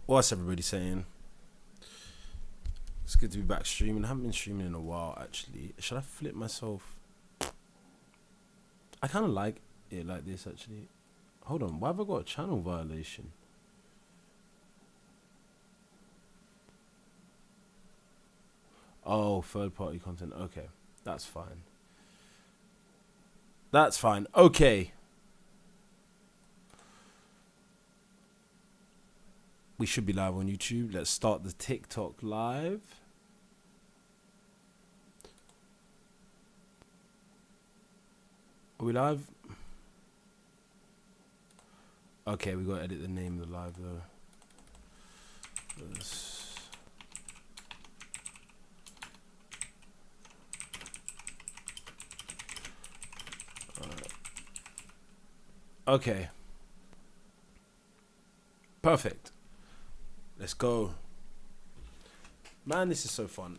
What's everybody saying? It's good to be back streaming. I haven't been streaming in a while, actually. Should I flip myself? I kind of like it like this, actually. Hold on, why have I got a channel violation? Oh, third-party content. Okay, that's fine. That's fine. Okay. We should be live on YouTube. Let's start the TikTok live. Are we live? Okay, we got to edit the name of the live though. Okay. Perfect. Let's go. Man, this is so fun.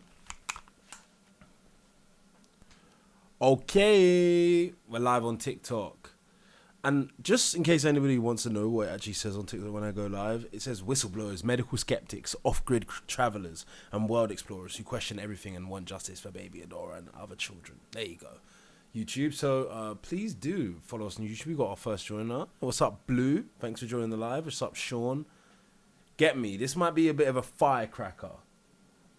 Okay. We're live on TikTok. And just in case anybody wants to know what it actually says on TikTok when I go live, it says whistleblowers, medical skeptics, off-grid travelers, and world explorers who question everything and want justice for baby Adora and other children. There you go. YouTube. So please do follow us on YouTube. We got our first joiner. What's up, Blue? Thanks for joining the live. What's up, Sean? Get me. This might be a bit of a firecracker.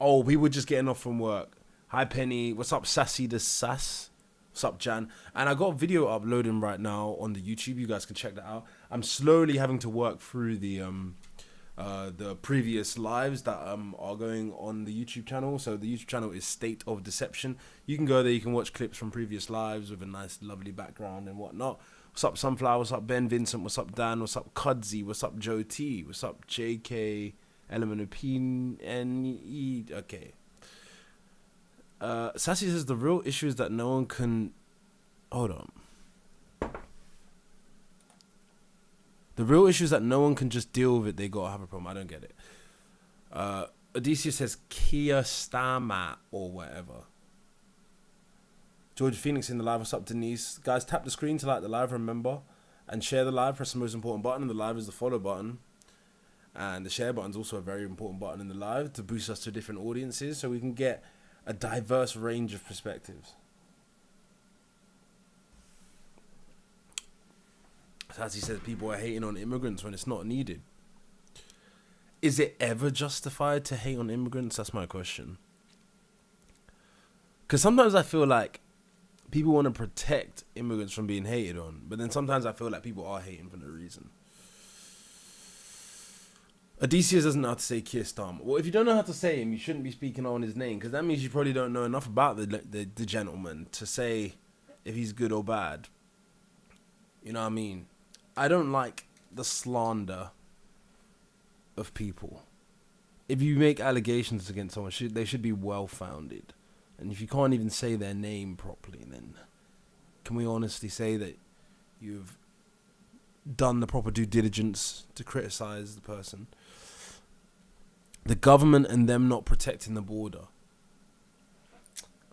Oh, we were just getting off from work. Hi, Penny. What's up, Sassy the Sass? What's up, Jan? And I got a video uploading right now on the YouTube. You guys can check that out. I'm slowly having to work through the previous lives that are going on the YouTube channel. So the YouTube channel is State of Deception. You can go there. You can watch clips from previous lives with a nice, lovely background and whatnot. What's up, Sunflower? What's up, Ben Vincent? What's up, Dan? What's up, Cudsy? What's up, Joe T? What's up, JK? Element of P-N-E. Okay. Sassy says the real issue is that no one can... Hold on. The real issue is that no one can just deal with it. They gotta have a problem. I don't get it. Odysseus says Kia Stama or whatever. George Phoenix in the live. What's up, Denise? Guys, tap the screen to like the live, remember. And share the live. Press the most important button in the live is the follow button. And the share button is also a very important button in the live to boost us to different audiences so we can get a diverse range of perspectives. As he says, people are hating on immigrants when it's not needed. Is it ever justified to hate on immigrants? That's my question. Because sometimes I feel like people want to protect immigrants from being hated on, but then sometimes I feel like people are hating for no reason. Odysseus doesn't know how to say Keir Starmer. Well, if you don't know how to say him, you shouldn't be speaking on his name, because that means you probably don't know enough about the gentleman to say if he's good or bad. You know what I mean? I don't like the slander of people. If you make allegations against someone, they should be well-founded. And if you can't even say their name properly, then can we honestly say that you've done the proper due diligence to criticize the person? The government and them not protecting the border.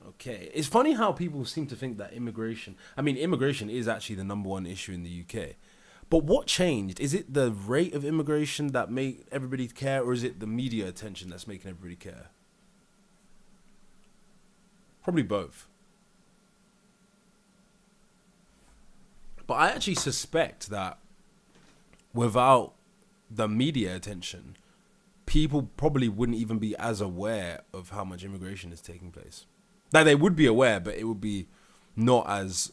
Okay. It's funny how people seem to think that immigration is actually the #1 issue in the UK. But what changed? Is it the rate of immigration that made everybody care, or is it the media attention that's making everybody care? Probably both. But I actually suspect that without the media attention, people probably wouldn't even be as aware of how much immigration is taking place. Like, they would be aware, but it would be not as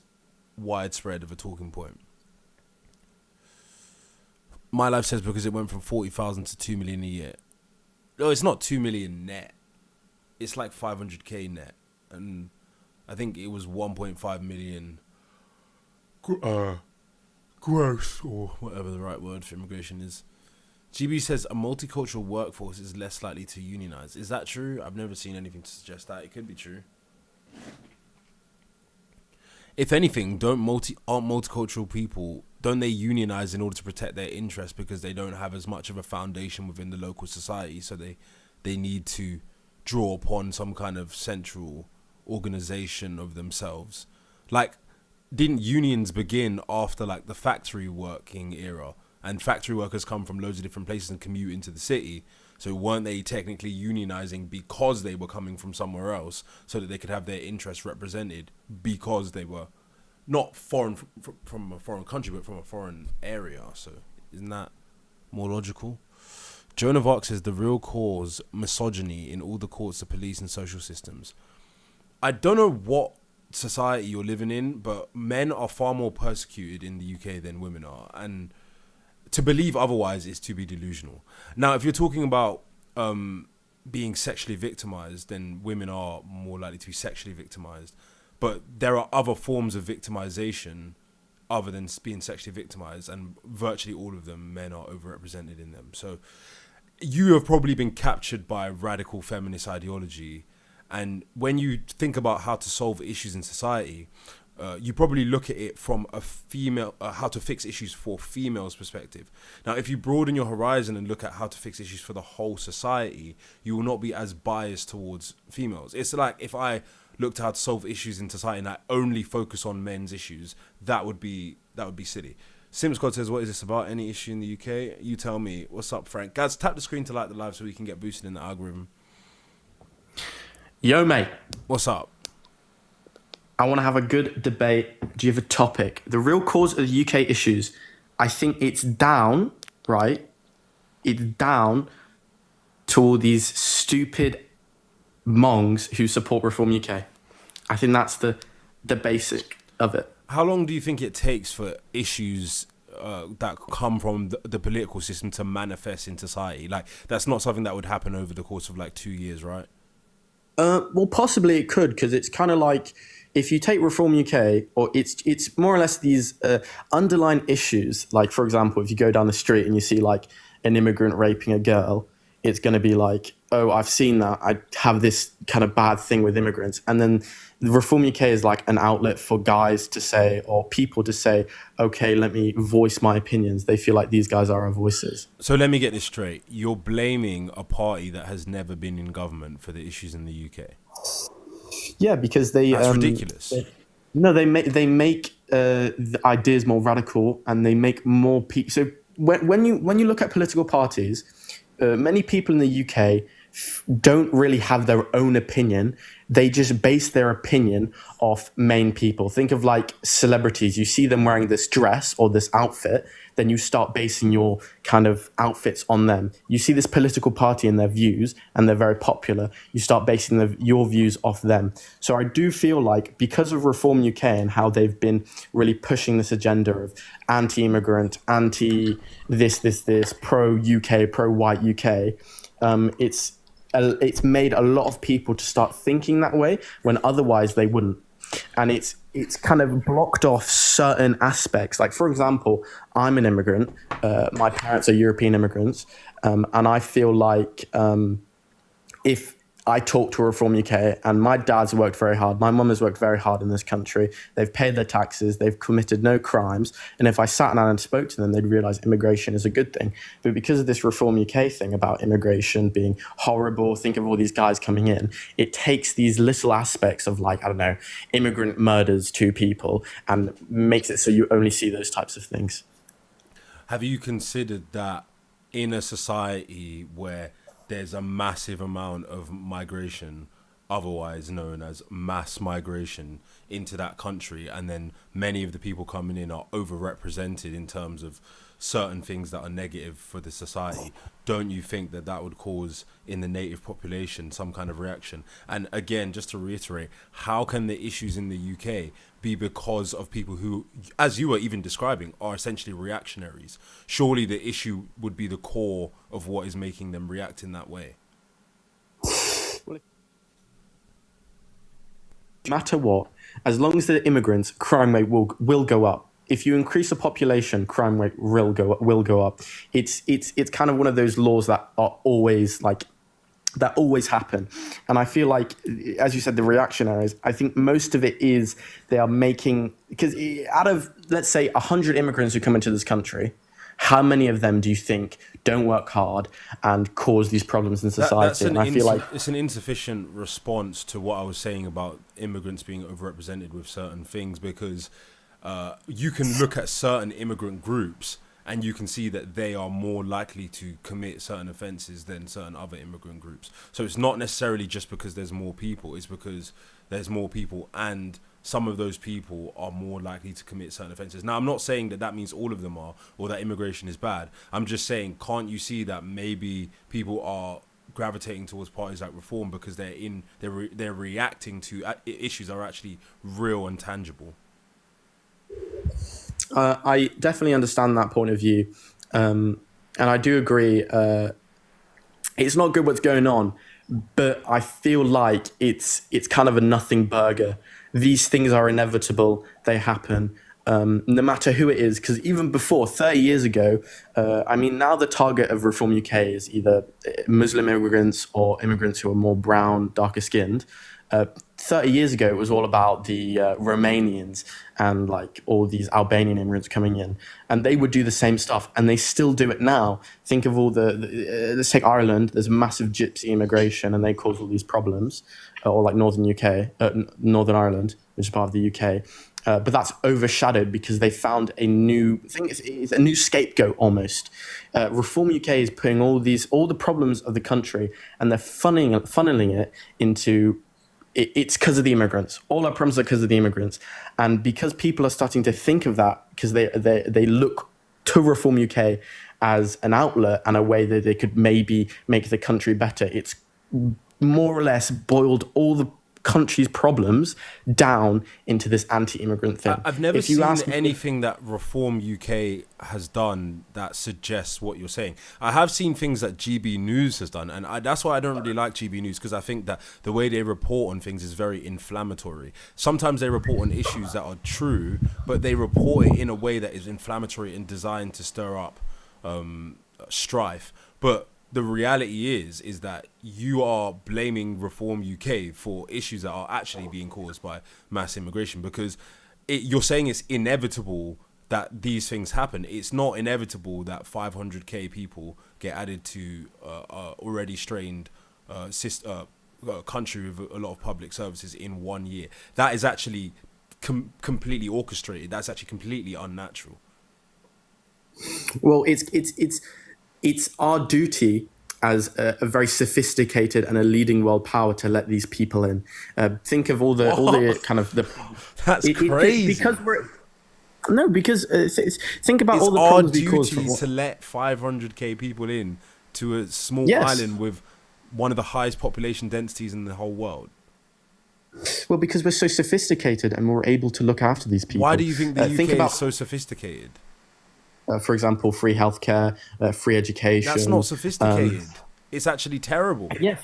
widespread of a talking point. My Life says because it went from 40,000 to 2 million a year. No, it's not 2 million net. It's like 500k net. And I think it was 1.5 million gross, or whatever the right word for immigration is. GB says a multicultural workforce is less likely to unionize. Is that true? I've never seen anything to suggest that. It could be true. If anything, aren't multicultural people, don't they unionize in order to protect their interests because they don't have as much of a foundation within the local society, so they need to draw upon some kind of central organization of themselves? Like, didn't unions begin after like the factory working era? and factory workers come from loads of different places and commute into the city. So weren't they technically unionizing because they were coming from somewhere else, so that they could have their interests represented because they were not foreign from a foreign country, but from a foreign area? So isn't that more logical? Joan of Arc says the real cause, misogyny in all the courts, the police and social systems. I don't know what society you're living in, but men are far more persecuted in the UK than women are, and to believe otherwise is to be delusional. Now, if you're talking about being sexually victimized, then women are more likely to be sexually victimized. But there are other forms of victimization other than being sexually victimized, and virtually all of them, men are overrepresented in them. So you have probably been captured by radical feminist ideology. And when you think about how to solve issues in society, you probably look at it from a female, how to fix issues for females' perspective. Now, if you broaden your horizon and look at how to fix issues for the whole society, you will not be as biased towards females. It's like if I looked at how to solve issues in society and I only focus on men's issues, that would be silly. Simscott says, what is this about? Any issue in the UK? You tell me. What's up, Frank? Guys, tap the screen to like the live so we can get boosted in the algorithm. Yo, mate. What's up? I want to have a good debate. Do you have a topic? The real cause of the UK issues, I think it's down, right? It's down to all these stupid mongs who support Reform UK. I think that's the basic of it. How long do you think it takes for issues that come from the political system to manifest in society? Like, that's not something that would happen over the course of like 2 years, right? Well, possibly it could, because it's kind of like if you take Reform UK, or it's more or less these underlying issues. Like, for example, if you go down the street and you see like an immigrant raping a girl, it's going to be like, oh, I've seen that. I have this kind of bad thing with immigrants. And then the Reform UK is like an outlet for guys to say, or people to say, okay, let me voice my opinions. They feel like these guys are our voices. So let me get this straight. You're blaming a party that has never been in government for the issues in the UK. Yeah, because they... That's ridiculous. They make the ideas more radical, and they make more people... So when you look at political parties, many people in the UK don't really have their own opinion. They just base their opinion off main people. Think of like celebrities. You see them wearing this dress or this outfit, then you start basing your kind of outfits on them. You see this political party and their views, and they're very popular. You start basing your views off them. So I do feel like because of Reform UK and how they've been really pushing this agenda of anti-immigrant, anti-this, pro-UK, pro-white UK, it's made a lot of people to start thinking that way when otherwise they wouldn't. And it's kind of blocked off certain aspects. Like, for example, I'm an immigrant. My parents are European immigrants. And I feel like if I talk to Reform UK, and my dad's worked very hard, my mum has worked very hard in this country, they've paid their taxes, they've committed no crimes, and if I sat down and spoke to them, they'd realise immigration is a good thing. But because of this Reform UK thing about immigration being horrible, think of all these guys coming in, it takes these little aspects of, like, I don't know, immigrant murders to people and makes it so you only see those types of things. Have you considered that in a society where there's a massive amount of migration, otherwise known as mass migration, into that country, and then many of the people coming in are overrepresented in terms of certain things that are negative for the society, don't you think that would cause in the native population some kind of reaction? And again, just to reiterate, how can the issues in the UK be because of people who, as you were even describing, are essentially reactionaries? Surely the issue would be the core of what is making them react in that way. No matter what, as long as they're immigrants, crime rate will go up. If you increase the population, crime rate will go up. It's kind of one of those laws that are always like that always happen. And I feel like, as you said, the reactionaries, I think most of it is they are making, because out of, let's say, 100 immigrants who come into this country, how many of them do you think don't work hard and cause these problems in society? And I feel like it's an insufficient response to what I was saying about immigrants being overrepresented with certain things, because you can look at certain immigrant groups and you can see that they are more likely to commit certain offences than certain other immigrant groups. So it's not necessarily just because there's more people, it's because there's more people and some of those people are more likely to commit certain offences. Now, I'm not saying that that means all of them are, or that immigration is bad. I'm just saying, can't you see that maybe people are gravitating towards parties like Reform because they're reacting to issues that are actually real and tangible? I definitely understand that point of view, and I do agree. It's not good what's going on, but I feel like it's kind of a nothing burger. These things are inevitable; they happen, no matter who it is. Because even before 30 years ago, I mean, now the target of Reform UK is either Muslim immigrants or immigrants who are more brown, darker skinned. 30 years ago, it was all about the Romanians and like all these Albanian immigrants coming in, and they would do the same stuff, and they still do it now. Think of all let's take Ireland. There's massive gypsy immigration, and they cause all these problems, or like Northern Northern Ireland, which is part of the UK. But that's overshadowed because they found a new thing. It's a new scapegoat almost. Reform UK is putting all the problems of the country, and they're funneling it into. It's because of the immigrants. All our problems are because of the immigrants, and because people are starting to think of that, because they look to Reform UK as an outlet and a way that they could maybe make the country better. It's more or less boiled all the country's problems down into this anti-immigrant thing. I've never seen anything that Reform UK has done that suggests what you're saying. I have seen things that GB News has done, and that's why I don't really like GB News, because I think that the way they report on things is very inflammatory. Sometimes they report on issues that are true, but they report it in a way that is inflammatory and designed to stir up strife. But the reality is that you are blaming Reform UK for issues that are actually being caused by mass immigration, because you're saying it's inevitable that these things happen. It's not inevitable that 500k people get added to already strained country with a lot of public services in 1 year. That is actually completely orchestrated. That's actually completely unnatural. Well, it's our duty as a very sophisticated and a leading world power to let these people in. Think of all the kind of the. That's crazy. Because think about it's all the our problems we cause. duty to let 500k people in to a small island with one of the highest population densities in the whole world. Well, because we're so sophisticated and we're able to look after these people. Why do you think the UK is so sophisticated? For example, free healthcare, free education. That's not sophisticated. It's actually terrible. Yes.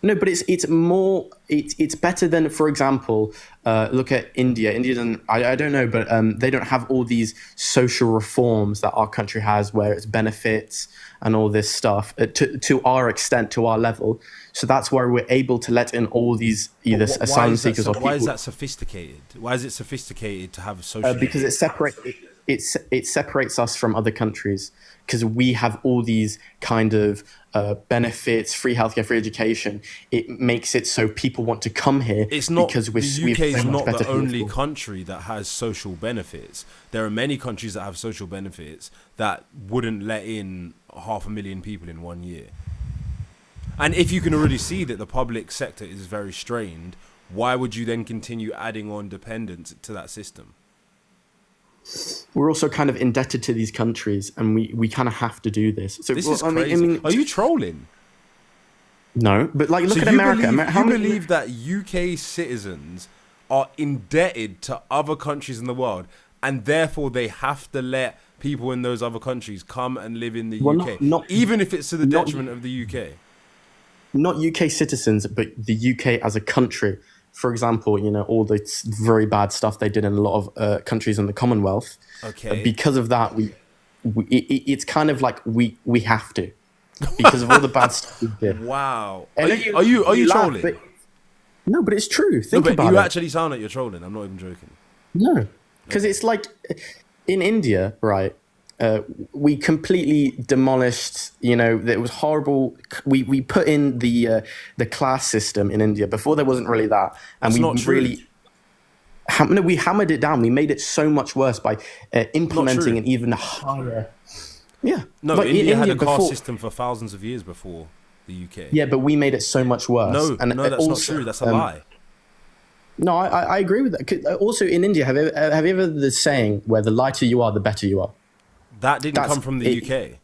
No, but it's more. It's better than, for example, look at India. India doesn't. I don't know, but they don't have all these social reforms that our country has, where it's benefits and all this stuff to our extent, to our level. So that's why we're able to let in all these either asylum seekers or people. Why is that sophisticated? Why is it sophisticated to have a social? Because it separates us from other countries, because we have all these kind of benefits, free healthcare, free education. It makes it so people want to come here. It's not because the UK is not the only country that has social benefits. There are many countries that have social benefits that wouldn't let in 500,000 people in 1 year. And if you can already see that the public sector is very strained, why would you then continue adding on dependents to that system? We're also kind of indebted to these countries, and we kind of have to do this. So this is crazy. I mean, are you trolling? No, but like look at America. You believe that UK citizens are indebted to other countries in the world, and therefore they have to let people in those other countries come and live in the UK, even if it's to the detriment of the UK? Not UK citizens, but the UK as a country. For example, all the very bad stuff they did in a lot of countries in the Commonwealth. Okay. Because of that, it's kind of like we have to, because of all the bad stuff we did. Wow. Are you trolling? No, but it's true. Think about it. You actually sound like you're trolling. I'm not even joking. No, because it's like in India, right? We completely demolished, it was horrible. We put in the class system in India. Before there wasn't really that. And That's not true. we hammered it down. We made it so much worse by implementing true. an even higher. Yeah. No, Like, in India had a India caste before- system for thousands of years before the UK. Yeah, but we made it so much worse. No, And no, that's not also, true. That's a lie. No, I agree with that. 'Cause, also, in India, have you ever the saying where the lighter you are, the better you are? That didn't That's- come from the UK.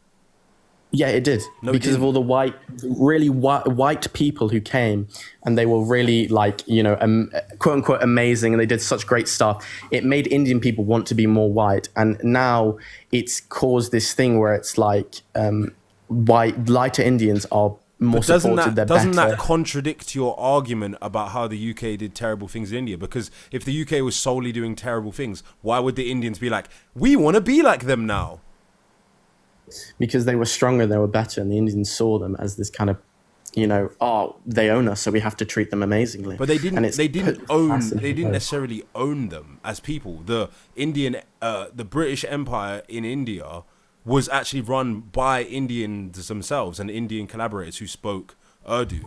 Yeah, it did. No, it because of didn't. all the really white people who came, and they were really like, quote unquote amazing, and they did such great stuff. It made Indian people want to be more white, and now it's caused this thing where it's like lighter Indians are more But doesn't supported. They're doesn't better. that contradict your argument about how the UK did terrible things in India? Because if the UK was solely doing terrible things, why would the Indians be like, we want to be like them now? Because they were stronger, they were better, and the Indians saw them as this kind of, they own us, so we have to treat them amazingly. But they didn't. And it's They didn't put own. massive They didn't hope. necessarily own them as people. The British Empire in India was actually run by Indians themselves and Indian collaborators who spoke Urdu.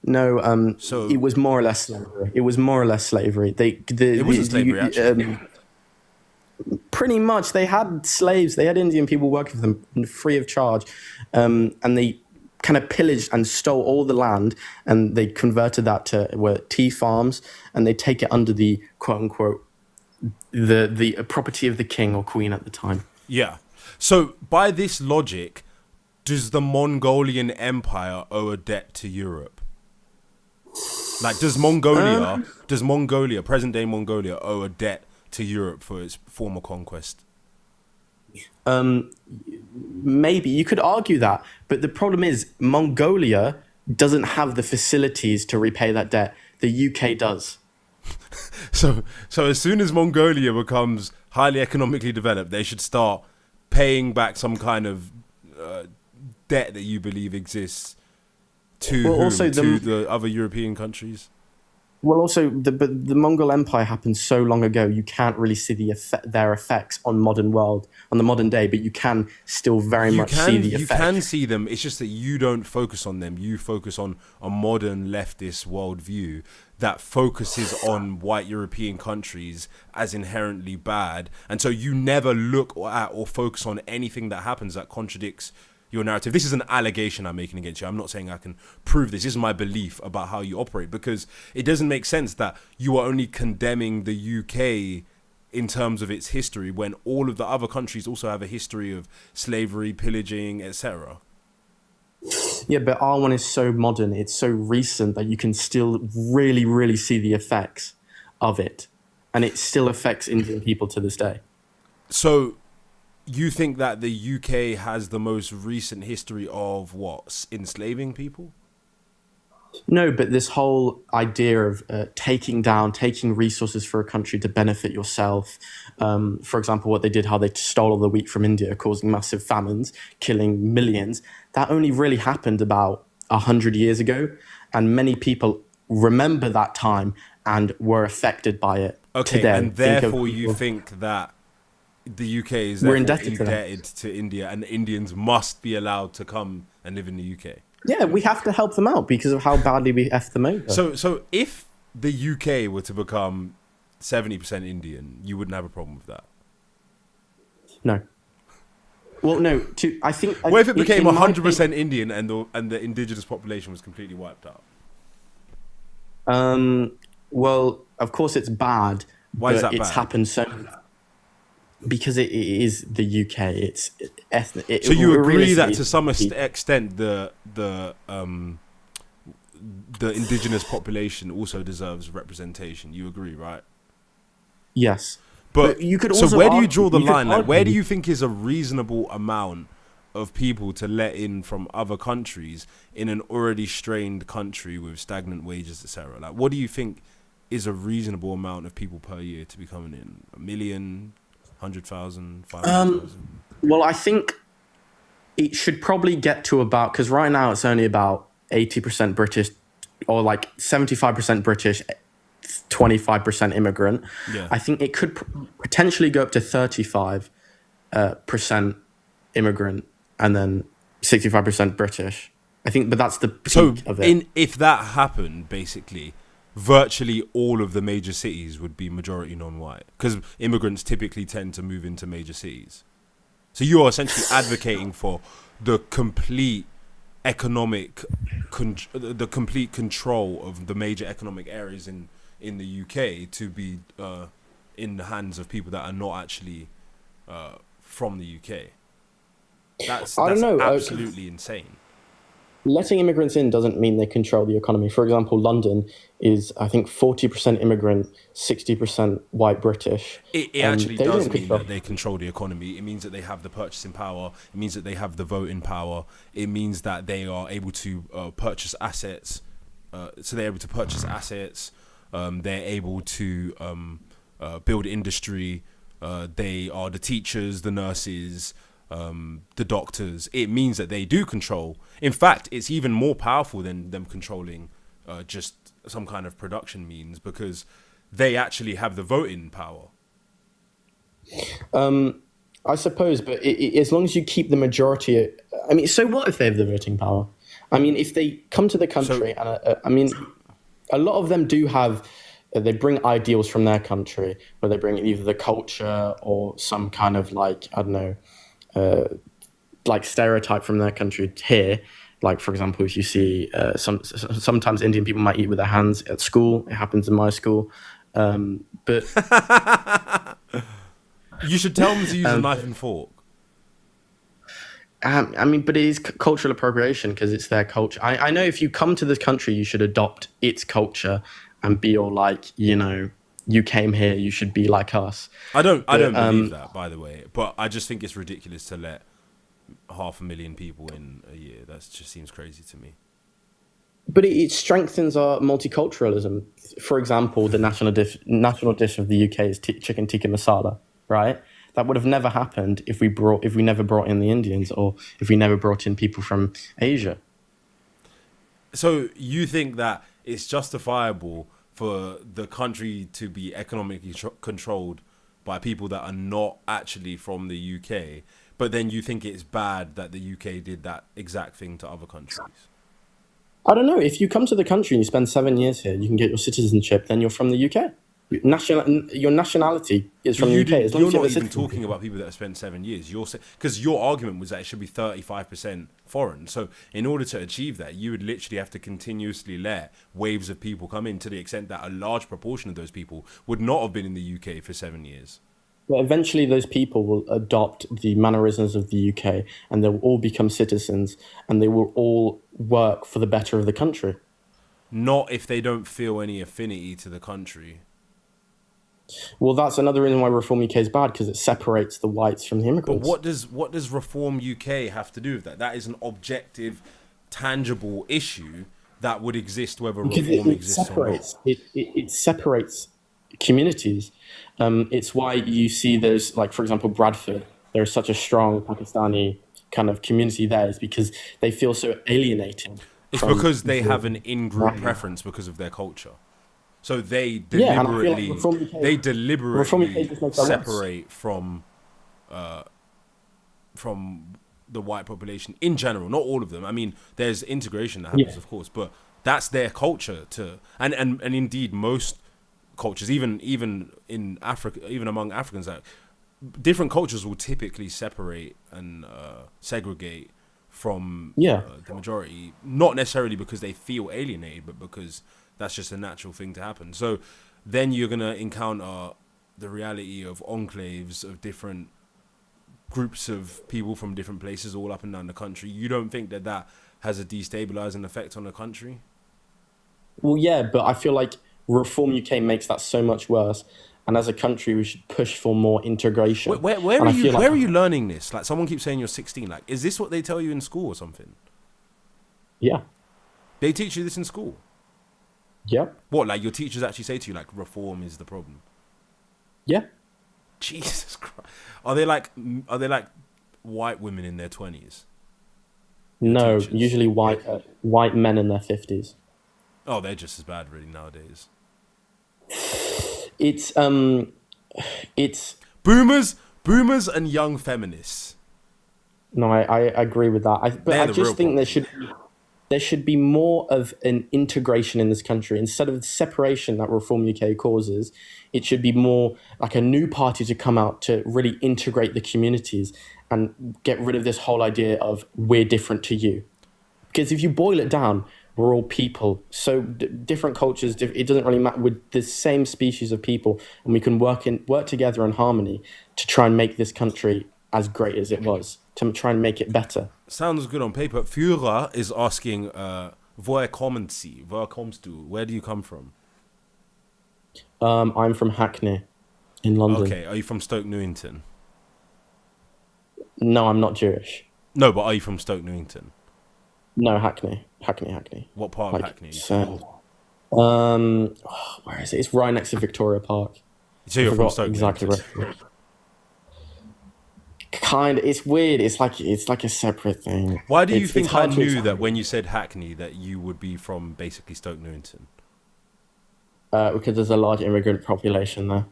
No, So- it was more or less slavery. It was more or less slavery. It wasn't slavery, actually. Pretty much, they had slaves. They had Indian people working for them free of charge, and they kind of pillaged and stole all the land, and they converted that to tea farms, and they take it under the quote unquote the property of the king or queen at the time. Yeah. So by this logic, does the Mongolian Empire owe a debt to Europe? Like, does Mongolia, present day Mongolia, owe a debt to Europe for its former conquest? Maybe you could argue that, but the problem is Mongolia doesn't have the facilities to repay that debt. The UK does. So as soon as Mongolia becomes highly economically developed, they should start paying back some kind of debt that you believe exists to Well, whom? also To the other European countries. Well, also the Mongol Empire happened so long ago. You can't really see their effects on the modern day, but you can still very much see the You effect. can see them. It's just that you don't focus on them. You focus on a modern leftist worldview that focuses on white European countries as inherently bad, and so you never look at or focus on anything that happens that contradicts your narrative. This is an allegation I'm making against you. I'm not saying I can prove this. This is my belief about how you operate, because it doesn't make sense that you are only condemning the UK in terms of its history when all of the other countries also have a history of slavery, pillaging, etc. Yeah, but our one is so modern. It's so recent that you can still really, really see the effects of it, and it still affects Indian people to this day. So you think that the UK has the most recent history of what? Enslaving people? No, but this whole idea of taking resources for a country to benefit yourself. For example, what they did, how they stole all the wheat from India, causing massive famines, killing millions. That only really happened about 100 years ago. And many people remember that time and were affected by it. Okay, today. and therefore you think that the UK is We're therefore indebted to them. indebted to India, and Indians must be allowed to come and live in the UK. Yeah, we have to help them out because of how badly we effed them over. So if the UK were to become 70% Indian, you wouldn't have a problem with that. No. Well, no. I think. What if it became in my 100% Indian and the indigenous population was completely wiped out? Well, of course it's bad. Why is but that it's bad? happened so because it is the UK. It's ethnic. So you agree that to some realistically, extent the indigenous population also deserves representation. You agree, right? yes. But But you could so also where do you argue- draw the you could line? Like, where do argue- you think is a reasonable amount of people to let in from other countries in an already strained country with stagnant wages, etc.? Like, what do you think is a reasonable amount of people per year to be coming in? 1 million, 100,000, 500,000? Well, I think it should probably get to about, because right now it's only about 80% British, or like 75% British, 25% immigrant. Yeah. I think it could potentially go up to 35% immigrant and then 65% British. I think, but that's the peak So of it. if that happened, basically, virtually all of the major cities would be majority non-white, because immigrants typically tend to move into major cities. So you are essentially advocating for the complete the complete control of the major economic areas in the UK to be in the hands of people that are not actually from the UK. That's I don't know. Absolutely insane. Letting immigrants in doesn't mean they control the economy. For example, London is, I think, 40% immigrant, 60% white British. It actually does mean that they control the economy. It means that they have the purchasing power. It means that they have the voting power. It means that they are able to purchase assets. So they're able to purchase assets. They're able to build industry. They are the teachers, the nurses, the doctors. It means that they do control. In fact, it's even more powerful than them controlling just some kind of production means, because they actually have the voting power. I suppose, but as long as you keep the majority, I mean, so what if they have the voting power? I mean, if they come to the country, I mean, a lot of them do have, they bring ideals from their country, where they bring either the culture or some kind of like, I don't know, like stereotype from their country here. Like, for example, if you see sometimes Indian people might eat with their hands at school. It happens in my school. But you should tell them to use a knife and fork. I mean, but it is cultural appropriation because it's their culture. I know if you come to this country, you should adopt its culture and be all like, you know, you came here, you should be like us. I don't believe that, by the way. But I just think it's ridiculous to let 500,000 people in a year. That just seems crazy to me. But it strengthens our multiculturalism. For example, the national dish of the UK is chicken tikka masala, right? That would have never happened if we never brought in the Indians, or if we never brought in people from Asia. So you think that it's justifiable for the country to be economically controlled by people that are not actually from the UK, but then you think it's bad that the UK did that exact thing to other countries? I don't know. If you come to the country and you spend 7 years here, you can get your citizenship, then you're from the UK. Your nationality is from the UK. As long you're as you not have even talking about people that have spent 7 years. Because your argument was that it should be 35% foreign. So in order to achieve that, you would literally have to continuously let waves of people come in, to the extent that a large proportion of those people would not have been in the UK for 7 years. But eventually those people will adopt the mannerisms of the UK, and they'll all become citizens, and they will all work for the better of the country. Not if they don't feel any affinity to the country. Well, that's another reason why Reform UK is bad, because it separates the whites from the immigrants. But what does Reform UK have to do with that? That is an objective, tangible issue that would exist whether reform exists or not. It separates communities. It's why you see there's, like, for example, Bradford. There's such a strong Pakistani kind of community there, is because they feel so alienated. It's because they have an in-group preference because of their culture. So they deliberately separate from the white population in general. Not all of them. I mean, there's integration that happens, of course, but that's their culture too. And indeed, most cultures, even in Africa, even among Africans, different cultures will typically separate and segregate from the majority. Not necessarily because they feel alienated, but because that's just a natural thing to happen. So then you're going to encounter the reality of enclaves of different groups of people from different places all up and down the country. You don't think that has a destabilizing effect on the country? Well, yeah, but I feel like Reform UK makes that so much worse. And as a country, we should push for more integration. Where are you learning this? Like, someone keeps saying you're 16. Like, is this what they tell you in school or something? Yeah. They teach you this in school? Yeah. What, like your teachers actually say to you, like, reform is the problem? Yeah. Jesus Christ. Are they like white women in their 20s? No, teachers? Usually white men in their 50s. Oh, they're just as bad really nowadays. It's boomers and young feminists. No, I agree with that. But I just think there should be, there should be more of an integration in this country instead of the separation that Reform UK causes. It should be more like a new party to come out to really integrate the communities and get rid of this whole idea of we're different to you. Because if you boil it down, we're all people. So different cultures, it doesn't really matter. With the same species of people, and we can work together in harmony to try and make this country as great as it was, to try and make it better. Sounds good on paper. Führer is asking, woher kommen Sie? Woher kommst du? Where do you come from? I'm from Hackney in London. Okay, are you from Stoke Newington? No, I'm not Jewish. No, but are you from Stoke Newington? No, Hackney. What part of Hackney? So, where is it? It's right next to Victoria Park. So you're from Stoke exactly Newington? Where. Kind of, it's weird. It's like a separate thing. Why do you think I knew that when you said Hackney that you would be from basically Stoke Newington? Because there's a large immigrant population there.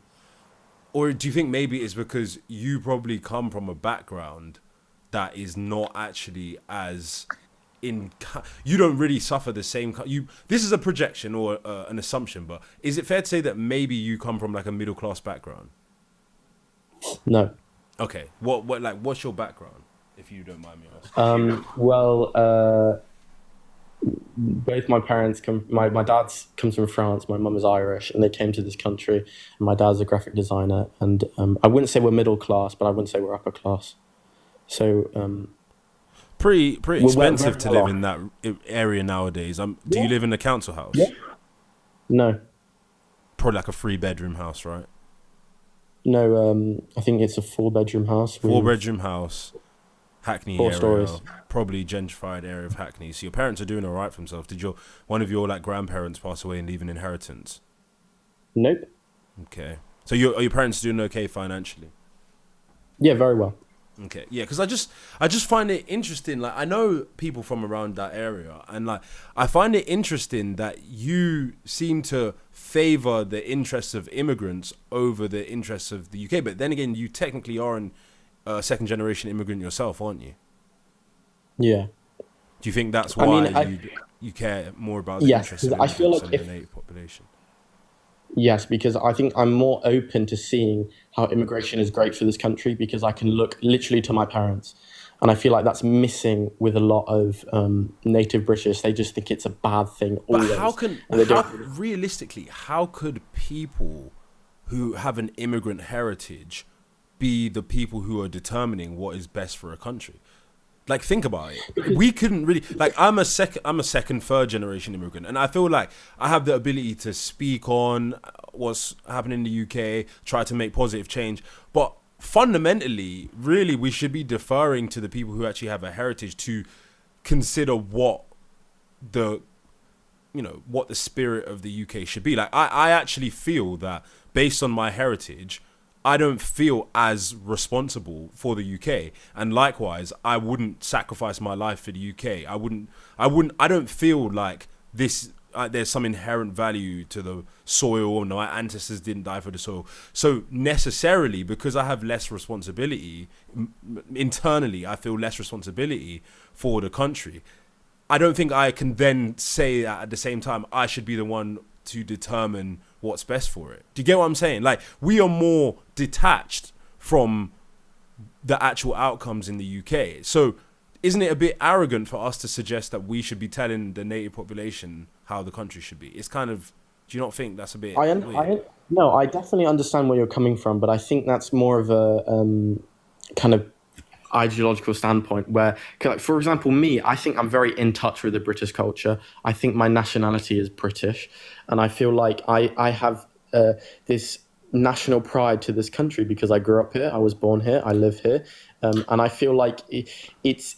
Or do you think maybe it's because you probably come from a background that is not actually as you don't really suffer the same this is a projection or an assumption, but is it fair to say that maybe you come from like a middle class background? No. Okay. What's your background, if you don't mind me asking? Both my parents my dad comes from France, my mum is Irish, and they came to this country, and my dad's a graphic designer, and I wouldn't say we're middle class, but I wouldn't say we're upper class. So pretty expensive to live in that area nowadays. Do you live in a council house? Yeah. No. Probably like a 3-bedroom house, right? No, I think it's a 4-bedroom house. 4-bedroom house, Hackney 4 area, stories. Probably gentrified area of Hackney. So your parents are doing all right for themselves. Did one of your like grandparents pass away and leave an inheritance? Nope. Okay. So are your parents doing okay financially? Yeah, very well. Okay, yeah, because I just find it interesting. Like, I know people from around that area, and like I find it interesting that you seem to favor the interests of immigrants over the interests of the UK. But then again, you technically are a second generation immigrant yourself, aren't you? Yeah. Do you think that's why you care more about the interests of immigrants than the native population? Yes, because I think I'm more open to seeing how immigration is great for this country, because I can look literally to my parents. And I feel like that's missing with a lot of native British. They just think it's a bad thing always. But realistically, how could people who have an immigrant heritage be the people who are determining what is best for a country? Like, think about it. We couldn't really, like, I'm a second, third generation immigrant, and I feel like I have the ability to speak on what's happening in the UK, try to make positive change. But fundamentally, really, we should be deferring to the people who actually have a heritage to consider what the spirit of the UK should be. Like, I actually feel that based on my heritage, I don't feel as responsible for the UK, and likewise, I wouldn't sacrifice my life for the UK. I don't feel like this. There's some inherent value to the soil, and my ancestors didn't die for the soil. So necessarily, because I have less responsibility internally, I feel less responsibility for the country. I don't think I can then say that at the same time I should be the one to determine what's best for it. Do you get what I'm saying? Like, we are more detached from the actual outcomes in the UK. So isn't it a bit arrogant for us to suggest that we should be telling the native population how the country should be? It's kind of, do you not think that's a bit weird? No, I definitely understand where you're coming from, but I think that's more of a kind of ideological standpoint where, like, for example, me, I think I'm very in touch with the British culture. I think my nationality is British, and I feel like I have this national pride to this country because I grew up here, I was born here, I live here, and I feel like it's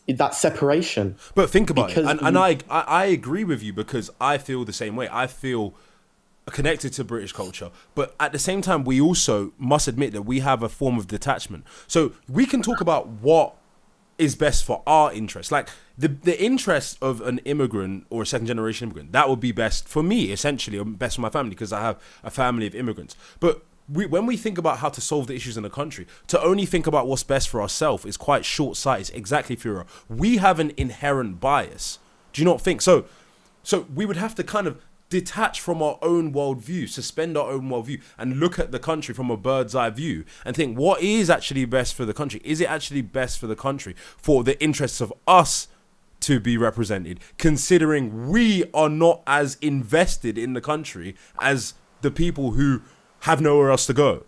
that separation. But think about it, and I agree with you, because I feel the same way. I feel connected to British culture, but at the same time, we also must admit that we have a form of detachment. So we can talk about what is best for our interests. Like, the interest of an immigrant or a second generation immigrant, that would be best for me, essentially, or best for my family, because I have a family of immigrants. But when we think about how to solve the issues in the country, to only think about what's best for ourselves is quite short-sighted. Exactly, Führer. We have an inherent bias Do you not think so? So we would have to kind of detach from our own worldview, suspend our own worldview, and look at the country from a bird's eye view and think, what is actually best for the country? Is it actually best for the country, for the interests of us to be represented, considering we are not as invested in the country as the people who have nowhere else to go?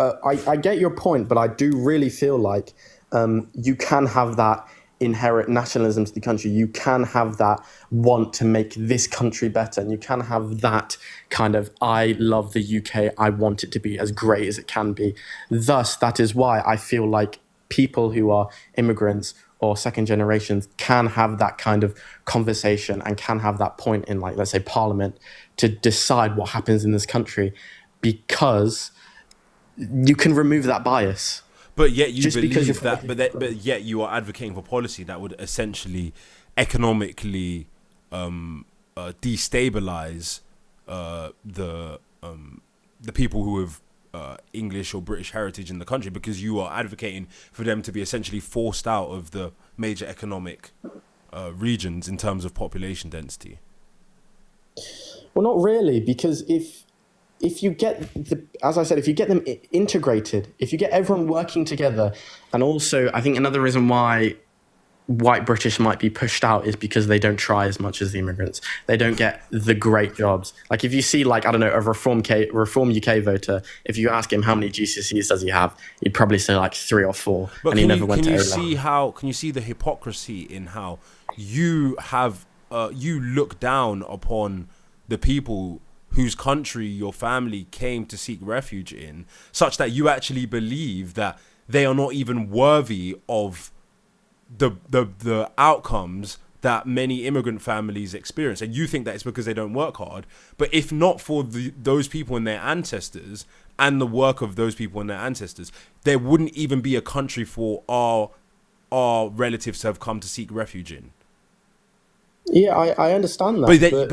I get your point, but I do really feel like you can have that inherent nationalism to the country. You can have that want to make this country better, and you can have that kind of, I love the UK, I want it to be as great as it can be. Thus, that is why I feel like people who are immigrants or second generations can have that kind of conversation and can have that point in, like, let's say, Parliament to decide what happens in this country, because you can remove that bias. But yet you Just because believe you're that, but yet you are advocating for policy that would essentially economically destabilize the people who have English or British heritage in the country, because you are advocating for them to be essentially forced out of the major economic regions in terms of population density. Well, not really, because if you get as I said, if you get them integrated, if you get everyone working together, and also I think another reason why white British might be pushed out is because they don't try as much as the immigrants. They don't get the great jobs. Like if you see, like, I don't know, a Reform UK voter, if you ask him how many GCSEs does he have, he'd probably say like 3 or 4, But and he never went to A-level. Can you see the hypocrisy in how you have you look down upon the people whose country your family came to seek refuge in, such that you actually believe that they are not even worthy of the outcomes that many immigrant families experience, and you think that it's because they don't work hard. But if not for those people and their ancestors and the work of those people and their ancestors, there wouldn't even be a country for our relatives to have come to seek refuge in. Yeah, I understand that.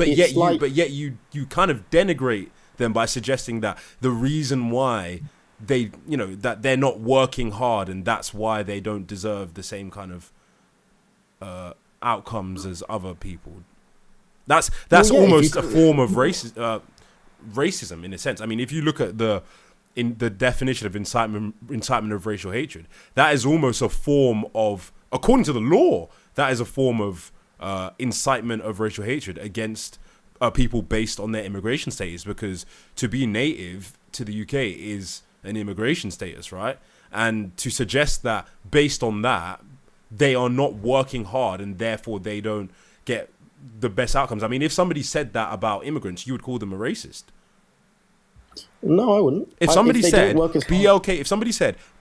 But yet you kind of denigrate them by suggesting that the reason why they, that they're not working hard and that's why they don't deserve the same kind of outcomes as other people. That's almost a form of racism in a sense. I mean, if you look at the definition of incitement of racial hatred, that is almost a form of, according to the law, that is a form of incitement of racial hatred against people based on their immigration status, because to be native to the UK is an immigration status, right? And to suggest that based on that they are not working hard and therefore they don't get the best outcomes. I mean, if somebody said that about immigrants, you would call them a racist. No, I wouldn't. If somebody said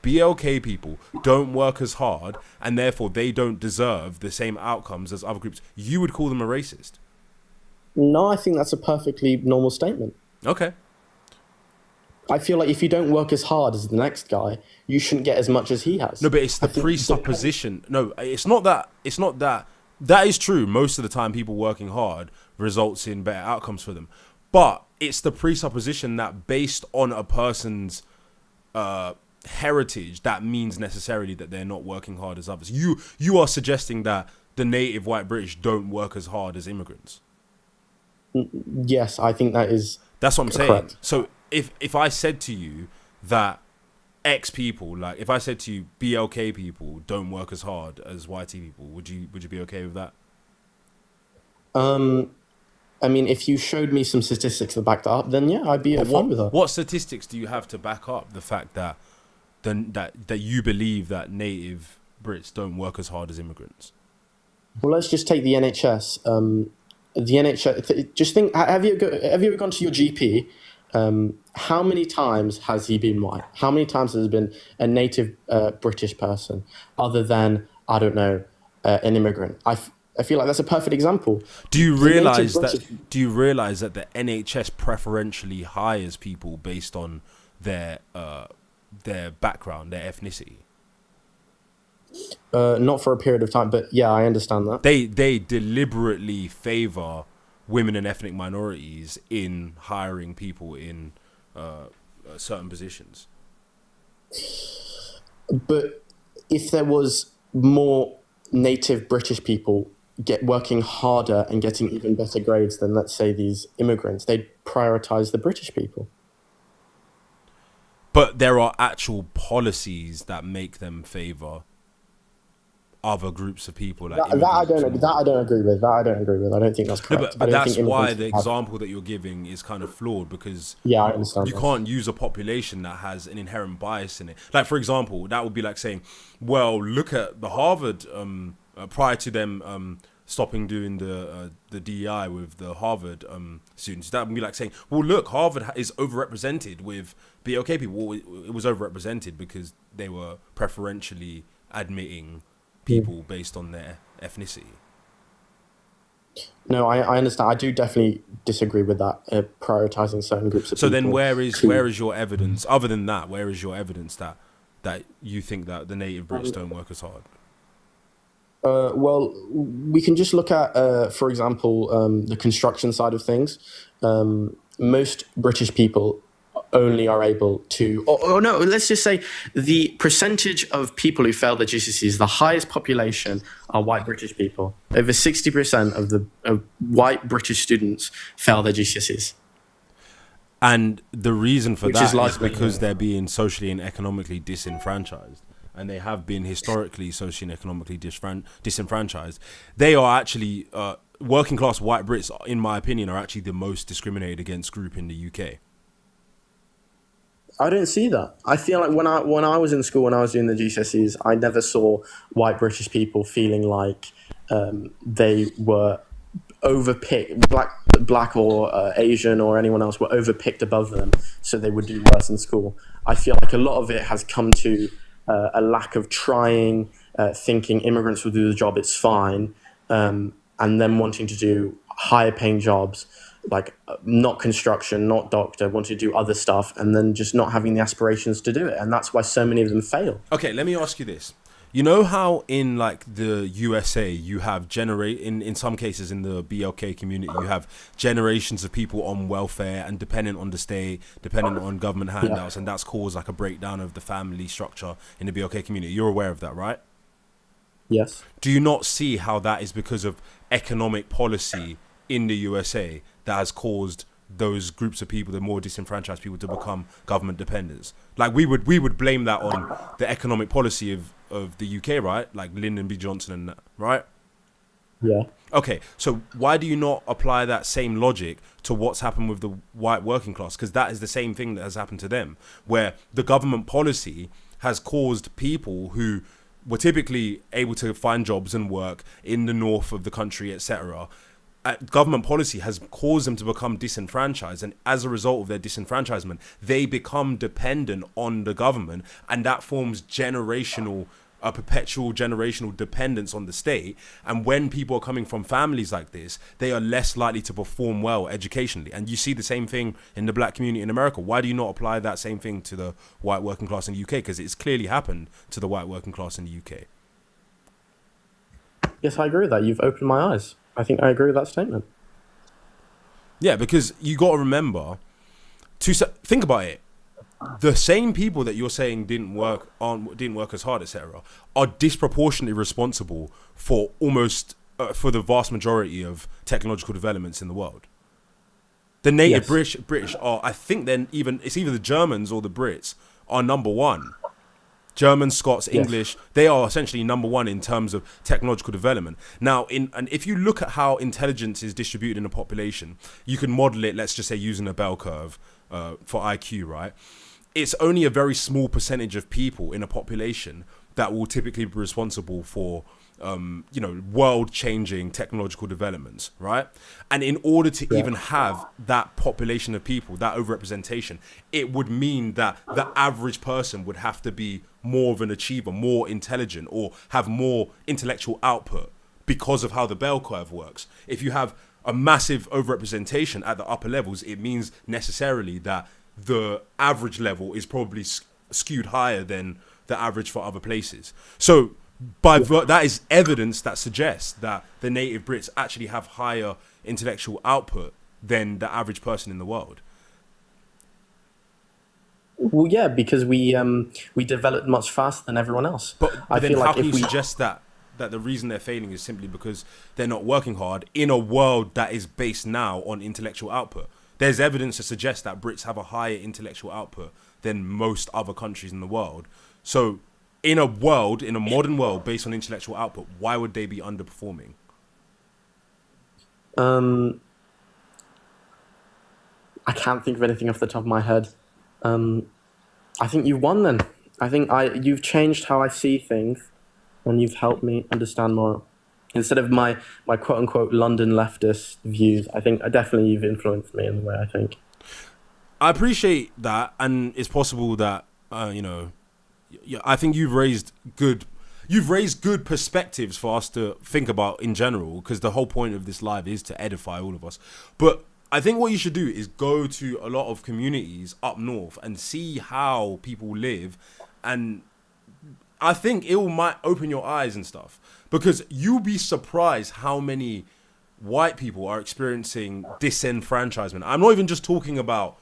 BLK people don't work as hard and therefore they don't deserve the same outcomes as other groups, you would call them a racist. No, I think that's a perfectly normal statement. Okay. I feel like if you don't work as hard as the next guy, you shouldn't get as much as he has. No, but it's the presupposition. No, it's not that. That is true. Most of the time, people working hard results in better outcomes for them. But it's the presupposition that based on a person's heritage, that means necessarily that they're not working hard as others. You are suggesting that the native white British don't work as hard as immigrants. Yes, I think that's what I'm correct. saying. So if I said to you that X people, like if I said to you BLK people don't work as hard as YT people, would you be okay with that? I mean, if you showed me some statistics that backed that up, then yeah, I'd be fine with that. What statistics do you have to back up the fact that that you believe that native Brits don't work as hard as immigrants? Well, let's just take the NHS. The NHS. Just think: have you ever gone to your GP? How many times has he been white? How many times has there been a native British person other than, I don't know, an immigrant? I feel like that's a perfect example. Do you realize that the NHS preferentially hires people based on their background, their ethnicity? Not for a period of time, but yeah, I understand that. They deliberately favor women and ethnic minorities in hiring people in certain positions. But if there was more native British people get working harder and getting even better grades than, let's say, these immigrants. They'd prioritize the British people. But there are actual policies that make them favour other groups of people. Like That I don't agree with. I don't think that's no, correct. but that's why the example that you're giving is kind of flawed, because I understand. You can't use a population that has an inherent bias in it. Like, for example, that would be like saying, well, look at the Harvard, prior to them stopping doing the DEI with the Harvard students. That would be like saying, well, look, Harvard is overrepresented with BLK people. Well, it was overrepresented because they were preferentially admitting people based on their ethnicity. No, I understand. I do definitely disagree with that, prioritizing certain groups of people. So then where is your evidence, other than that, where is your evidence that you think that the native Brits don't work as hard? Well, we can just look at, for example, the construction side of things. Most British people only are able to, or no, let's just say the percentage of people who fail the GCSEs, the highest population are white British people. Over 60% of the white British students fail their GCSEs. And the reason for that is because they're being socially and economically disenfranchised. And they have been historically socially and economically disenfranchised. They are actually, working class white Brits, in my opinion, are actually the most discriminated against group in the UK. I don't see that. I feel like when I was in school, when I was doing the GCSEs, I never saw white British people feeling like they were overpicked, black or Asian or anyone else were overpicked above them, so they would do worse in school. I feel like a lot of it has come to a lack of trying, thinking immigrants will do the job, it's fine, and then wanting to do higher paying jobs, like not construction, not doctor, wanting to do other stuff, and then just not having the aspirations to do it. And that's why so many of them fail. Okay, let me ask you this. You know how in like the USA you have in some cases in the BLK community you have generations of people on welfare and dependent on the state, dependent on government handouts, and that's caused like a breakdown of the family structure in the BLK community. You're aware of that, right? Yes. Do you not see how that is because of economic policy in the USA that has caused those groups of people, the more disenfranchised people, to become government dependents? Like we would blame that on the economic policy of the UK, right? Like Lyndon B. Johnson and that, right? Yeah. Okay, so why do you not apply that same logic to what's happened with the white working class? Because that is the same thing that has happened to them, where the government policy has caused people who were typically able to find jobs and work in the north of the country, etc. Government policy has caused them to become disenfranchised, and as a result of their disenfranchisement, they become dependent on the government, and that forms a perpetual generational dependence on the state. And when people are coming from families like this, they are less likely to perform well educationally. And you see the same thing in the black community in America. Why do you not apply that same thing to the white working class in the UK? Because it's clearly happened to the white working class in the UK. Yes, I agree with that. You've opened my eyes. I think I agree with that statement. Yeah, because you got to remember, think about it. The same people that you're saying didn't work as hard, etc., are disproportionately responsible for for the vast majority of technological developments in the world. The native British are, I think, it's either the Germans or the Brits are number one. German, Scots, English, they are essentially number one in terms of technological development. Now, and if you look at how intelligence is distributed in a population, you can model it, let's just say, using a bell curve for IQ, right? It's only a very small percentage of people in a population that will typically be responsible for world-changing technological developments, right? And in order to even have that population of people, that overrepresentation, it would mean that the average person would have to be more of an achiever, more intelligent, or have more intellectual output because of how the bell curve works. If you have a massive overrepresentation at the upper levels, it means necessarily that the average level is probably skewed higher than the average for other places. So that is evidence that suggests that the native Brits actually have higher intellectual output than the average person in the world. Well, yeah, because we developed much faster than everyone else. But then how can you suggest that that the reason they're failing is simply because they're not working hard in a world that is based now on intellectual output. There's evidence to suggest that Brits have a higher intellectual output than most other countries in the world. So in a modern world based on intellectual output, why would they be underperforming? I can't think of anything off the top of my head. I think you won then. I think you've changed how I see things, and you've helped me understand more. Instead of my quote unquote London leftist views, I think definitely you've influenced me in the way I think. I appreciate that, and it's possible that I think you've raised good perspectives for us to think about in general, because the whole point of this live is to edify all of us. But I think what you should do is go to a lot of communities up north and see how people live, and I think might open your eyes and stuff, because you'll be surprised how many white people are experiencing disenfranchisement. I'm not even just talking about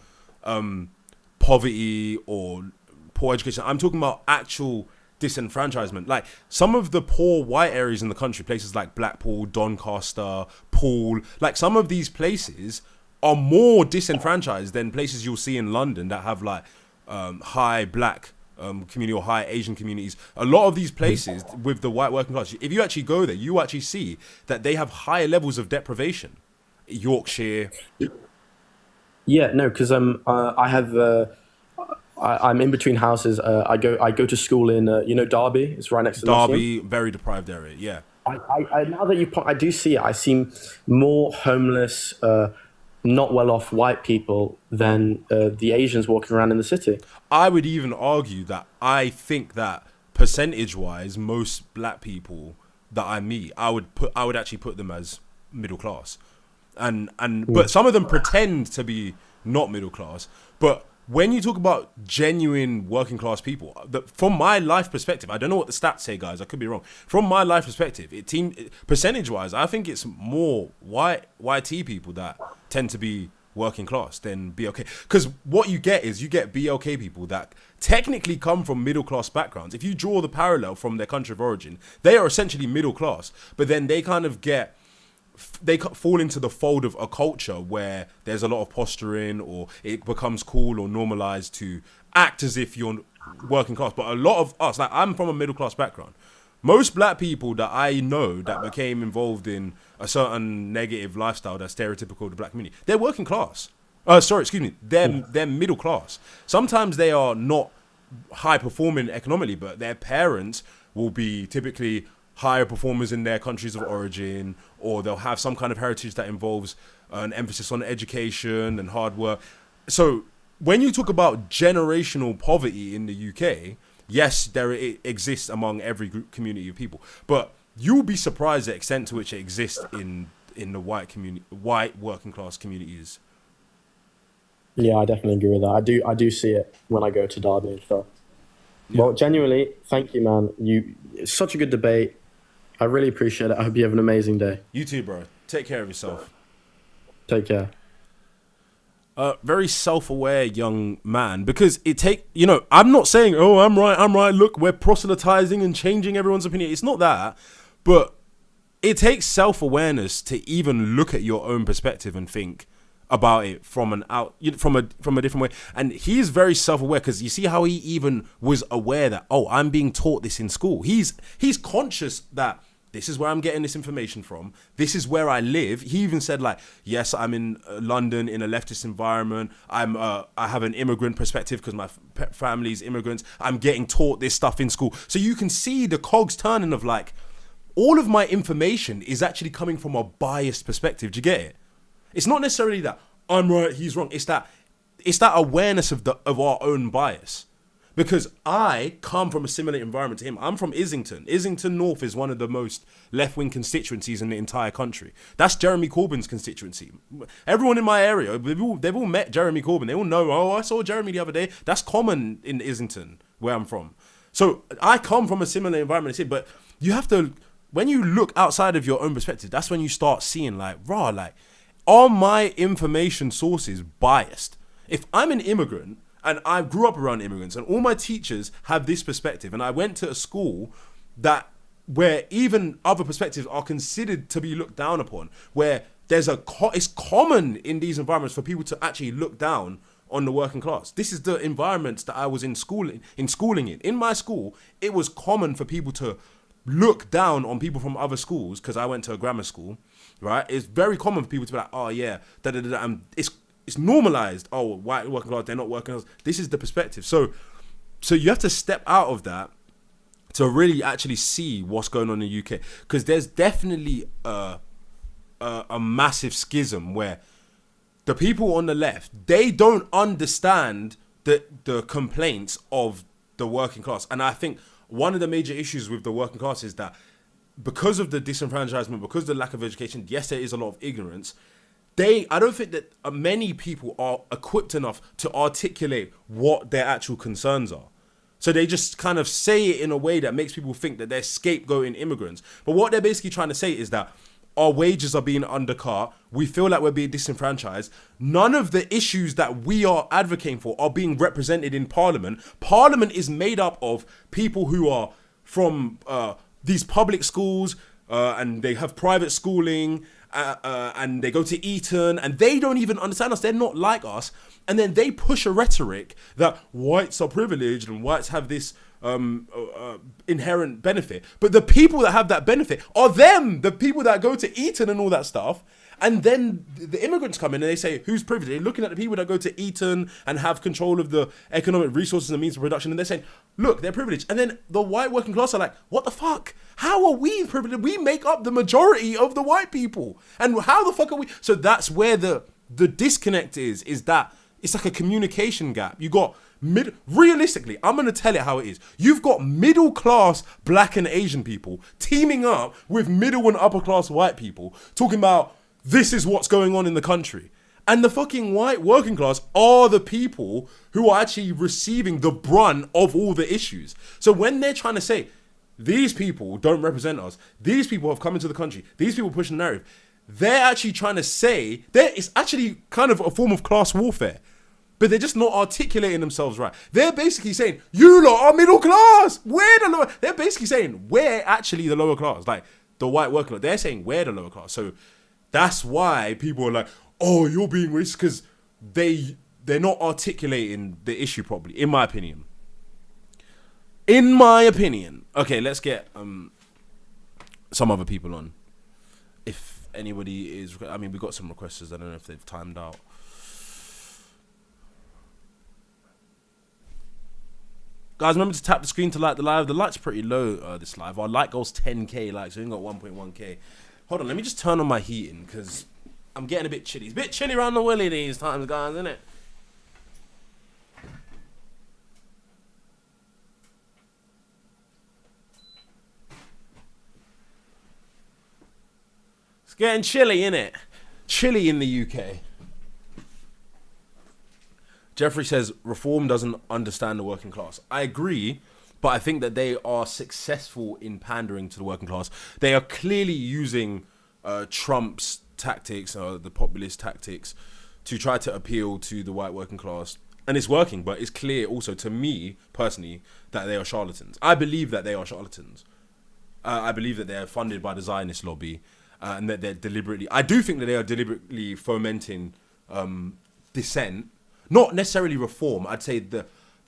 poverty or poor education. I'm talking about actual disenfranchisement. Like some of the poor white areas in the country, places like Blackpool, Doncaster, Poole, like some of these places are more disenfranchised than places you'll see in London that have like high black community or high Asian communities. A lot of these places with the white working class, if you actually go there, you actually see that they have higher levels of deprivation. Yorkshire. Yeah, no, because I have I'm in between houses. I go to school in Derby. It's right next to Derby, very deprived area. Yeah. I now that I do see it. I see more homeless, not well off white people than the Asians walking around in the city. I would even argue that I think that percentage wise, most black people that I meet, I would actually put them as middle class. But some of them pretend to be not middle class. But when you talk about genuine working class people, from my life perspective, I don't know what the stats say, guys. I could be wrong. From my life perspective, percentage wise, I think it's more YT people that tend to be working class than BLK. Because what you get BLK people that technically come from middle class backgrounds. If you draw the parallel from their country of origin, they are essentially middle class, but then they kind of they fall into the fold of a culture where there's a lot of posturing, or it becomes cool or normalized to act as if you're working class. But a lot of us, like I'm from a middle class background. Most black people that I know that became involved in a certain negative lifestyle that's stereotypical of the black community, they're working class. They're middle class. Sometimes they are not high performing economically, but their parents will be typically higher performers in their countries of origin, or they'll have some kind of heritage that involves an emphasis on education and hard work. So when you talk about generational poverty in the UK, yes, it exists among every community of people, but you'll be surprised the extent to which it exists in the white working class communities. Yeah, I definitely agree with that. I do see it when I go to Derby and stuff. Yeah. Well, genuinely, thank you, man. It's such a good debate. I really appreciate it. I hope you have an amazing day. You too, bro. Take care of yourself. Take care. Very self-aware young man, because I'm not saying, oh, I'm right. Look, we're proselytizing and changing everyone's opinion. It's not that, but it takes self-awareness to even look at your own perspective and think about it from a different way. And he's very self-aware, because you see how he even was aware that, oh, I'm being taught this in school. He's conscious that this is where I'm getting this information from. This is where I live. He even said, like, yes, I'm in London in a leftist environment. I have an immigrant perspective because my family's immigrants. I'm getting taught this stuff in school. So you can see the cogs turning of like, all of my information is actually coming from a biased perspective. Do you get it? It's not necessarily that I'm right, he's wrong. It's that awareness of our own bias. Because I come from a similar environment to him. I'm from Islington. Islington North is one of the most left-wing constituencies in the entire country. That's Jeremy Corbyn's constituency. Everyone in my area, they've all met Jeremy Corbyn. They all know, oh, I saw Jeremy the other day. That's common in Islington, where I'm from. So I come from a similar environment to him. But you have to, when you look outside of your own perspective, that's when you start seeing are my information sources biased? If I'm an immigrant, and I grew up around immigrants, and all my teachers have this perspective, and I went to a school that where even other perspectives are considered to be looked down upon, where it's common in these environments for people to actually look down on the working class. This is the environments that I was in schooling in. In my school, it was common for people to look down on people from other schools, because I went to a grammar school, right? It's very common for people to be like, oh yeah, and it's normalized. Oh, white working class, they're not working class. This is the perspective. So you have to step out of that to really actually see what's going on in the UK, because there's definitely a massive schism where the people on the left, they don't understand the complaints of the working class. And I think one of the major issues with the working class is that because of the disenfranchisement, because of the lack of education, yes, there is a lot of ignorance. I don't think that many people are equipped enough to articulate what their actual concerns are. So they just kind of say it in a way that makes people think that they're scapegoating immigrants. But what they're basically trying to say is that our wages are being undercut. We feel like we're being disenfranchised. None of the issues that we are advocating for are being represented in Parliament. Parliament is made up of people who are from these public schools, and they have private schooling, and they go to Eton, and they don't even understand us. They're not like us. And then they push a rhetoric that whites are privileged and whites have this inherent benefit. But the people that have that benefit are them, the people that go to Eton and all that stuff. And then the immigrants come in and they say, who's privileged? They're looking at the people that go to Eton and have control of the economic resources and means of production, and they're saying, look, they're privileged. And then the white working class are like, what the fuck? How are we privileged? We make up the majority of the white people. And how the fuck are we? So that's where the disconnect is that it's like a communication gap. You got realistically, I'm going to tell it how it is. You've got middle class black and Asian people teaming up with middle and upper class white people talking about this is what's going on in the country. And the fucking white working class are the people who are actually receiving the brunt of all the issues. So when they're trying to say, these people don't represent us, these people have come into the country, these people push the narrative, they're actually trying to say, it's actually kind of a form of class warfare. But they're just not articulating themselves right. They're basically saying, you lot are middle class. We're the lower. They're basically saying, we're actually the lower class. Like, the white working class. They're saying, we're the lower class. So that's why people are like, oh, you're being racist, because they're not articulating the issue properly, in my opinion. In my opinion. Okay, let's get some other people on. If anybody is... I mean, we got some requests. I don't know if they've timed out. Guys, remember to tap the screen to like the live. The light's pretty low, this live. Our light goes 10k likes. We only got 1.1k. Hold on, let me just turn on my heating, because I'm getting a bit chilly. It's a bit chilly around the willy these times, guys, isn't it? It's getting chilly, innit? Chilly in the UK. Jeffrey says, reform doesn't understand the working class. I agree, but I think that they are successful in pandering to the working class. They are clearly using Trump's tactics, the populist tactics, to try to appeal to the white working class. And it's working, but it's clear also to me, personally, that they are charlatans. I believe that they are charlatans. I believe that they are funded by the Zionist lobby, and that they're deliberately... I do think that they are deliberately fomenting dissent. Not necessarily reform. I'd say the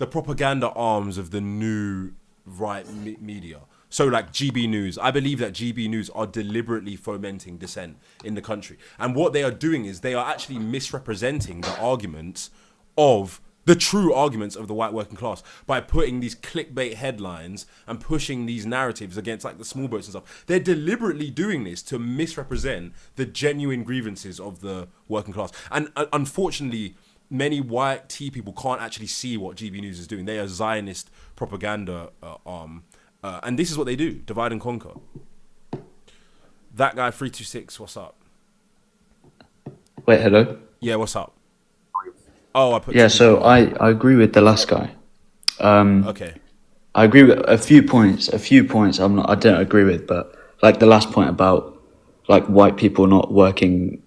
propaganda arms of the new right media. So like GB News. I believe that GB News are deliberately fomenting dissent in the country. And what they are doing is they are actually misrepresenting the arguments of the true arguments of the white working class by putting these clickbait headlines and pushing these narratives against like the small boats and stuff. They're deliberately doing this to misrepresent the genuine grievances of the working class. And unfortunately, many white tea people can't actually see what GB News is doing. They are Zionist propaganda arm. And this is what they do, divide and conquer. That guy, 326, what's up? Wait, hello? Yeah, what's up? Oh, I put... Yeah, so I agree with the last guy. Okay. I agree with a few points. I don't agree with, but like the last point about like white people not working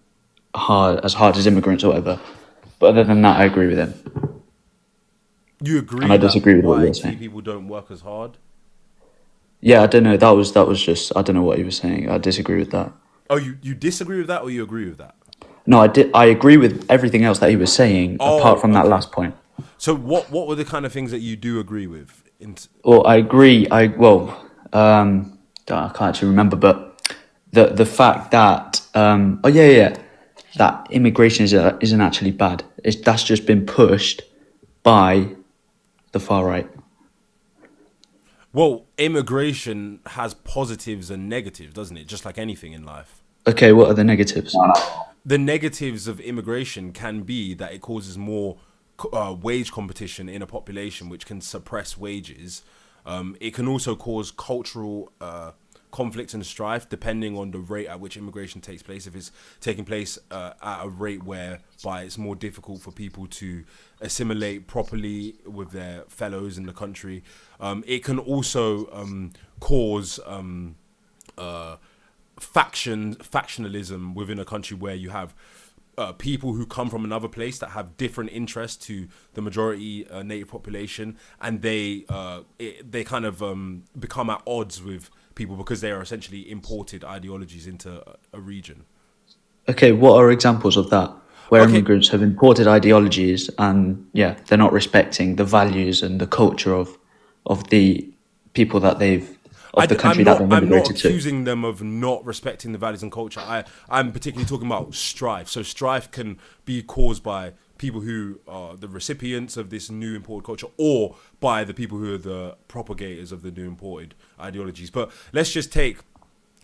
hard as immigrants or whatever. But other than that, I agree with him. You agree? And I disagree with what you're white saying. people don't work as hard? Yeah, I don't know. That was just I don't know what he was saying. I disagree with that. Oh, you disagree with that, or you agree with that? No, I agree with everything else that he was saying, apart Oh, from that okay. last point. So what were the kind of things that you do agree with? Well, I agree. I can't actually remember, but the fact that that immigration isn't actually bad. That's just been pushed by the far right. Well, immigration has positives and negatives, doesn't it? Just like anything in life. Okay, what are the negatives? The negatives of immigration can be that it causes more wage competition in a population, which can suppress wages. It can also cause cultural conflict and strife, depending on the rate at which immigration takes place. If it's taking place at a rate whereby it's more difficult for people to assimilate properly with their fellows in the country, it can also cause factionalism within a country where you have people who come from another place that have different interests to the majority native population, and they kind of become at odds with people because they are essentially imported ideologies into a region. Okay, what are examples of that? Where Okay, immigrants have imported ideologies and yeah, they're not respecting the values and the culture of the people that they've of the country that they've I'm not immigrated to. accusing them of not respecting the values and culture. I'm particularly talking about strife. So strife can be caused by people who are the recipients of this new imported culture, or by the people who are the propagators of the new imported ideologies. But let's just take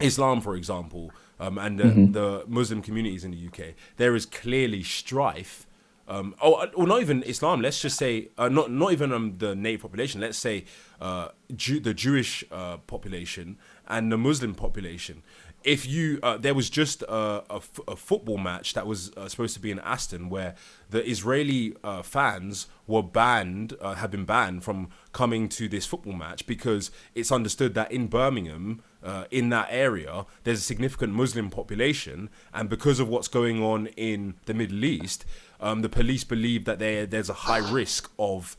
Islam, for example, and the Muslim communities in the UK. There is clearly strife. Or not even Islam. Let's just say not even the native population. Let's say the Jewish population and the Muslim population. If you there was just a football match that was supposed to be in Aston, where the Israeli fans were have been banned from coming to this football match because it's understood that in Birmingham, in that area, there's a significant Muslim population, and because of what's going on in the Middle East, the police believe that there's a high risk of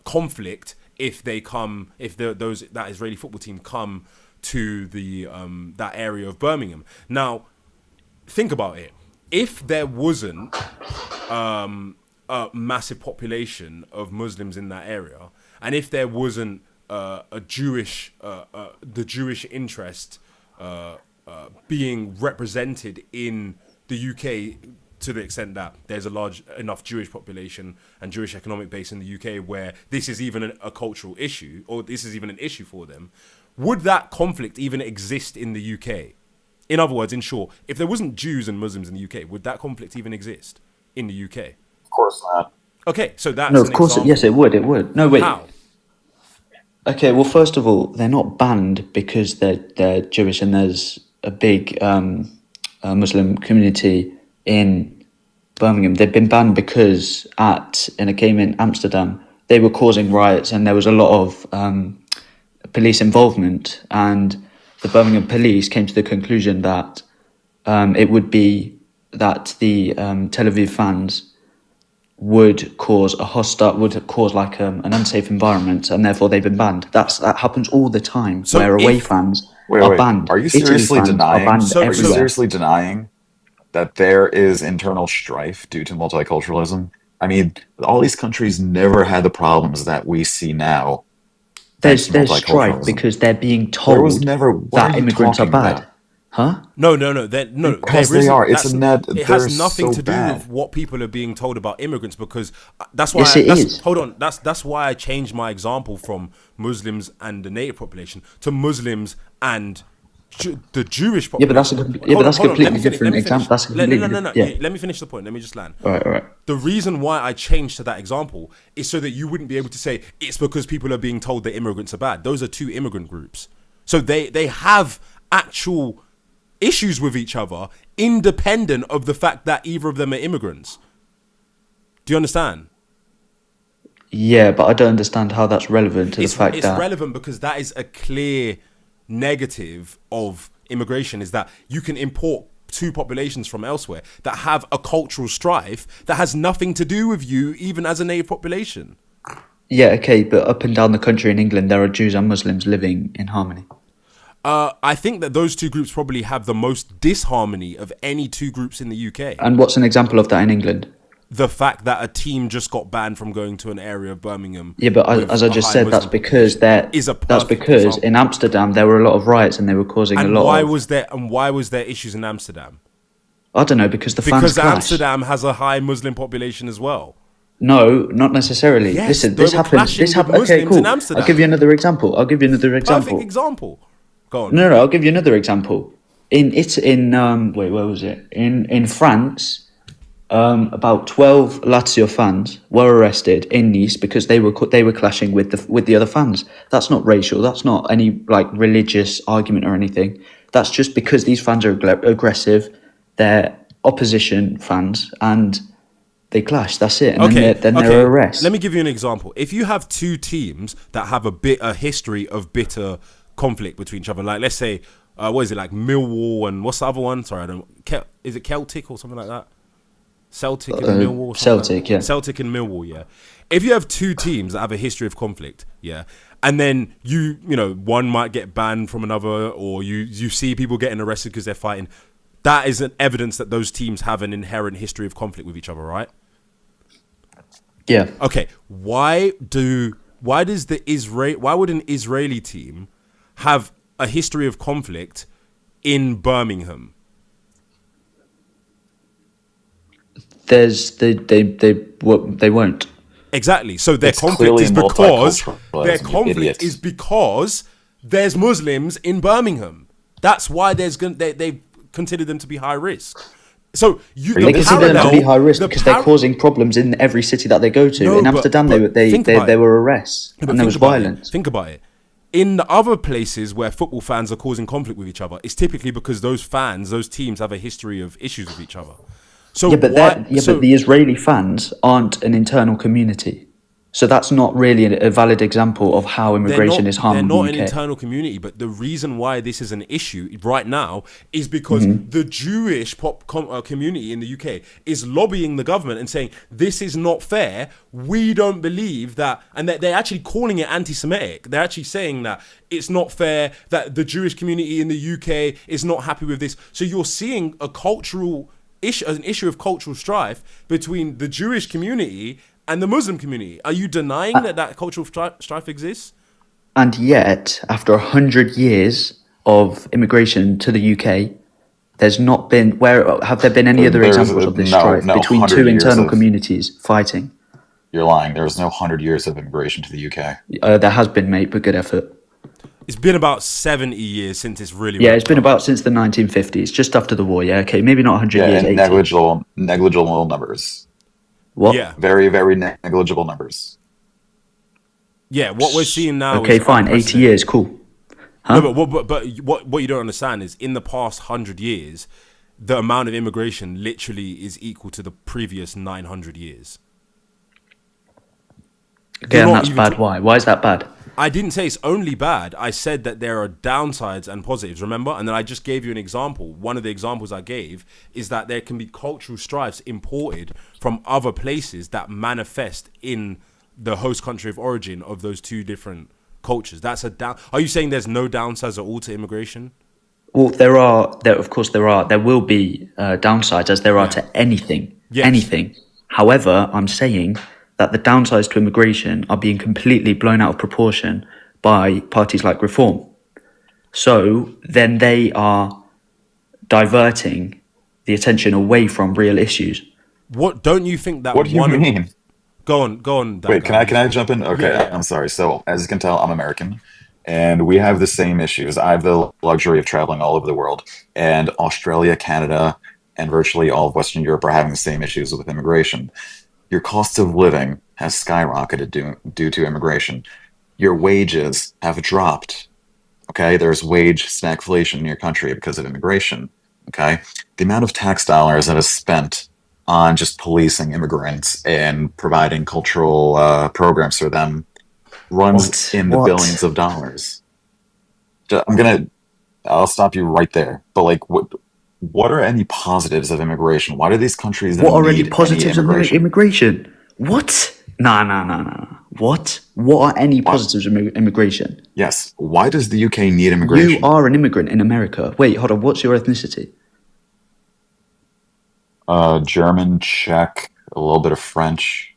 conflict if that Israeli football team come to the that area of Birmingham. Now, think about it. If there wasn't a massive population of Muslims in that area, and if there wasn't the Jewish interest being represented in the UK, to the extent that there's a large enough Jewish population and Jewish economic base in the UK where this is even a cultural issue, or this is even an issue for them, would that conflict even exist in the UK? In other words, in short, if there wasn't Jews and Muslims in the UK, would that conflict even exist in the UK? Of course not. Okay, so No, that's of an course, yes, example. it would. It would. No, wait. How? Okay, well, first of all, they're not banned because they're Jewish and there's a big Muslim community in Birmingham. They've been banned because in a game in Amsterdam, they were causing riots and there was a lot of police involvement, and the Birmingham police came to the conclusion that it would be that the Tel Aviv fans would cause like an unsafe environment, and therefore they've been banned. That happens all the time, So where away if fans Wait, are wait. banned. Are you Italy seriously fans are denying? banned So- Are you so- everywhere. seriously denying that there is internal strife due to multiculturalism? I mean, all these countries never had the problems that we see now thanks There's to strife multiculturalism. because they're being There was told never. What that are you immigrants are talking bad. about? Huh? No. Because there they isn't. are. It's That's- a net. It They're has nothing so to do bad. with what people are being told about immigrants, because that's why. Yes, it is. Hold on. That's why I changed my example from Muslims and the native population to Muslims and the Jewish Yeah, population. but that's a completely different example. That's a No. completely Yeah, let me finish the point. Let me just land. All right. The reason why I changed to that example is so that you wouldn't be able to say it's because people are being told that immigrants are bad. Those are two immigrant groups. So they have actual issues with each other, independent of the fact that either of them are immigrants. Do you understand? Yeah, but I don't understand how that's relevant to the fact It's that relevant because that is a clear negative of immigration, is that you can import two populations from elsewhere that have a cultural strife that has nothing to do with you, even as a native population. Yeah, okay, but up and down the country in England, there are Jews and Muslims living in harmony. I think that those two groups probably have the most disharmony of any two groups in the UK. And what's an example of that in England? The fact that a team just got banned from going to an area of Birmingham. Yeah, but with as I a just high said, that's Muslim because that's because example. in Amsterdam there were a lot of riots and they were causing a lot why of. why was there issues in Amsterdam? I don't know, because the fans Because clashed. Amsterdam has a high Muslim population as well. No, not necessarily. Yes, Listen, they this were happened. clashing This with happened. Okay, Muslims cool. in Amsterdam. I'll give you another example. Perfect example. Go on. No, I'll give you another example. Wait, where was it? In France, about 12 Lazio fans were arrested in Nice because they were clashing with the other fans. That's not racial. That's not any like religious argument or anything. That's just because these fans are aggressive. They're opposition fans and they clash. That's it. And then there are arrests. Let me give you an example. If you have two teams that have a history of bitter conflict between each other, like let's say, what is it, like Millwall and what's the other one? Sorry, is it Celtic or something like that? Celtic and Millwall. Celtic, yeah. Celtic and Millwall, yeah. If you have two teams that have a history of conflict, yeah, and then you know, one might get banned from another, or you see people getting arrested because they're fighting, that is an evidence that those teams have an inherent history of conflict with each other, right? Yeah. Okay. Why would an Israeli team have a history of conflict in Birmingham? They won't. Exactly. So their It's conflict clearly is because there's Muslims in Birmingham. That's why they've considered them to be high risk. So They consider them to be high risk because they're causing problems in every city that they go to. No, in Amsterdam, there were arrests and there was violence. Think about it. In the other places where football fans are causing conflict with each other, it's typically because those teams have a history of issues with each other. So But the Israeli fans aren't an internal community. So that's not really a valid example of how immigration is harming the UK. They're not an internal community, but the reason why this is an issue right now is because the Jewish community in the UK is lobbying the government and saying, this is not fair. We don't believe that. And they're actually calling it anti-Semitic. They're actually saying that it's not fair, that the Jewish community in the UK is not happy with this. So you're seeing an issue of cultural strife between the Jewish community and the Muslim community. Are you denying that cultural strife exists? And yet, after 100 years of immigration to the UK, have there been any other examples of this strife between two internal communities fighting? You're lying. There was no 100 years of immigration to the UK. There has been, mate, but good effort. It's been about 70 years since it's really... Yeah, it's been about since the 1950s, just after the war, yeah, okay, maybe not 100 years, 80. Negligible numbers. What? Yeah. Very, very negligible numbers. Yeah, what we're seeing now okay, is... fine, 80 years, cool. Huh? No, but what you don't understand is in the past 100 years, the amount of immigration literally is equal to the previous 900 years. Okay, and that's bad. Why? Why is that bad? I didn't say it's only bad. I said that there are downsides and positives, remember? And then I just gave you an example. One of the examples I gave is that there can be cultural strifes imported from other places that manifest in the host country of origin of those two different cultures. Are you saying there's no downsides at all to immigration? Well, of course there are. There will be downsides, as there are to anything. Yes. Anything. However, I'm saying that the downsides to immigration are being completely blown out of proportion by parties like Reform. So then they are diverting the attention away from real issues. What don't you think that? What do you mean? Go on. Wait, can I jump in? Okay, Yeah. I'm sorry. So as you can tell, I'm American, and we have the same issues. I have the luxury of traveling all over the world, and Australia, Canada, and virtually all of Western Europe are having the same issues with immigration. Your cost of living has skyrocketed due to immigration. Your wages have dropped. Okay, there's wage stagflation in your country because of immigration. Okay, the amount of tax dollars that is spent on just policing immigrants and providing cultural programs for them runs the billions of dollars. I'll stop you right there. But like, what are any positives of immigration? Why do these countries What are any need positives of immigration? immigration? What? Nah. What? What are any positives of immigration? Yes. Why does the UK need immigration? You are an immigrant in America. Wait, hold on. What's your ethnicity? German, Czech, a little bit of French.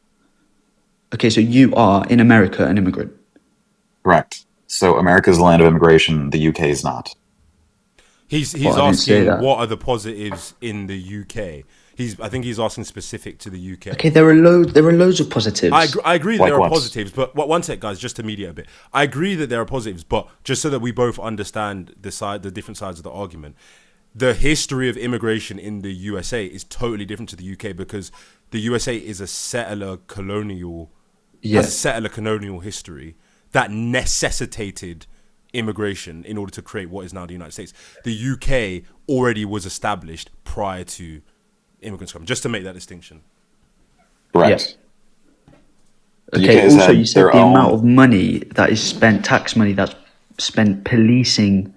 Okay, so you are in America an immigrant. Correct. So America's the land of immigration. The UK is not. He's Well, I didn't say asking that. what are the positives in the UK. I think he's asking specific to the UK. Okay, there are loads of positives. I agree that Like there are what? positives, but one sec, guys, just to mediate a bit. I agree that there are positives, but just so that we both understand the different sides of the argument, the history of immigration in the USA is totally different to the UK because the USA is a settler colonial, has a settler colonial history that necessitated immigration in order to create what is now the United States. The UK already was established prior to immigrants coming, just to make that distinction. Correct. The UK Okay, has also had you said their the amount own- of money that is spent, tax money that's spent policing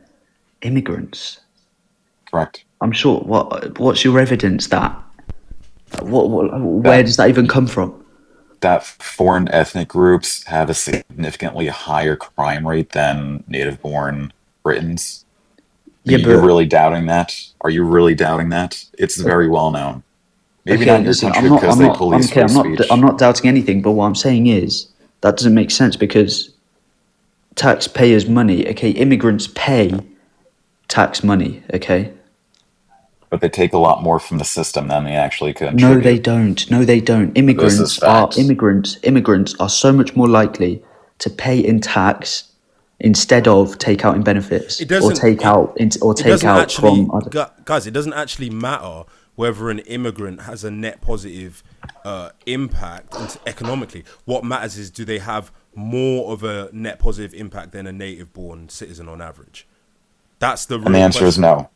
immigrants. Correct. I'm sure. What's your evidence that? Where does that even come from? That foreign ethnic groups have a significantly higher crime rate than native-born Britons. Are Yeah, you but really doubting that? Are you really doubting that? It's very well known. Maybe not in your listen, country because they police free speech. I'm not doubting anything, but what I'm saying is that doesn't make sense because taxpayers' money. Okay, immigrants pay tax money. Okay. But they take a lot more from the system than they actually contribute. No, they don't. No, they don't. This is facts. Immigrants are so much more likely to pay in tax instead of take out in benefits It doesn't- or take it- out It doesn't actually, from other. guys, it doesn't actually matter whether an immigrant has a net positive impact economically. What matters is, do they have more of a net positive impact than a native-born citizen on average? That's the real And the answer is question. no.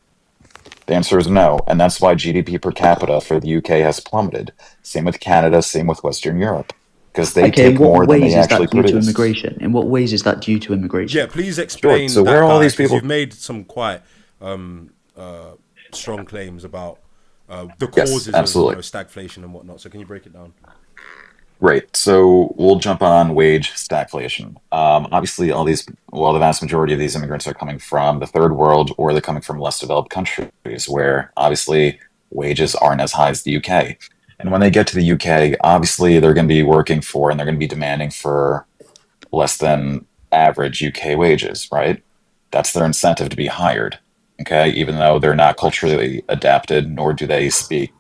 The answer is no. And that's why GDP per capita for the UK has plummeted. Same with Canada, same with Western Europe. Because they Okay, in take what more than ways they is actually that due to produce. immigration? In what ways is that due to immigration? Yeah, please explain So that, where are all guys, these 'cause people- You've made some quite strong claims about the Yes, causes of absolutely. stagflation and whatnot. So can you break it down? Right. So we'll jump on wage stagflation. Obviously, the vast majority of these immigrants are coming from the third world or they're coming from less developed countries where obviously wages aren't as high as the UK. And when they get to the UK, obviously they're going to be working for and they're going to be demanding for less than average UK wages, right? That's their incentive to be hired. Okay. Even though they're not culturally adapted, nor do they speak,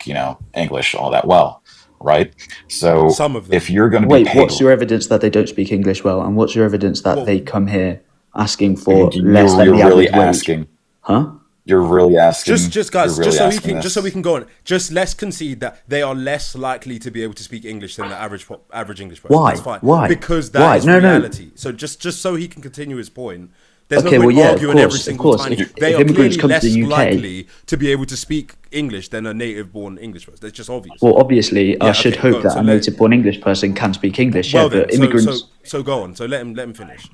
English all that well. Right. So Some of them. if you're going to be Wait, paid, what's your evidence that they don't speak English well, and what's your evidence that Well- they come here asking for you're less than the really average wage? asking. Huh? You're really asking. Just guys, you're really asking just so we can go on. Just let's concede that they are less likely to be able to speak English than the average English person. Why? That's fine. Why? Because Why? that is No, no. reality. So just so he can continue his point. There's Okay, no point well, yeah, of arguing every course, of single course. time. If They are immigrants clearly come to less the UK likely to be able to speak English than a native-born English person. That's just obvious. Well, obviously, I should okay, hope go on. that So a let- native-born English person can speak English. Well Yeah, then, but immigrants. so go on. So let him finish.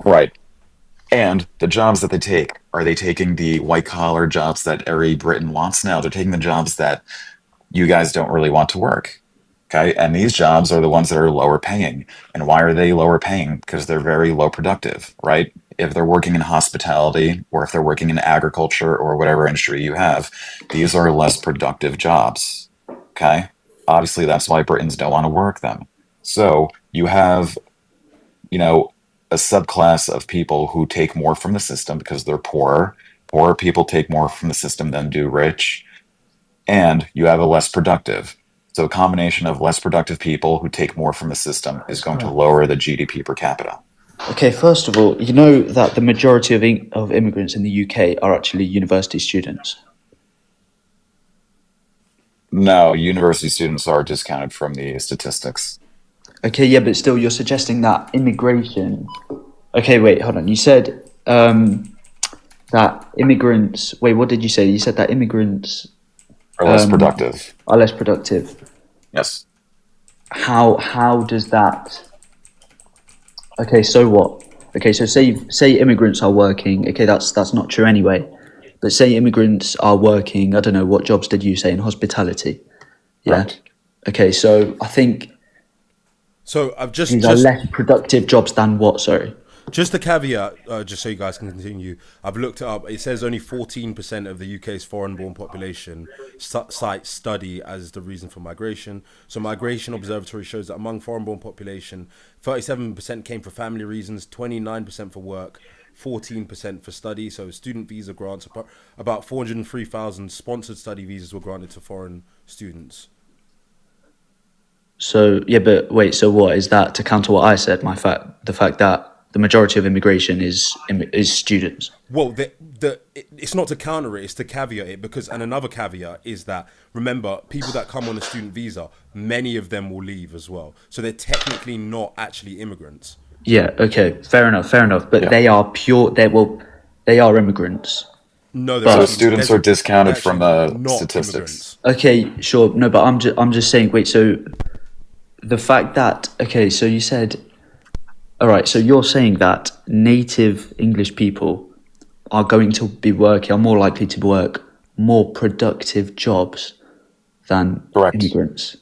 Right. And the jobs that they take, are they taking the white collar jobs that every Briton wants now? They're taking the jobs that you guys don't really want to work. Okay. And these jobs are the ones that are lower paying. And why are they lower paying? Because they're very low productive, right? If they're working in hospitality or if they're working in agriculture or whatever industry you have, these are less productive jobs. Okay. Obviously, that's why Britons don't want to work them. So you have, a subclass of people who take more from the system because they're poor. Poorer people take more from the system than do rich. And you have a less productive. So a combination of less productive people who take more from the system is going to lower the GDP per capita. Okay, first of all, you know that the majority of immigrants in the UK are actually university students. No, university students are discounted from the statistics. Okay, yeah, but still, you're suggesting that immigration. Okay, wait, hold on. You said that immigrants. Wait, what did you say? You said that immigrants Are less productive. are less productive. Yes. How does that? Okay, so what? Okay, so say immigrants are working. Okay, that's not true anyway. But say immigrants are working. I don't know what jobs did you say in hospitality? Yeah. Right. Okay, so I think So I've just These are less productive jobs than what? Sorry. just a caveat, just so you guys can continue. I've looked it up. It says only 14% of the UK's foreign-born population cite study as the reason for migration. So Migration Observatory shows that among foreign-born population, 37% came for family reasons, 29% for work, 14% for study. So student visa grants, about 403,000 sponsored study visas were granted to foreign students. So yeah, but wait. So what is that to counter what I said? The fact that the majority of immigration is students. Well, it's not to counter it, it's to caveat it, because, and another caveat is that, remember, people that come on a student visa, many of them will leave as well. So they're technically not actually immigrants. Yeah. Okay. Fair enough. But Yeah. they are immigrants. No, So students are discounted from the statistics. Immigrants. Okay. Sure. No, but I'm just saying. Wait. So the fact that so you said. All right, so you're saying that native English people are going to be are more likely to work more productive jobs than Correct. immigrants.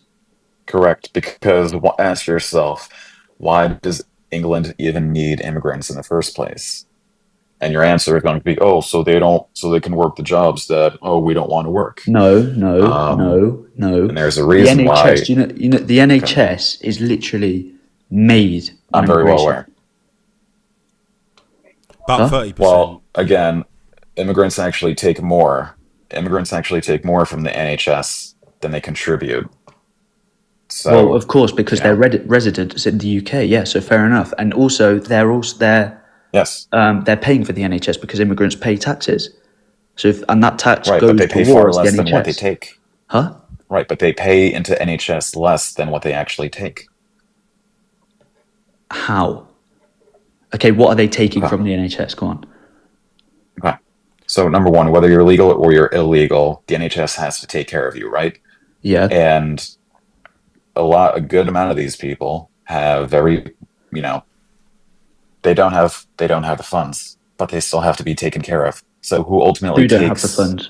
Correct, because ask yourself, why does England even need immigrants in the first place? And your answer is going to be, so they can work the jobs that we don't want to work. No. And there's a reason the NHS, why. You know, the NHS is literally made. I'm very well aware. About 30%. Well, again, immigrants actually take more. Immigrants actually take more from the NHS than they contribute. So, Well, of course, because they're residents in the UK. Yeah, so fair enough. And also, yes, they're paying for the NHS because immigrants pay taxes. So and that tax right, goes but they pay towards far less the than what they NHS. take. Huh? Right, but they pay into NHS less than what they actually take. How? Okay, what are they taking from the NHS? Go on. Okay. So number one, whether you're legal or you're illegal, the NHS has to take care of you, right? Yeah. And a good amount of these people have they don't have the funds, but they still have to be taken care of. So who ultimately Who don't takes have the funds?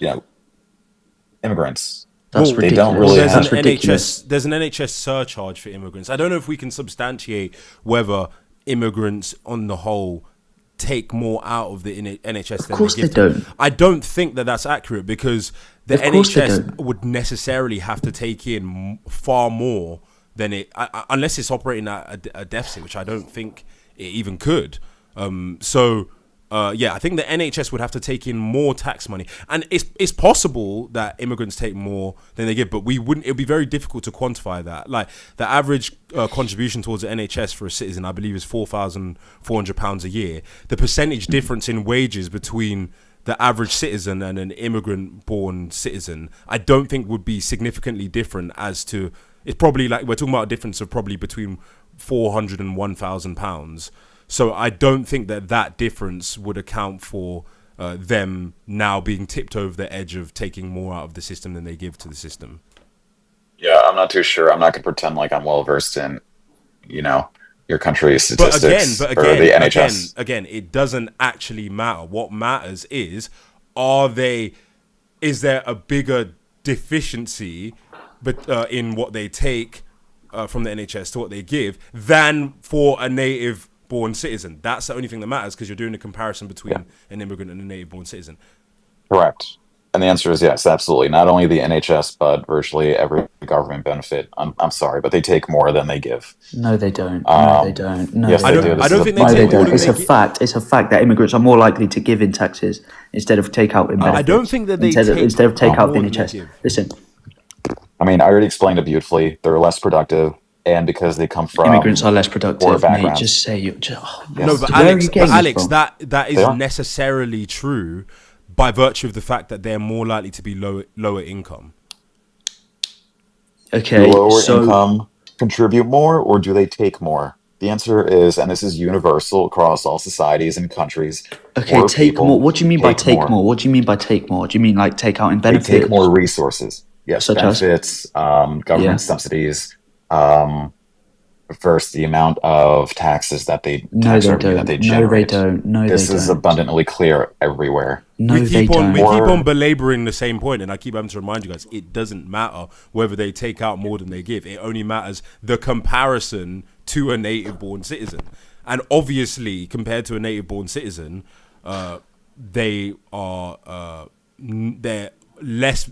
Immigrants. That's Well, they ridiculous. don't really there's have- an That's ridiculous. NHS. There's an NHS surcharge for immigrants. I don't know if we can substantiate whether immigrants, on the whole, take more out of the NHS than course they give. they don't. I don't think that that's accurate, because the Of course they NHS don't. would necessarily have to take in far more than unless it's operating at a deficit, which I don't think it even could. I think the NHS would have to take in more tax money, and it's possible that immigrants take more than they give, but it would be very difficult to quantify that. Like, the average contribution towards the NHS for a citizen, I believe, is £4,400 a year. The percentage difference in wages between the average citizen and an immigrant-born citizen, I don't think would be significantly different. It's probably, like, we're talking about a difference of probably between £400 and £1,000. So I don't think that difference would account for them now being tipped over the edge of taking more out of the system than they give to the system. Yeah, I'm not too sure. I'm not going to pretend like I'm well versed in, your country's statistics or the NHS. Again, it doesn't actually matter. What matters is there a bigger deficiency in what they take from the NHS to what they give than for a native-born citizen? That's the only thing that matters, because you're doing a comparison between an immigrant and a native-born citizen. Correct. And the answer is yes, absolutely. Not only the NHS, but virtually every government benefit. I'm sorry, but they take more than they give. No, they don't. No, they don't. No, yes, they they don't. do. I don't think they No, take they more don't. than It's they a give. fact. It's a fact that immigrants are more likely to give in taxes instead of take out in benefits. I don't think that they instead of take out the more than they NHS. give. Listen, I mean, I already explained it beautifully. They're less productive, and because they come from immigrants are less productive, mate. backgrounds. Just say you. Yes. No, but Where are you getting this from? that is They are. necessarily true by virtue of the fact that they're more likely to be lower income. Okay, lower so income contribute more, or do they take more? The answer is, and this is universal across all societies and countries. okay, poor take people more. What do you mean by take more? more? What do you mean by take more? Do you mean like take out in They benefits? take more resources. Yes, Such as? benefits, government Yeah. subsidies, versus the amount of taxes that they No, tax they revenue don't. that they No, they generate. don't. No, This they is don't. abundantly clear everywhere. No, we they keep on don't. belaboring the same point, and I keep having to remind you guys, it doesn't matter whether they take out more than they give. It only matters the comparison to a native-born citizen. And obviously, compared to a native-born citizen, they are they're less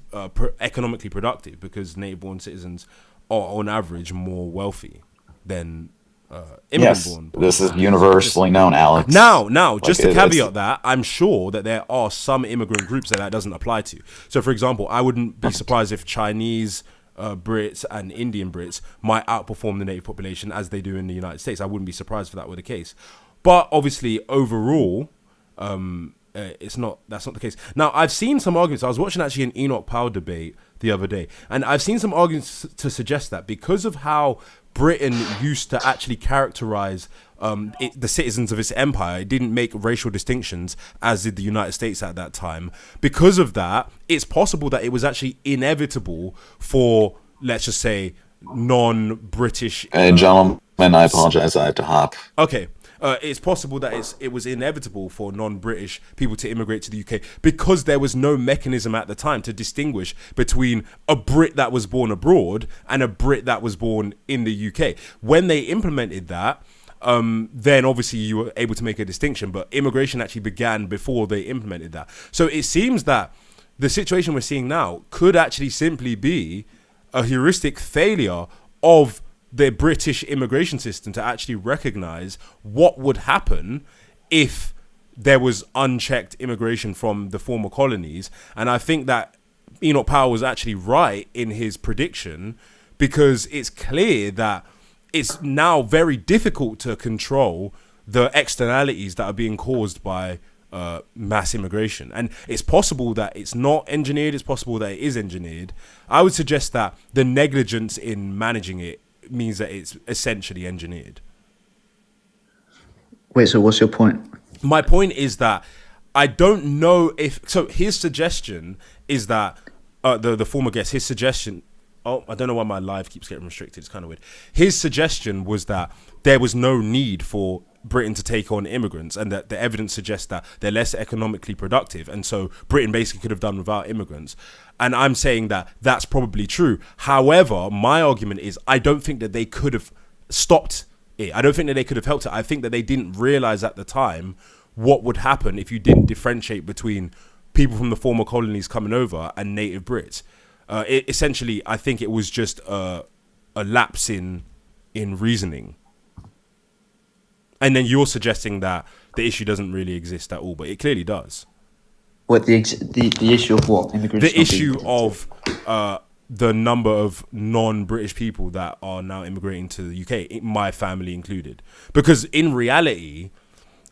economically productive because native-born citizens are, on average, more wealthy than Yes, immigrant-born. this is universally known, Alex. Now, just to Like, caveat that, I'm sure that there are some immigrant groups that doesn't apply to. So, for example, I wouldn't be surprised if Chinese Brits and Indian Brits might outperform the native population as they do in the United States. I wouldn't be surprised if that were the case. But obviously, overall, that's not the case. Now, I've seen some arguments. I was watching actually an Enoch Powell debate the other day, and I've seen some arguments to suggest that because of how Britain used to actually characterize the citizens of its empire, it didn't make racial distinctions as did the United States at that time. Because of that, it's possible that it was actually inevitable for, let's just say, non-British... Gentlemen, I apologize. I had to hop. Okay. It's possible that it was inevitable for non-British people to immigrate to the UK because there was no mechanism at the time to distinguish between a Brit that was born abroad and a Brit that was born in the UK. When they implemented that, then obviously you were able to make a distinction, but immigration actually began before they implemented that. So it seems that the situation we're seeing now could actually simply be a heuristic failure of the British immigration system to actually recognize what would happen if there was unchecked immigration from the former colonies. And I think that Enoch Powell was actually right in his prediction, because it's clear that it's now very difficult to control the externalities that are being caused by mass immigration. And it's possible that it's not engineered, it's possible that it is engineered. I would suggest that the negligence in managing it means that it's essentially engineered. Wait, so what's your point? My point is that I don't know if... So his suggestion is that... the former guest, his suggestion... Oh, I don't know why my live keeps getting restricted. It's kind of weird. His suggestion was that there was no need for Britain to take on immigrants, and that the evidence suggests that they're less economically productive, and so Britain basically could have done without immigrants. And I'm saying that that's probably true. However, my argument is I don't think that they could have stopped it. I don't think that they could have helped it. I think that they didn't realize at the time what would happen if you didn't differentiate between people from the former colonies coming over and native Brits. Essentially, I think it was just a lapse in reasoning. And then you're suggesting that the issue doesn't really exist at all, but it clearly does. What the issue of what? Immigration? The issue of the number of non-British people that are now immigrating to the UK, my family included. Because in reality,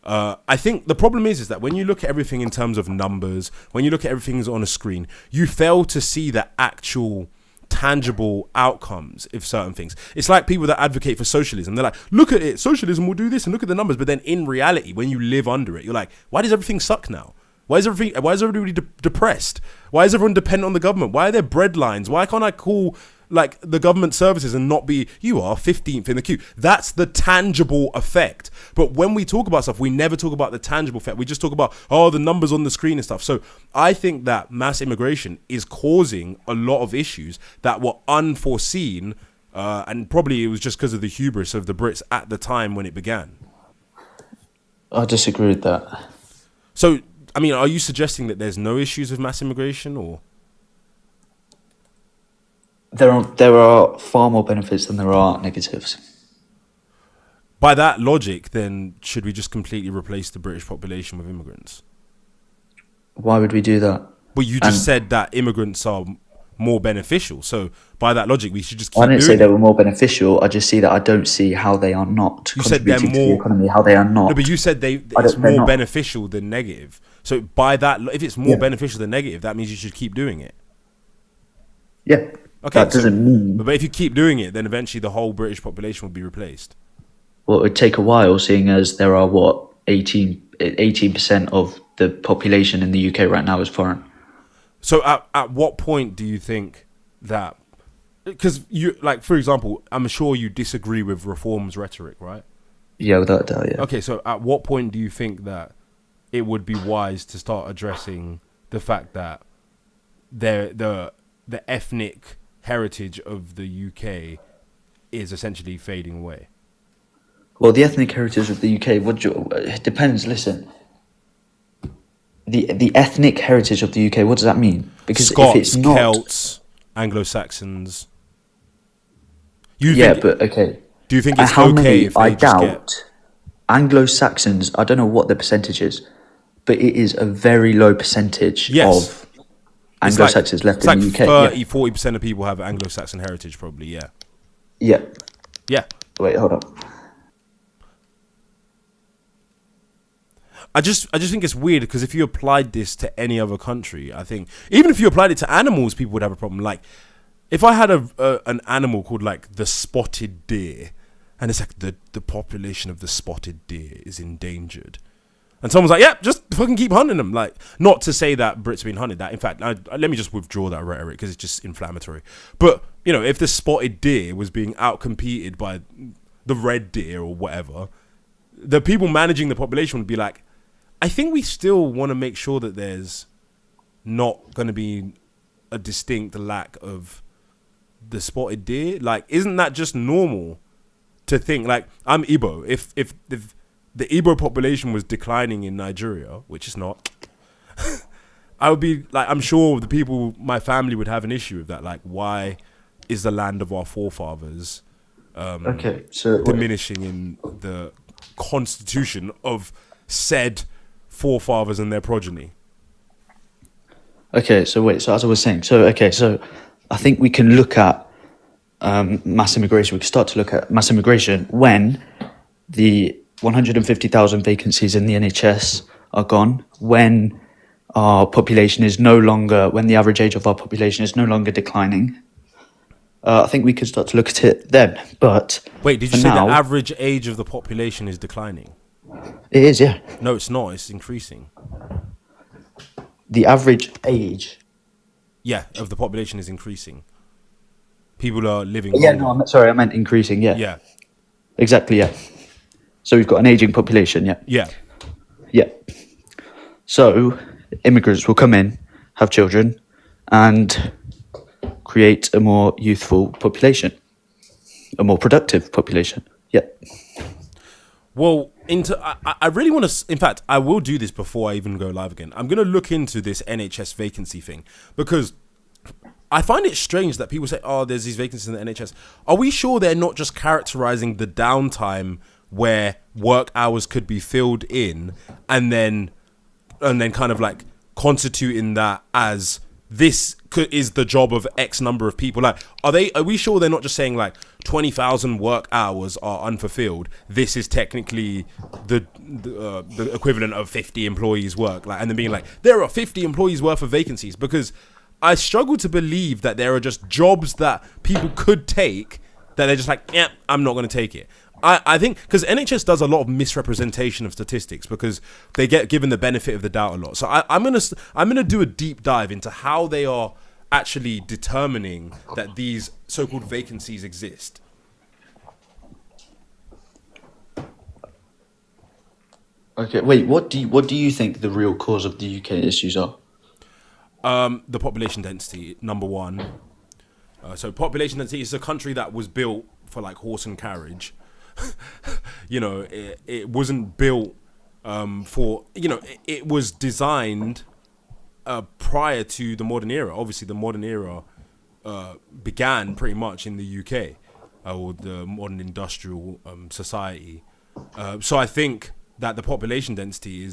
I think the problem is that when you look at everything in terms of numbers, when you look at everything on a screen, you fail to see the actual tangible outcomes of certain things. It's like people that advocate for socialism. They're like, look at it, socialism will do this, and look at the numbers. But then in reality, when you live under it, you're like, why does everything suck now? Why is everybody depressed? Why is everyone dependent on the government? Why are there bread lines? Why can't I call like the government services and not be, you are 15th in the queue? That's the tangible effect. But when we talk about stuff, we never talk about the tangible effect. We just talk about, the numbers on the screen and stuff. So I think that mass immigration is causing a lot of issues that were unforeseen, and probably it was just because of the hubris of the Brits at the time when it began. I disagree with that. So, I mean, are you suggesting that there's no issues with mass immigration, or? There are far more benefits than there are negatives. By that logic, then should we just completely replace the British population with immigrants? Why would we do that? But you just said that immigrants are more beneficial. So by that logic, we should just keep doing it. I didn't say they were more beneficial. I just see that I don't see how they are not You said they're contributing to the more... economy, how they are not. No, but you said it's more beneficial than negative. So by that, if it's more beneficial than negative, that means you should keep doing it. Yeah. Okay, that doesn't mean... But if you keep doing it, then eventually the whole British population will be replaced. Well, it would take a while, seeing as there are, 18% of the population in the UK right now is foreign. So at what point do you think that... Because, for example, I'm sure you disagree with reform's rhetoric, right? Yeah, without a doubt, yeah. Okay, so at what point do you think that it would be wise to start addressing the fact that the ethnic heritage of the UK is essentially fading away? Well, the ethnic heritage of the UK. It depends. Listen, the ethnic heritage of the UK. What does that mean? Because if it's Scots, not, Celts, Anglo-Saxons. You yeah, think? but okay. Do you think it's How okay many? if I they just doubt. get? Anglo-Saxons. I don't know what the percentage is, but it is a very low percentage Yes. of It's like, Anglo-Saxons left it's in like the UK. 30, 40% of people have Anglo-Saxon heritage, probably. Yeah. Yeah. Yeah. Wait, hold on. I just think it's weird because if you applied this to any other country, I think even if you applied it to animals, people would have a problem. Like if I had an animal called like the spotted deer, and it's like the population of the spotted deer is endangered, and someone's like, "Yep, just fucking keep hunting them." Like, not to say that Brits been hunted. That in fact, let me just withdraw that rhetoric because it's just inflammatory. But you know, if the spotted deer was being outcompeted by the red deer or whatever, the people managing the population would be like, I think we still want to make sure that there's not going to be a distinct lack of the spotted deer. Like, isn't that just normal to think? Like, I'm Igbo. If the Igbo population was declining in Nigeria, which is not, I would be like, I'm sure the people, my family would have an issue with that. Like, why is the land of our forefathers Okay, so diminishing in the constitution of said forefathers and their progeny? okay, so wait. So as I was saying, so I think we can look at mass immigration. We can start to look at mass immigration when the 150,000 vacancies in the NHS are gone, when our population is no longer, when the average age of our population is no longer declining. I think we could start to look at it then. But Wait, did you for say now, the average age of the population is declining? it is, yeah. No, it's not. It's increasing. The average age. Yeah, of the population is increasing. People are living Yeah, longer. no, sorry, I meant increasing. Yeah, Yeah, exactly. Yeah. So we've got an aging population. Yeah, yeah. yeah. So immigrants will come in, have children, and create a more youthful population, a more productive population. Yeah. Well, I really want to. In fact, I will do this before I even go live again. I'm going to look into this NHS vacancy thing because I find it strange that people say, "Oh, there's these vacancies in the NHS." Are we sure they're not just characterizing the downtime where work hours could be filled in, and then kind of like constituting that as this is the job of X number of people? Like, are we sure they're not just saying like 20,000 work hours are unfulfilled? This is technically the equivalent of 50 employees' work, like, and then being like, there are 50 employees worth of vacancies, because I struggle to believe that there are just jobs that people could take that they're just like, yeah, I'm not going to take it. I think because NHS does a lot of misrepresentation of statistics because they get given the benefit of the doubt a lot. So I'm gonna do a deep dive into how they are actually determining that these so-called vacancies exist. Okay. Wait. What do you think the real cause of the UK issues are? The population density, number one. So population density is a country that was built for like horse and carriage. You know, it wasn't built for, you know, it was designed prior to the modern era. Obviously, the modern era began pretty much in the UK, or the modern industrial society. So I think that the population density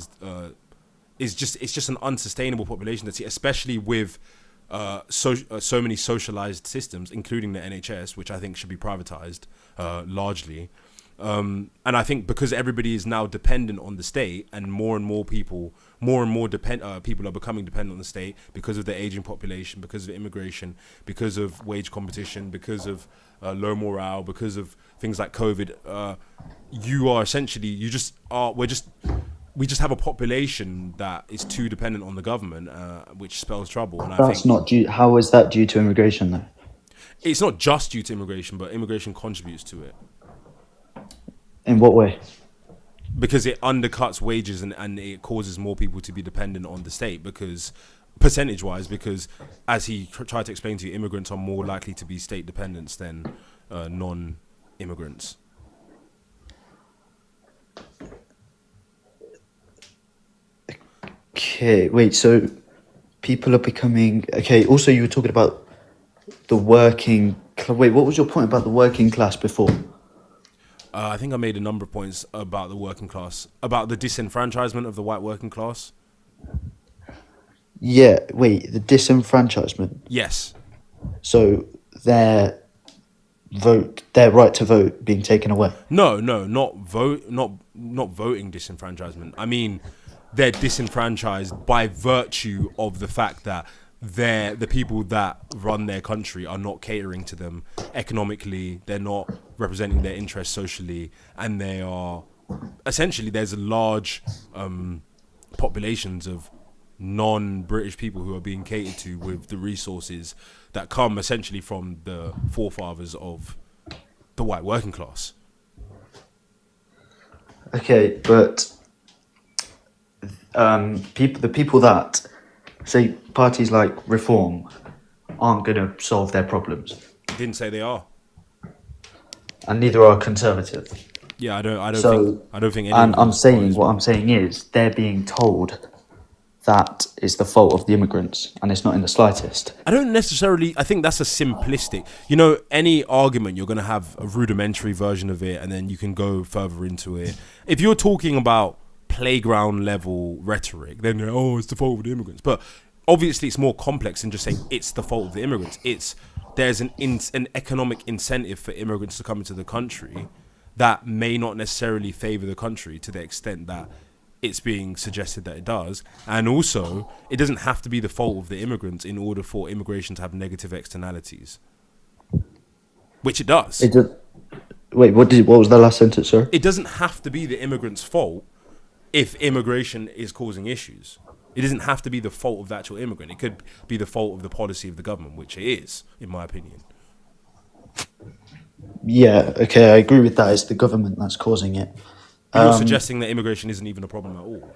is just an unsustainable population density, especially with so many socialized systems, including the NHS, which I think should be privatized largely. And I think because everybody is now dependent on the state, and more people are becoming dependent on the state because of the aging population, because of immigration, because of wage competition, because of low morale, because of things like COVID. We just have a population that is too dependent on the government, which spells trouble. And I That's think not due. How is that due to immigration, though? it's not just due to immigration, but immigration contributes to it. In what way? Because it undercuts wages and it causes more people to be dependent on the state, because percentage-wise, because as he tried to explain to you, immigrants are more likely to be state dependents than non-immigrants. Okay, wait. So people are becoming okay. Also, you were talking about the working. Wait, what was your point about the working class before? I think I made a number of points about the working class, about the disenfranchisement of the white working class. Yeah. Wait, the disenfranchisement. Yes. So their their right to vote being taken away. No, not voting disenfranchisement. I mean, they're disenfranchised by virtue of the fact that the people that run their country are not catering to them economically. They're not representing their interests socially, and they are essentially there's a large populations of non-British people who are being catered to with the resources that come essentially from the forefathers of the white working class. Okay, but the people that say parties like Reform aren't going to solve their problems, Didn't say they are. and neither are Conservative. Yeah, I don't So, think any and of I'm those saying parties what will. I'm saying is they're being told that is the fault of the immigrants, and it's not in the slightest. I think that's a simplistic, any argument you're going to have a rudimentary version of it and then you can go further into it. If you're talking about playground level rhetoric, then it's the fault of the immigrants. But obviously it's more complex than just saying it's the fault of the immigrants. There's an economic incentive for immigrants to come into the country that may not necessarily favor the country to the extent that it's being suggested that it does. And also, it doesn't have to be the fault of the immigrants in order for immigration to have negative externalities, which it does. Wait, what was the last sentence, sir? It doesn't have to be the immigrants' fault if immigration is causing issues. It doesn't have to be the fault of the actual immigrant. It could be the fault of the policy of the government, which it is, in my opinion. Yeah, okay, I agree with that. It's the government that's causing it. But you're suggesting that immigration isn't even a problem at all.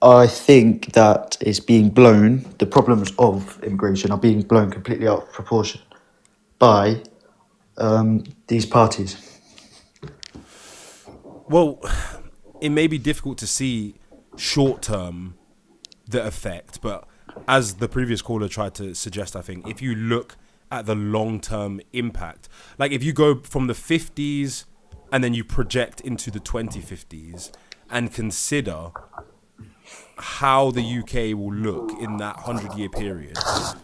I think that it's being blown, the problems of immigration are being blown completely out of proportion by these parties. Well, it may be difficult to see short term the effect, but as the previous caller tried to suggest, I think if you look at the long term impact, like if you go from the 50s and then you project into the 2050s and consider how the UK will look in that 100-year period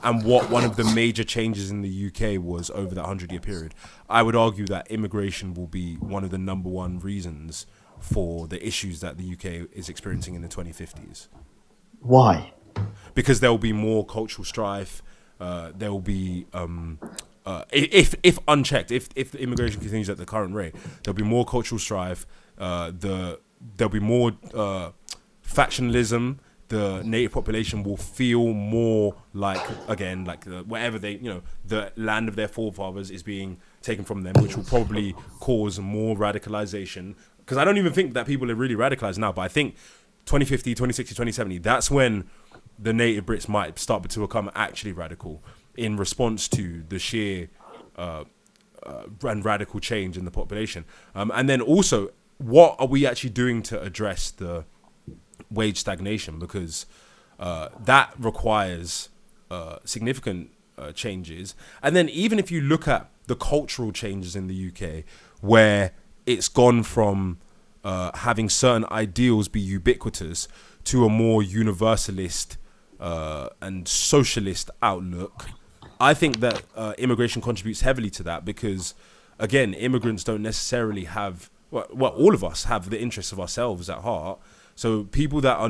and what one of the major changes in the UK was over that 100-year period, I would argue that immigration will be one of the number one reasons for the issues that the UK is experiencing in the 2050s. Why? Because there will be more cultural strife. There will be, if unchecked, if the immigration continues at the current rate, there'll be more cultural strife. There'll be more factionalism. The native population will feel more like, again, like whatever the land of their forefathers is being taken from them, which will probably cause more radicalization. Because I don't even think that people are really radicalized now, but I think 2050, 2060, 2070, that's when the native Brits might start to become actually radical in response to the sheer and radical change in the population. And then also, what are we actually doing to address the wage stagnation? Because that requires significant changes. And then even if you look at the cultural changes in the UK, where it's gone from having certain ideals be ubiquitous to a more universalist and socialist outlook, I think that immigration contributes heavily to that because, again, immigrants don't necessarily have, well, all of us have the interests of ourselves at heart. So people that are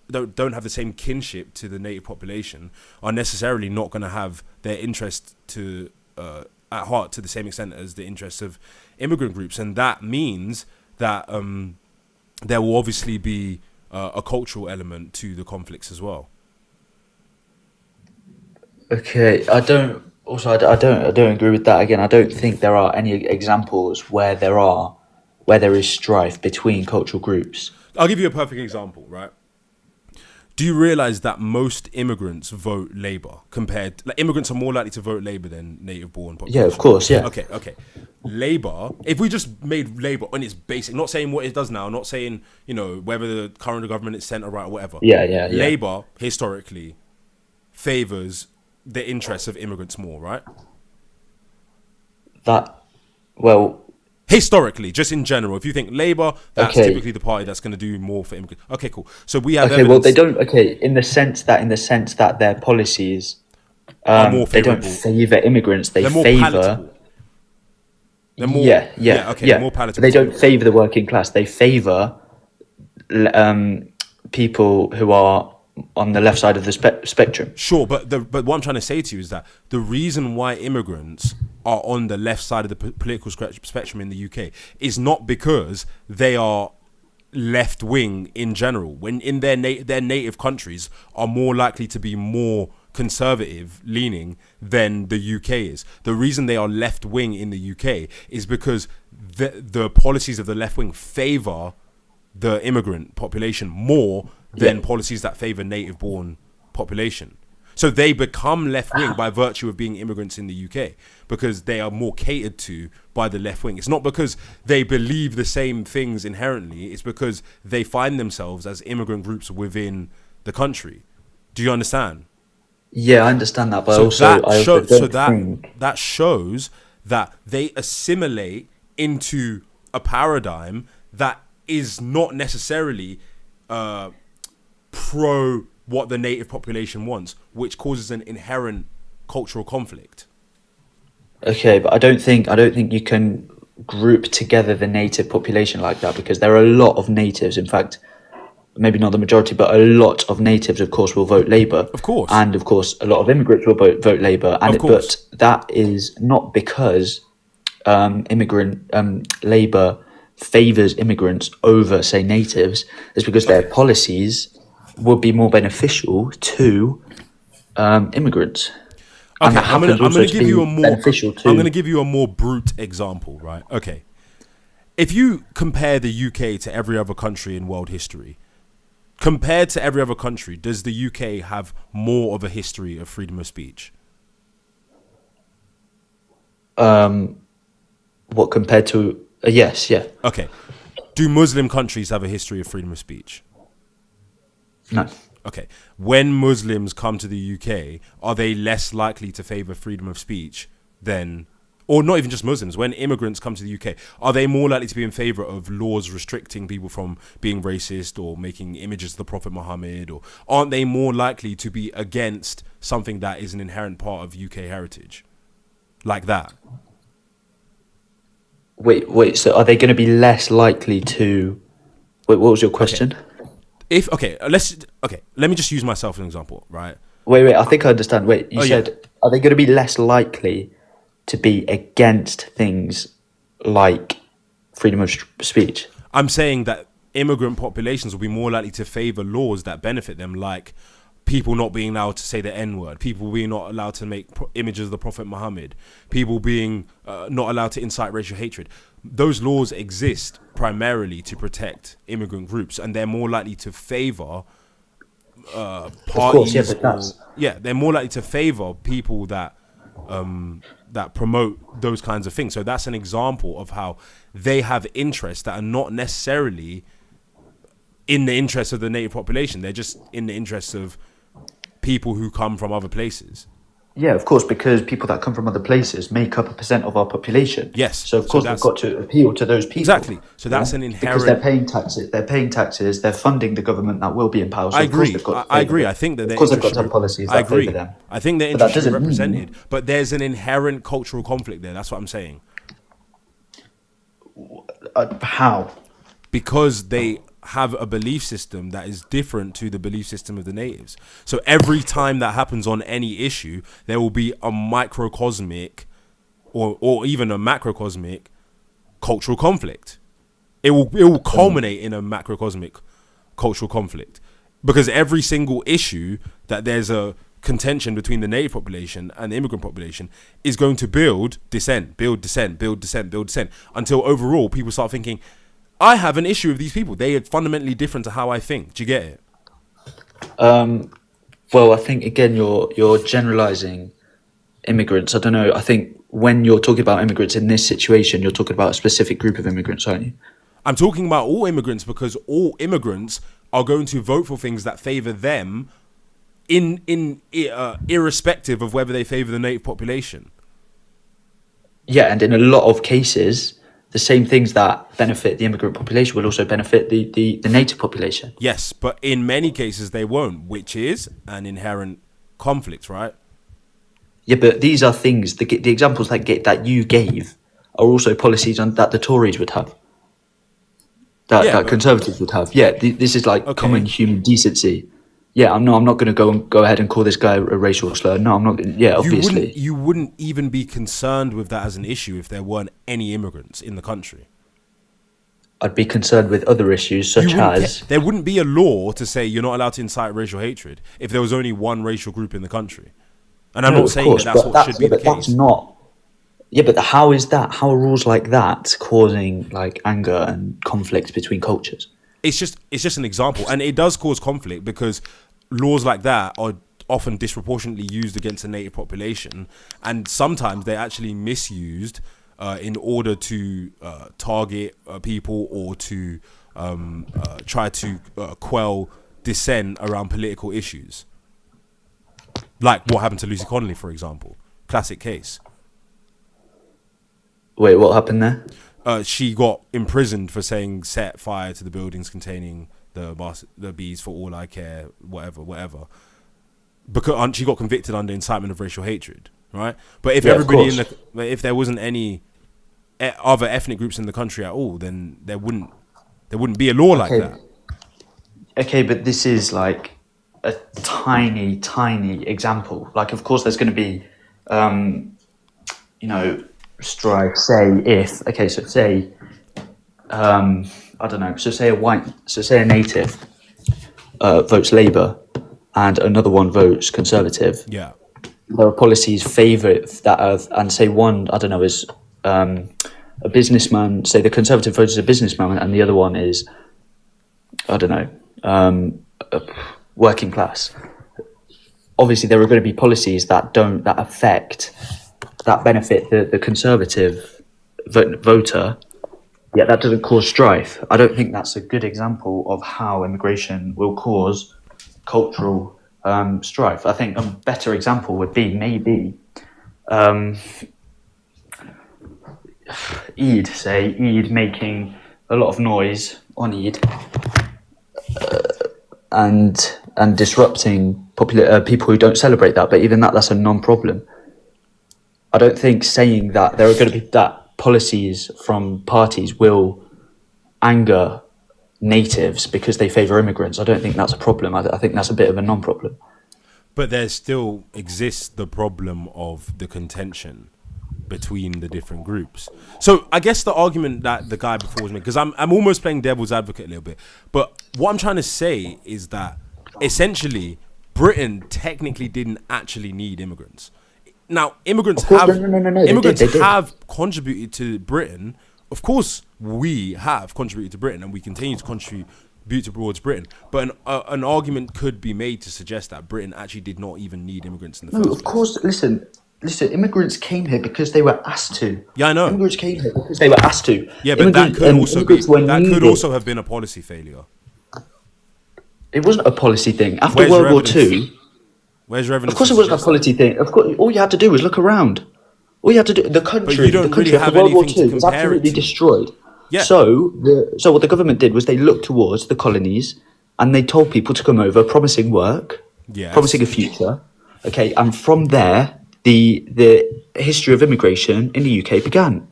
don't have the same kinship to the native population are necessarily not going to have their interest at heart to the same extent as the interests of immigrant groups. And that means that there will obviously be a cultural element to the conflicts as well. Okay, I don't agree with that. Again, I don't think there are any examples where there is strife between cultural groups. I'll give you a perfect example, right? Do you realize that most immigrants vote Labour compared? Like, immigrants are more likely to vote Labour than native-born population. Yeah, of course, yeah. Okay. Labour. If we just made Labour on its basic, not saying what it does now, not saying whether the current government is centre right or whatever. Yeah. Labour historically favours the interests of immigrants more, right? Historically, just in general, if you think Labour, that's typically the party that's going to do more for immigrants. Okay, cool. So we have evidence. Well, they don't. Okay, in the sense that their policies are more they don't favour immigrants. They're more palatable. They're more, they're more palatable. They don't favour the working class. They favour people who are on the left side of the spectrum. Sure, but what I'm trying to say to you is that the reason why immigrants are on the left side of the political spectrum in the UK is not because they are left wing in general. When in their native countries are more likely to be more conservative leaning than the UK is. The reason they are left wing in the UK is because the policies of the left wing favour the immigrant population more than policies that favour native born population. So they become left wing by virtue of being immigrants in the UK because they are more catered to by the left wing. It's not because they believe the same things inherently. It's because they find themselves as immigrant groups within the country. Do you understand? Yeah, I understand that, but that shows that they assimilate into a paradigm that is not necessarily pro what the native population wants, which causes an inherent cultural conflict. Okay, but I don't think you can group together the native population like that, because there are a lot of natives. In fact, maybe not the majority, but a lot of natives, of course, will vote Labour. Of course. And, of course, a lot of immigrants will vote Labour. But that is not because Labour favours immigrants over, say, natives. It's because their policies would be more beneficial to immigrants. Okay, I'm going to give you a more beneficial to... I'm going to give you a more brute example, right? Okay. If you compare the UK to every other country in world history, compared to every other country, does the UK have more of a history of freedom of speech? What compared to... yes, yeah. Okay. Do Muslim countries have a history of freedom of speech? No. Okay. When Muslims come to the UK, are they less likely to favour freedom of speech than... Or not even just Muslims, when immigrants come to the UK, are they more likely to be in favour of laws restricting people from being racist or making images of the Prophet Muhammad? Or aren't they more likely to be against something that is an inherent part of UK heritage? Like that. Wait, so are they going to be less likely to... Wait, what was your question? Okay. Let me just use myself as an example, right? Wait, I think I understand. Wait, you said, are they going to be less likely to be against things like freedom of speech? I'm saying that immigrant populations will be more likely to favour laws that benefit them, like people not being allowed to say the N-word, people being not allowed to make images of the Prophet Muhammad, people being not allowed to incite racial hatred. Those laws exist primarily to protect immigrant groups, and they're more likely to favour parties. They're more likely to favour people that promote those kinds of things. So that's an example of how they have interests that are not necessarily in the interests of the native population. They're just in the interests of people who come from other places. Yeah, of course, because people that come from other places make up 1% of our population. Yes. So of course they've got to appeal to those people. Exactly. So that's an inherent... Because they're paying taxes, they're funding the government that will be in power. So I agree. I think that of course they've got to have policies that favour them. I think their interests are represented, but there's an inherent cultural conflict there. That's what I'm saying. How? Because they have a belief system that is different to the belief system of the natives. So every time that happens on any issue, there will be a microcosmic or even a macrocosmic cultural conflict. It will culminate in a macrocosmic cultural conflict, because every single issue that there's a contention between the native population and the immigrant population is going to build dissent until overall people start thinking, I have an issue with these people. They are fundamentally different to how I think. Do you get it? Well, I think again you're generalizing immigrants. I don't know. I think when you're talking about immigrants in this situation, you're talking about a specific group of immigrants, aren't you? I'm talking about all immigrants because all immigrants are going to vote for things that favor them, irrespective of whether they favor the native population. Yeah, and in a lot of cases, the same things that benefit the immigrant population will also benefit the native population. Yes, but in many cases they won't, which is an inherent conflict, right? Yeah, but these are things. The examples that you gave are also policies that the Tories would have. That Conservatives would have. Yeah, this is like common human decency. Yeah, I'm not going to go ahead and call this guy a racial slur. No, I'm not. Yeah, obviously. You wouldn't even be concerned with that as an issue if there weren't any immigrants in the country. I'd be concerned with other issues such as there wouldn't be a law to say you're not allowed to incite racial hatred if there was only one racial group in the country. And I'm not saying that's what should be the case. That's not. Yeah, but how is that? How are rules like that causing like anger and conflict between cultures? It's just an example, and it does cause conflict because laws like that are often disproportionately used against the native population, and sometimes they're actually misused in order to target people or to try to quell dissent around political issues. Like what happened to Lucy Connolly, for example. Classic case. Wait, what happened there? She got imprisoned for saying set fire to the buildings containing the bees for all I care, whatever. Because she got convicted under incitement of racial hatred, right? But if if there wasn't any other ethnic groups in the country at all, then there wouldn't be a law like that. Okay, but this is like a tiny example. Like, of course, there's going to be, strife. Say I don't know. So say a native votes Labour, and another one votes Conservative. Yeah, there are policies favour that, and say one, I don't know, is a businessman. Say the Conservative votes as a businessman, and the other one is, I don't know, working class. Obviously, there are going to be policies that benefit the Conservative voter. Yeah, that doesn't cause strife. I don't think that's a good example of how immigration will cause cultural strife. I think a better example would be maybe Eid making a lot of noise on Eid and disrupting popular people who don't celebrate that. But even that's a non-problem. I don't think saying that there are going to be that policies from parties will anger natives because they favour immigrants. I don't think that's a problem. I think that's a bit of a non-problem. But there still exists the problem of the contention between the different groups. So I guess the argument that the guy before was making, because I'm almost playing devil's advocate a little bit, but what I'm trying to say is that essentially Britain technically didn't actually need immigrants. Now, immigrants have contributed to Britain. Of course, we have contributed to Britain, and we continue to contribute towards Britain. But an argument could be made to suggest that Britain actually did not even need immigrants in the first place. Of course, listen, immigrants came here because they were asked to. Yeah, I know. Immigrants came here because they were asked to. Yeah, but that could also have been a policy failure. It wasn't a policy thing. After World War II... Where's your evidence? Of course, it wasn't a policy thing. Of course, all you had to do was look around. All you had to do, the country after World War II was absolutely destroyed. Yeah. So what the government did was they looked towards the colonies and they told people to come over, promising work, promising a future. Okay, and from there, the history of immigration in the UK began.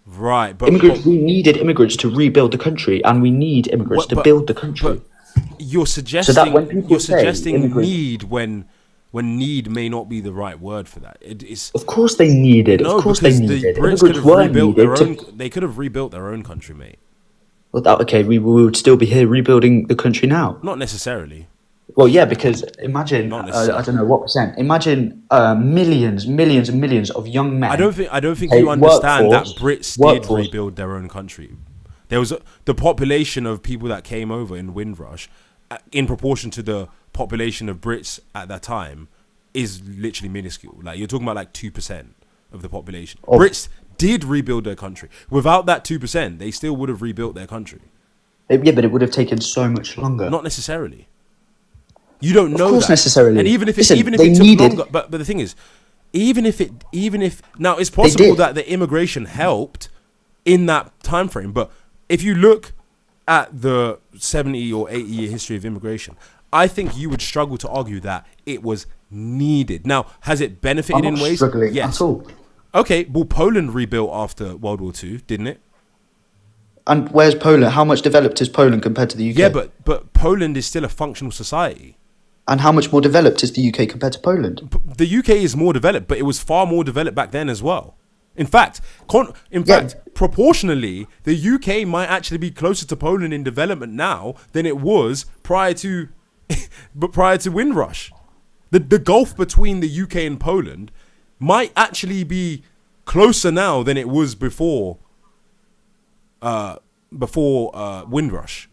Right, but we needed immigrants to rebuild the country, and we need immigrants to build the country. You're suggesting need when need may not be the right word for that. Of course they needed. No, of course they needed. The Brits could have rebuilt their own. They could have rebuilt their own country, mate. Well, we would still be here rebuilding the country now. Not necessarily. Well, yeah, because imagine I don't know what percent. Imagine millions and millions of young men. I don't think you understand that Brits did rebuild their own country. There was the population of people that came over in Windrush, in proportion to the population of Brits at that time is literally minuscule. Like, you're talking about like 2% of the population. Brits did rebuild their country. Without that 2%, they still would have rebuilt their country. Yeah, but it would have taken so much longer. Not necessarily. You don't know Of course, that. necessarily. And even if Listen, it they took needed- longer, but the thing is, even if now it's possible did. that the immigration helped in that time frame, but if you look at the 70 or 80 year history of immigration, I think you would struggle to argue that it was needed. Now, has it benefited I'm in not ways? struggling Yes. at all. Okay, well, Poland rebuilt after World War II, didn't it? And where's Poland? How much developed is Poland compared to the UK? Yeah, but Poland is still a functional society. And how much more developed is the UK compared to Poland? The UK is more developed, but it was far more developed back then as well. In fact, proportionally, the UK might actually be closer to Poland in development now than it was prior to Windrush. The gulf between the UK and Poland might actually be closer now than it was before Windrush.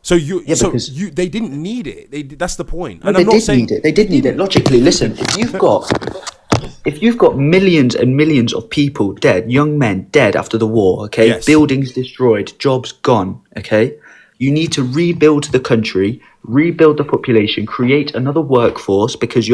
So they didn't need it. That's the point. No, they did need it. They did need it. Logically, listen, if you've got millions and millions of people dead, young men dead after the war, okay, Yes. buildings destroyed, jobs gone, okay, you need to rebuild the country, rebuild the population, create another workforce because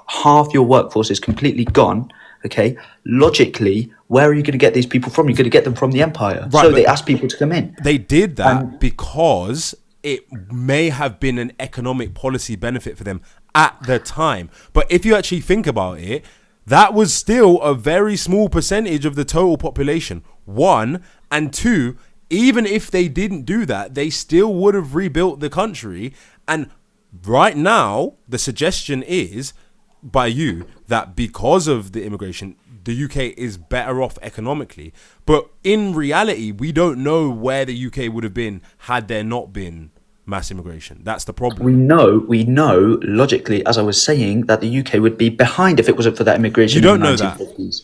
half your workforce is completely gone. Okay, logically, where are you going to get these people from? You're going to get them from the empire. Right, so but they asked people to come in. They did that because it may have been an economic policy benefit for them at the time. But if you actually think about it, that was still a very small percentage of the total population. One, and two, even if they didn't do that, they still would have rebuilt the country. And right now, the suggestion is by you that because of the immigration, the UK is better off economically. But in reality, we don't know where the UK would have been had there not been mass immigration. That's the problem. We know logically, as I was saying, that the UK would be behind if it wasn't for that immigration. You don't in the know that. 1950s.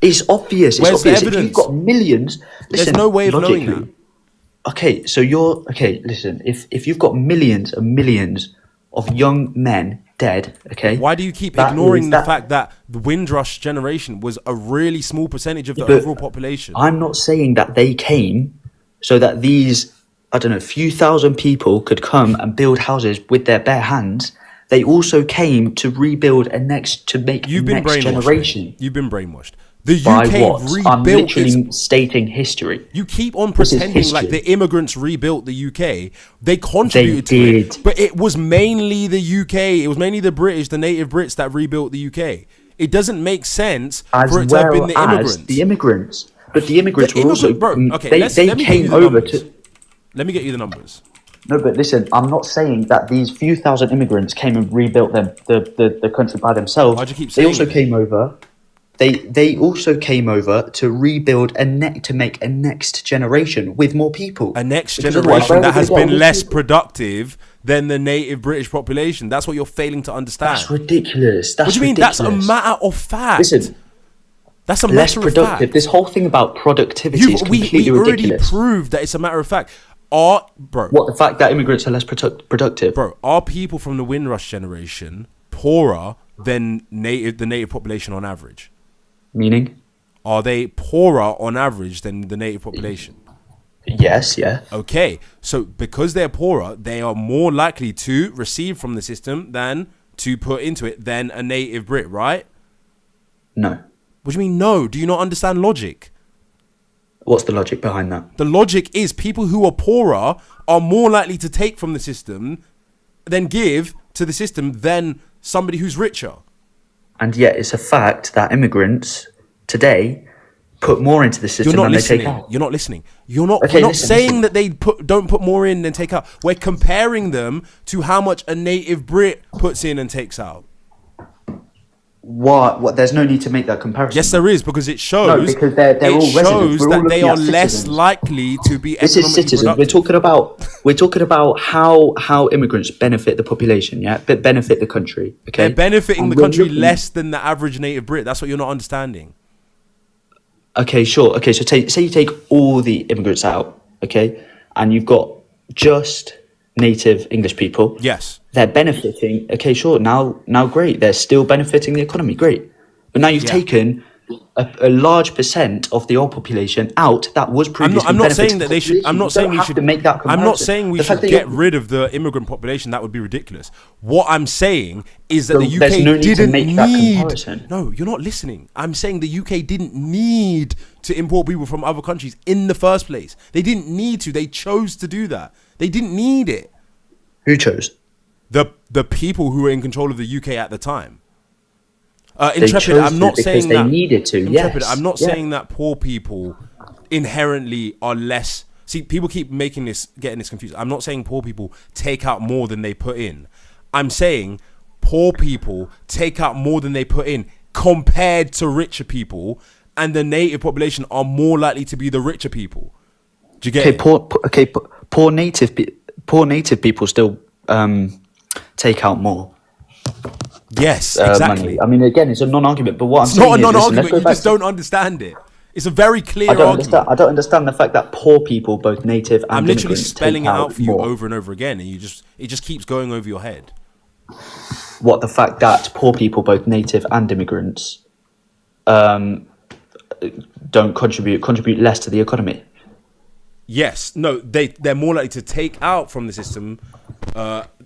It's obvious. Where's the If evidence? you've got millions, listen, There's no way of knowing logically- that. Okay, so listen, if you've got millions and millions of young men dead, okay. Why do you keep that ignoring is the that- fact that the Windrush generation was a really small percentage of the But overall population? I'm not saying that they came so that these, I don't know, few thousand people could come and build houses with their bare hands. They also came to rebuild to make You've the been next brainwashed. generation. You've been brainwashed. The By UK what? I'm rebuilt literally its... stating history. You keep on This is pretending like history. the immigrants rebuilt the UK. They contributed to it. did. But it was mainly the UK. It was mainly the British, the native Brits that rebuilt the UK. It doesn't make sense As for it to have been well the as immigrants. the immigrants. But the immigrants The were also... immigrant- bro, okay, they let me get you came the over numbers. to... Let me get you the numbers. No, but listen, I'm not saying that these few thousand immigrants came and rebuilt the country by themselves. Why'd you keep They saying also that? came over. They also came over to rebuild to make a next generation with more people. A next Because otherwise, generation where that would has they get all been these less people? productive than the native British population. That's what you're failing to understand. That's ridiculous. That's What do you mean? That's a ridiculous. matter of fact. Listen, That's a less matter of productive. fact. This whole thing about productivity is we completely already ridiculous. proved that it's a matter of fact. What, the fact that immigrants are less productive? Bro, are people from the Windrush generation poorer than the native population on average? Meaning? Are they poorer on average than the native population? Yes, yeah. Okay, so because they're poorer, they are more likely to receive from the system than to put into it than a native Brit, right? No. What do you mean no? Do you not understand logic? What's the logic behind that? The logic is people who are poorer are more likely to take from the system than give to the system than somebody who's richer. And yet it's a fact that immigrants today put more into the system You're not than they listening. take out. You're not listening. You're not. Okay, we're not listen, saying listen. that they don't put more in than take out. We're comparing them to how much a native Brit puts in and takes out. What? There's no need to make that comparison. Yes, there is, because it shows. No, because they're all residents. shows We're all that they looking are at less citizens. likely to be This is economically citizens. productive. We're talking about how immigrants benefit the population, yeah, but benefit the country. Okay, They're benefiting And the we're country looking- less than the average native Brit. That's what you're not understanding. Okay, sure. Okay, so say you take all the immigrants out, okay, and you've got just native English people. Yes. they're benefiting. Okay, sure. Now, great. They're still benefiting the economy. Great. But now you've taken a large percent of the old population out that was previously. I'm not saying benefiting that the they should. I'm population. not You saying don't we have should to make that I'm not comparison. saying we The should fact that get you're- rid of the immigrant population. That would be ridiculous. What I'm saying is that So the UK there's no need to didn't make that need. comparison. No, you're not listening. I'm saying the UK didn't need to import people from other countries in the first place. They didn't need to. They chose to do that. They didn't need it. Who chose? The people who were in control of the UK at the time. They Intrepid, chose I'm to not because saying they that. needed to. Intrepid, Yes. I'm not Yeah. saying that poor people inherently are less. See, people keep getting this confused. I'm not saying poor people take out more than they put in. I'm saying poor people take out more than they put in compared to richer people, and the native population are more likely to be the richer people. Do you get Okay, it? poor native people still take out more. Yes, Money. exactly. I mean, again, it's a non-argument. But what I'm It's saying not a is, listen, non-argument. let's go You back just to- don't understand it. It's a very clear I don't argument. understand. I don't understand the fact that poor people, both native and I'm literally immigrants, spelling it take out for you more. over and over again, and it just keeps going over your head. What, the fact that poor people, both native and immigrants, don't contribute less to the economy? Yes, no, they're more likely to take out from the system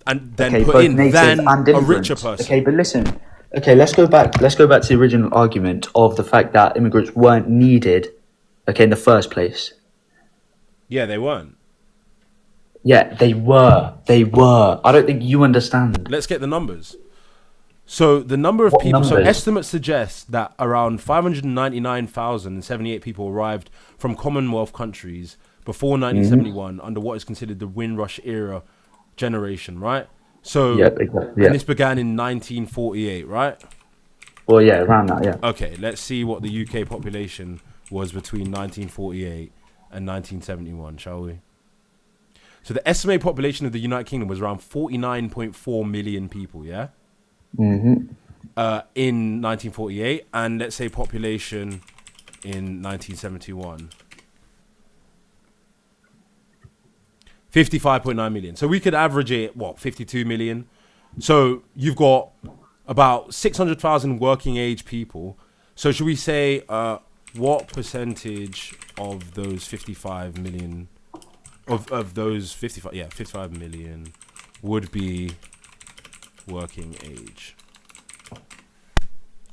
and then Okay, put both in native than and a immigrants. richer person. Okay, but listen. Okay, let's go back to the original argument of the fact that immigrants weren't needed, okay, in the first place. Yeah, they weren't. Yeah, they were. I don't think you understand. Let's get the numbers. So the number of What people. So numbers? estimates suggest that around 599,078 people arrived from Commonwealth countries before 1971 under what is considered the Windrush era generation, right? So Yeah, exactly. Yeah. and this began in 1948, right? Well, yeah, around that, yeah. Okay, let's see what the UK population was between 1948 and 1971, shall we? So the estimated population of the United Kingdom was around 49.4 million people, yeah? Mm-hmm. In 1948, and let's say population in 1971. 55.9 million. So we could average it, 52 million? So you've got about 600,000 working age people. So should we say what percentage of those 55 million, of those 55 million would be working age?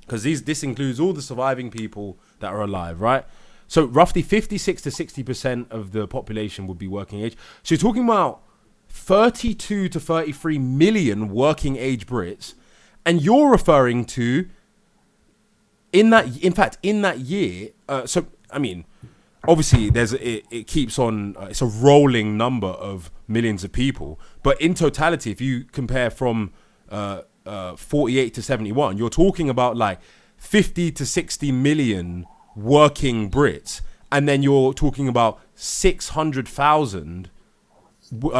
Because this includes all the surviving people that are alive, right? So roughly 56 to 60% of the population would be working age. So you're talking about 32 to 33 million working age Brits, and you're referring to in that year. So I mean, obviously it keeps on. It's a rolling number of millions of people, but in totality, if you compare from 48 to 71, you're talking about like 50 to 60 million working Brits, and then you're talking about 600,000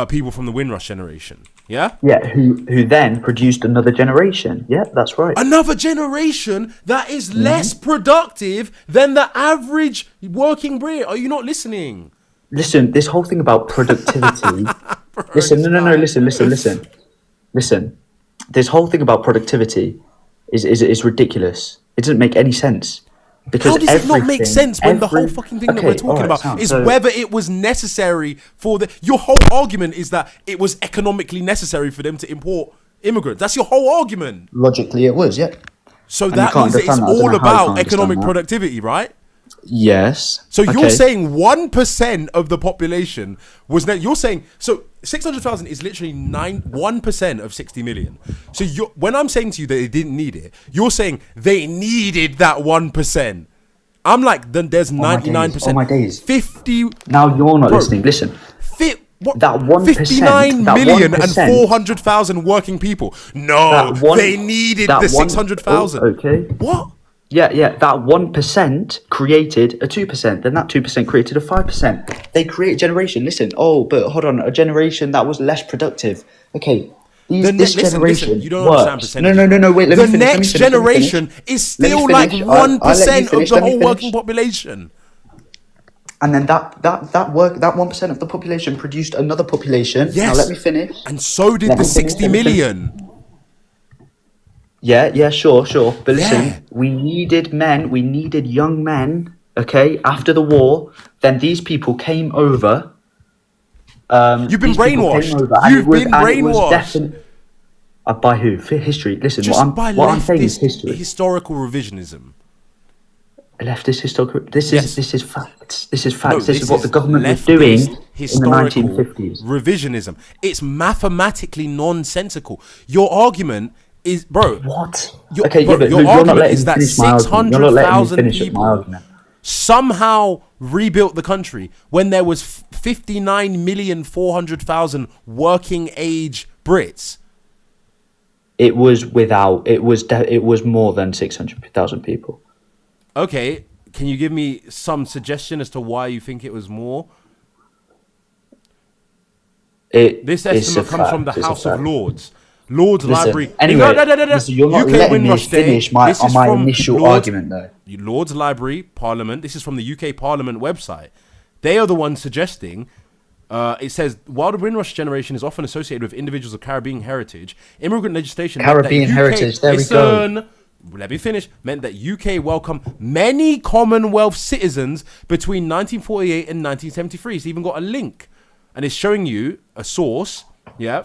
people from the Windrush generation. Yeah? Yeah, who then produced another generation. Yeah, that's right. Another generation that is less productive than the average working Brit. Are you not listening? Listen, this whole thing about productivity. Listen, no, listen. This whole thing about productivity is ridiculous. It doesn't make any sense. Because How does it not make sense when the whole fucking thing that we're talking about is so whether it was necessary for the... Your whole argument is that it was economically necessary for them to import immigrants. That's your whole argument. logically it was, yeah. So And that you can't means that it's understand that. I don't all know how you about can't understand economic that. productivity, right? Yes. So you're okay. saying 1% of the population was... You're saying... So 600,000 is literally 1% of 60 million. So when I'm saying to you that they didn't need it, you're saying they needed that 1%. I'm like, then there's 99%. Oh my days. 50... Now you're not Bro, listening. Listen. What? That 1%, 59 that million 1%, and 400,000 working people. No, they needed the 600,000. Okay. What? Yeah. That 1% created a 2%. Then that 2% created a 5%. They create a generation. Listen. Oh, but hold on. A generation that was less productive. Okay. This generation. Listen, you don't works. understand percentage. No. Wait. Let me the finish. next generation is still like 1% of the whole working population. And then that 1% of the population produced another population. Yes. Now let me finish. And so did Let the me finish, 60 let me finish. million. Yeah, sure. But listen, Yeah. we needed young men, okay, after the war. Then these people came over. You've been these people came brainwashed. over, and You've been brainwashed. By who? For history. Listen, Just by what I'm saying is leftist history. historical revisionism. Leftist historical. This Yes. is facts. This is facts. No, this is what the government was leftist doing in the historical 1950s. revisionism. It's mathematically nonsensical. Your argument is, bro. What? Your, Okay, bro, yeah, but your you're not argument letting is me that finish my argument. You're not letting me 600,000 finish my people argument. somehow rebuilt the country when there was 59,400,000 working age Brits. It was more than 600,000 people. Okay, can you give me some suggestion as to why you think it was more? This estimate comes from the House of Lords. Lords Library. Anyway, No. listen, you're not UK letting me Windrush Day. finish my This is from initial Lords- argument, though. Lords Library, Parliament. This is from the UK Parliament website. They are the ones suggesting. It says, while the Windrush generation is often associated with individuals of Caribbean heritage, immigrant legislation meant that Caribbean UK heritage, there we go. Let me finish. Meant that UK welcomed many Commonwealth citizens between 1948 and 1973. It's even got a link, and it's showing you a source,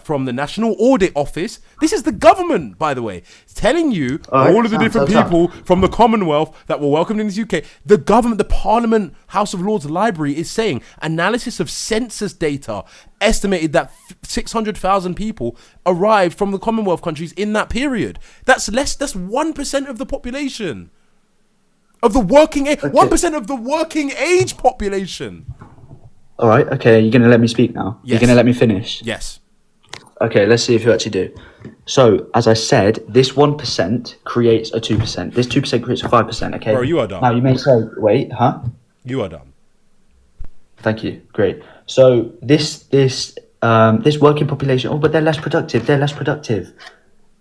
from the National Audit Office. This is the government, by the way. It's telling you all of the different people from the Commonwealth that were welcomed in the UK. The government, the Parliament, House of Lords Library is saying analysis of census data estimated that 600,000 people arrived from the Commonwealth countries in that period. That's 1% of the population. Of the working age, 1% of the working age population. All right, okay, you're going to let me speak now? Yes. You're going to let me finish? Yes. Okay, let's see if you actually do. So, as I said, this 1% creates a 2%. This 2% creates a 5%, okay? Bro, you are dumb. Now, you may say, wait, huh? You are dumb. Thank you, great. So, this working population, but they're less productive.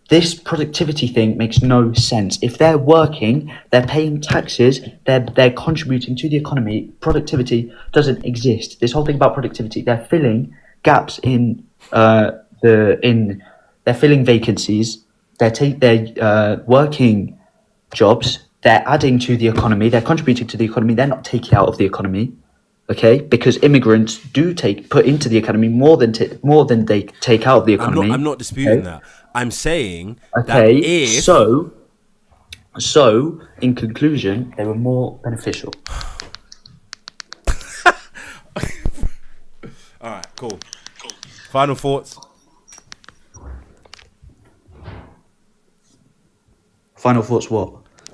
This productivity thing makes no sense. If they're working, they're paying taxes, they're contributing to the economy. Productivity doesn't exist. This whole thing about productivity, they're filling gaps in they're filling vacancies. They're working jobs. They're adding to the economy. They're contributing to the economy. They're not taking out of the economy. Okay, because immigrants do put into the economy more than they take out of the economy. I'm not disputing that. I'm saying that Okay, if so in conclusion, they were more beneficial. all right, cool. Final thoughts. Final thoughts, what?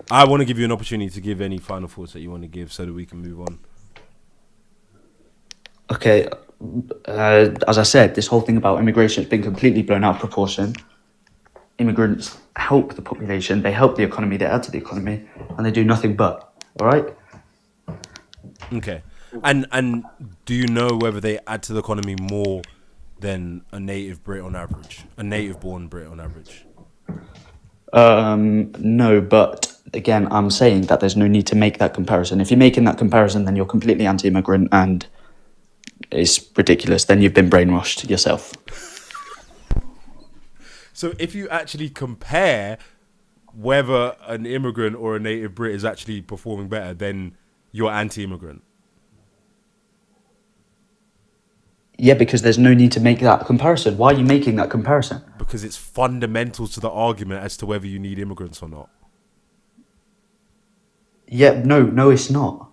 I want to give you an opportunity to give any final thoughts that you want to give so that we can move on. Okay, as I said, this whole thing about immigration has been completely blown out of proportion. Immigrants help the population, they help the economy, they add to the economy, and they do nothing but. All right? Okay. And do you know whether they add to the economy more than a native Brit on average? A native-born Brit on average? No, but again, I'm saying that there's no need to make that comparison. If you're making that comparison, then you're completely anti-immigrant and it's ridiculous. Then you've been brainwashed yourself. So if you actually compare whether an immigrant or a native Brit is actually performing better, then you're anti-immigrant. Yeah, because there's no need to make that comparison. Why are you making that comparison? Because it's fundamental to the argument as to whether you need immigrants or not. Yeah, no, it's not.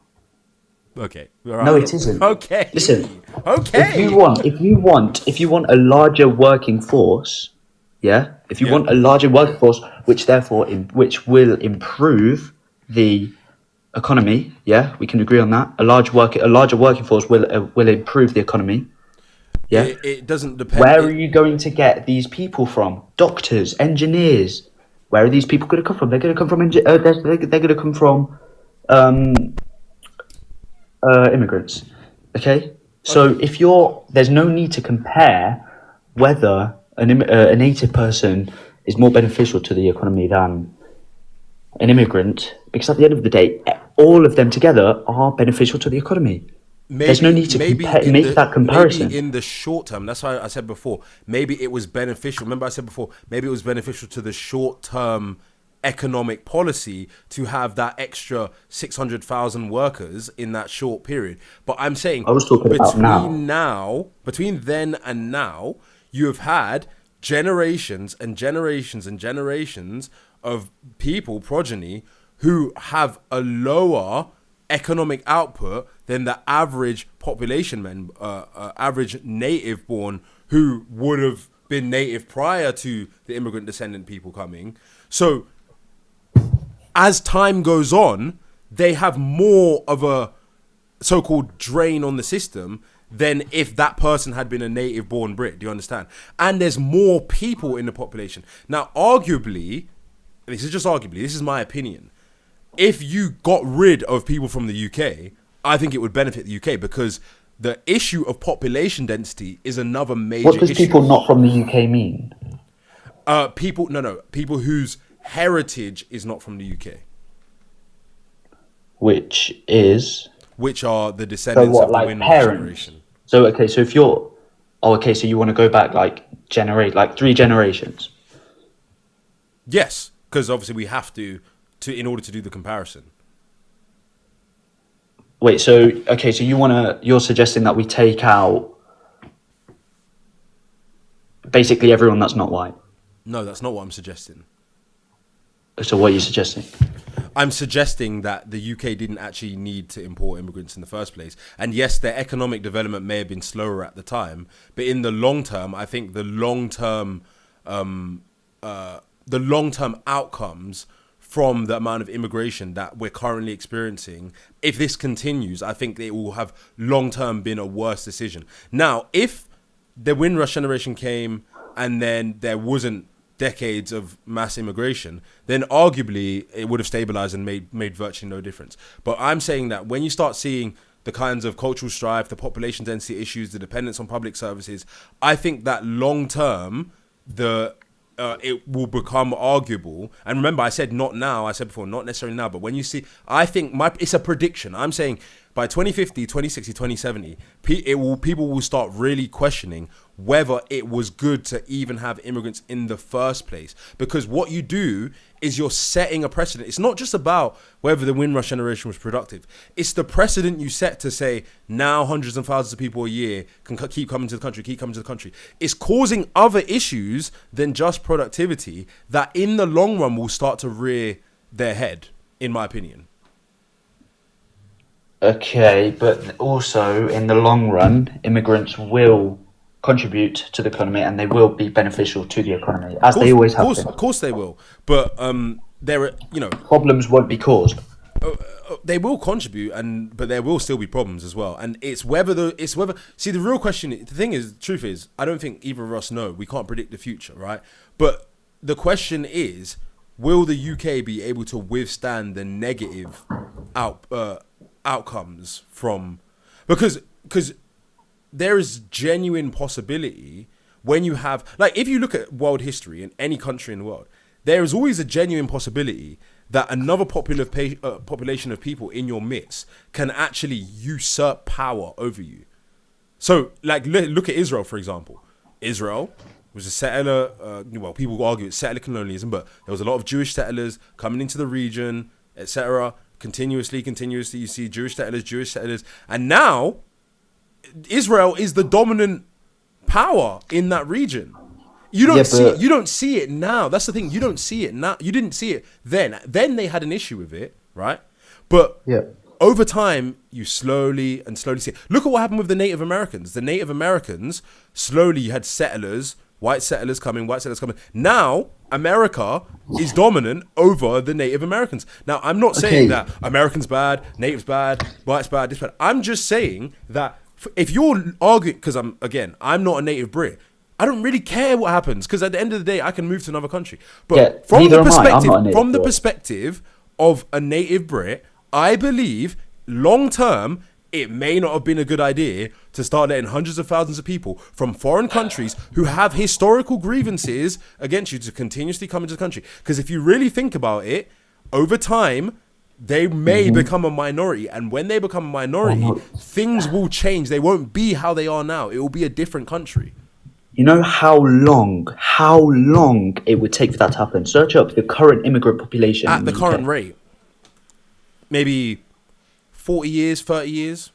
Okay. All right. No, it isn't. Okay. Listen. Okay. If you want a larger working force, yeah. If you want a larger working force, which will improve the economy, yeah, we can agree on that. A larger working force will improve the economy. Yeah. It doesn't depend. Where are you going to get these people from? Doctors, engineers. Where are these people going to come from? They're going to come from they're going to come from immigrants. Okay. So there's no need to compare whether a native person is more beneficial to the economy than an immigrant, because at the end of the day, all of them together are beneficial to the economy. There's no need to make that comparison. Maybe in the short term, that's why I said before, maybe it was beneficial. Remember I said before, maybe it was beneficial to the short term economic policy to have that extra 600,000 workers in that short period. But I'm saying I was talking about between then and now, you have had generations and generations and generations of people, progeny, who have a lower economic output than the average population average native born who would have been native prior to the immigrant descendant people coming. So as time goes on, they have more of a so-called drain on the system than if that person had been a native born Brit. Do you understand? And there's more people in the population. Now, arguably, this is just arguably, this is my opinion, if you got rid of people from the UK, I think it would benefit the UK because the issue of population density is another major issue. What does people not from the UK mean? People whose heritage is not from the UK. Which are the descendants of the Windrush generation. So if you're, so you want to go back like 3 generations? Yes, because obviously we have to in order to do the comparison. Wait, so you're suggesting that we take out basically everyone that's not white? No, that's not what I'm suggesting. So what are you suggesting? I'm suggesting that the UK didn't actually need to import immigrants in the first place. And yes, their economic development may have been slower at the time, but in the long term, I think the long-term outcomes from the amount of immigration that we're currently experiencing, if this continues, I think it will have long-term been a worse decision. Now, if the Windrush generation came and then there wasn't decades of mass immigration, then arguably it would have stabilized and made virtually no difference. But I'm saying that when you start seeing the kinds of cultural strife, the population density issues, the dependence on public services, I think that long term, it will become arguable. And remember, I said not now, I said before, not necessarily now, but when you see, I think it's a prediction. I'm saying by 2050, 2060, 2070, people will start really questioning whether it was good to even have immigrants in the first place. Because what you do is you're setting a precedent. It's not just about whether the Windrush generation was productive. It's the precedent you set to say now hundreds and thousands of people a year can keep coming to the country. It's causing other issues than just productivity that in the long run will start to rear their head, in my opinion. Okay, but also in the long run, immigrants will contribute to the economy and they will be beneficial to the economy, as they always have been. Of course they will. But there are, problems won't be caused. They will contribute, but there will still be problems as well. And it's whether see, the real question, the truth is, I don't think either of us know. We can't predict the future, right? But the question is, will the UK be able to withstand the negative outcomes from, because there is genuine possibility when you have, like, if you look at world history in any country in the world, there is always a genuine possibility that another population of people in your midst can actually usurp power over you. So, like, look at Israel, for example. Israel was a settler, people argue it's settler colonialism, but there was a lot of Jewish settlers coming into the region, etc. Continuously, you see Jewish settlers. And now, Israel is the dominant power in that region. You don't see it now. That's the thing. You don't see it now. You didn't see it then. Then they had an issue with it, right? But over time, you slowly see it. Look at what happened with the Native Americans. The Native Americans, slowly you had settlers, white settlers coming. Now, America is dominant over the Native Americans. Now, I'm not saying that Americans bad, natives bad, whites bad, this bad. I'm just saying that if you're arguing, because I'm not a native Brit, I don't really care what happens, because at the end of the day, I can move to another country. But from the perspective of a native Brit, I believe long term, it may not have been a good idea to start letting hundreds of thousands of people from foreign countries who have historical grievances against you to continuously come into the country. Because if you really think about it, over time, they may become a minority, and when they become a minority, things will change. They won't be how they are now. It will be a different country. You know how long it would take for that to happen? Search up the current immigrant population At in the UK. current rate, maybe 40 years, 30 years.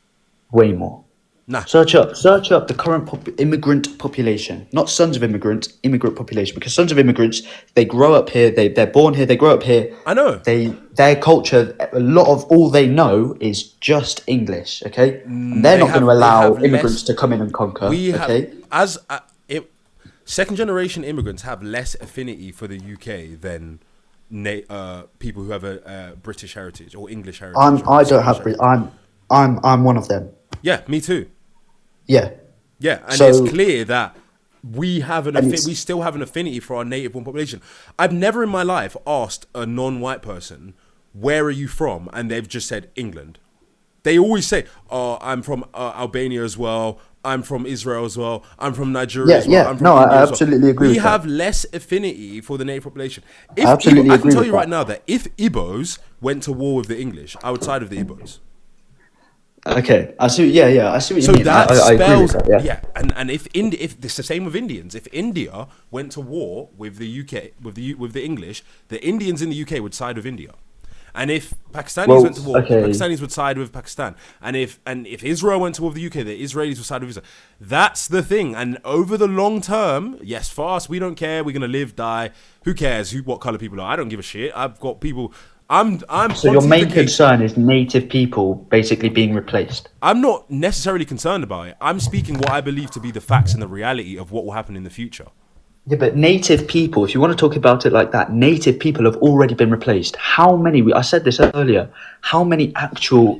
Way more. Nah. Search up the current immigrant population, not sons of immigrants, immigrant population. Because sons of immigrants, they grow up here, they're born here, they grow up here. I know. Their culture, a lot of all they know is just English. Okay, and they're They not going have- to they allow have immigrants less- to come in and conquer. We have, Okay, second generation immigrants have less affinity for the UK than people who have a British heritage or English heritage. I don't have. I'm one of them. Yeah, me too. Yeah. Yeah, and So- it's clear that we have it's- we still have an affinity for our native born population. I've never in my life asked a non-white person, "Where are you from?" and they've just said England. They always say, "Oh, I'm from Albania as well. I'm from Israel as well. I'm from Nigeria as well. Yeah. I'm from No, I India as well." absolutely agree We with that. have less affinity for the native population. If I absolutely I can agree tell with you right that. now that if Igbos went to war with the English, I would side with the Igbos. Okay. I see. Yeah. I see what you So mean. that I agree spells, with that. yeah. And if it's the same with Indians. If India went to war with the UK with the English, the Indians in the UK would side with India. And if Pakistanis went to war, okay. the Pakistanis would side with Pakistan. And if Israel went to war with the UK, the Israelis would side with Israel. That's the thing. And over the long term, yes, for us, we don't care. We're gonna live, die. Who cares? What color people are? I don't give a shit. I've got people. I'm. So your main pontificating. concern is native people basically being replaced. I'm not necessarily concerned about it. I'm speaking what I believe to be the facts and the reality of what will happen in the future. Yeah, but native people, if you want to talk about it like that, native people have already been replaced. How many, I said this earlier, how many actual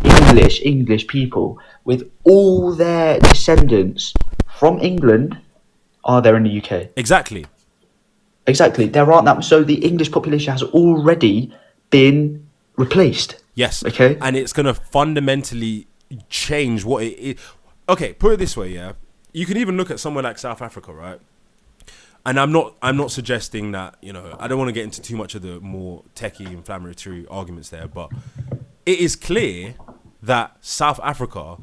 English people with all their descendants from England are there in the UK? Exactly. Exactly, there aren't that. So the English population has already been replaced. Yes. Okay. And it's going to fundamentally change what it is. Okay, put it this way, yeah. You can even look at somewhere like South Africa, right? And I'm not suggesting that, I don't want to get into too much of the more techie inflammatory arguments there, but it is clear that South Africa,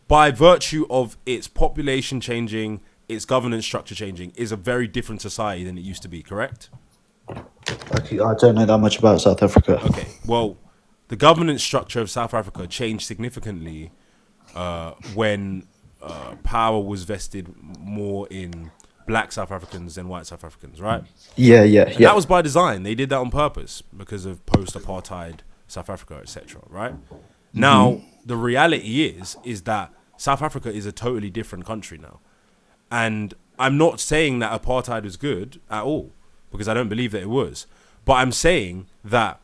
by virtue of its population changing, its governance structure changing, is a very different society than it used to be, correct? Okay, I don't know that much about South Africa. Okay, well, the governance structure of South Africa changed significantly when power was vested more in black South Africans than white South Africans, right? Yeah. And that was by design. They did that on purpose because of post-apartheid South Africa, etc. Right? Now, the reality is that South Africa is a totally different country now, and I'm not saying that apartheid was good at all because I don't believe that it was, but I'm saying that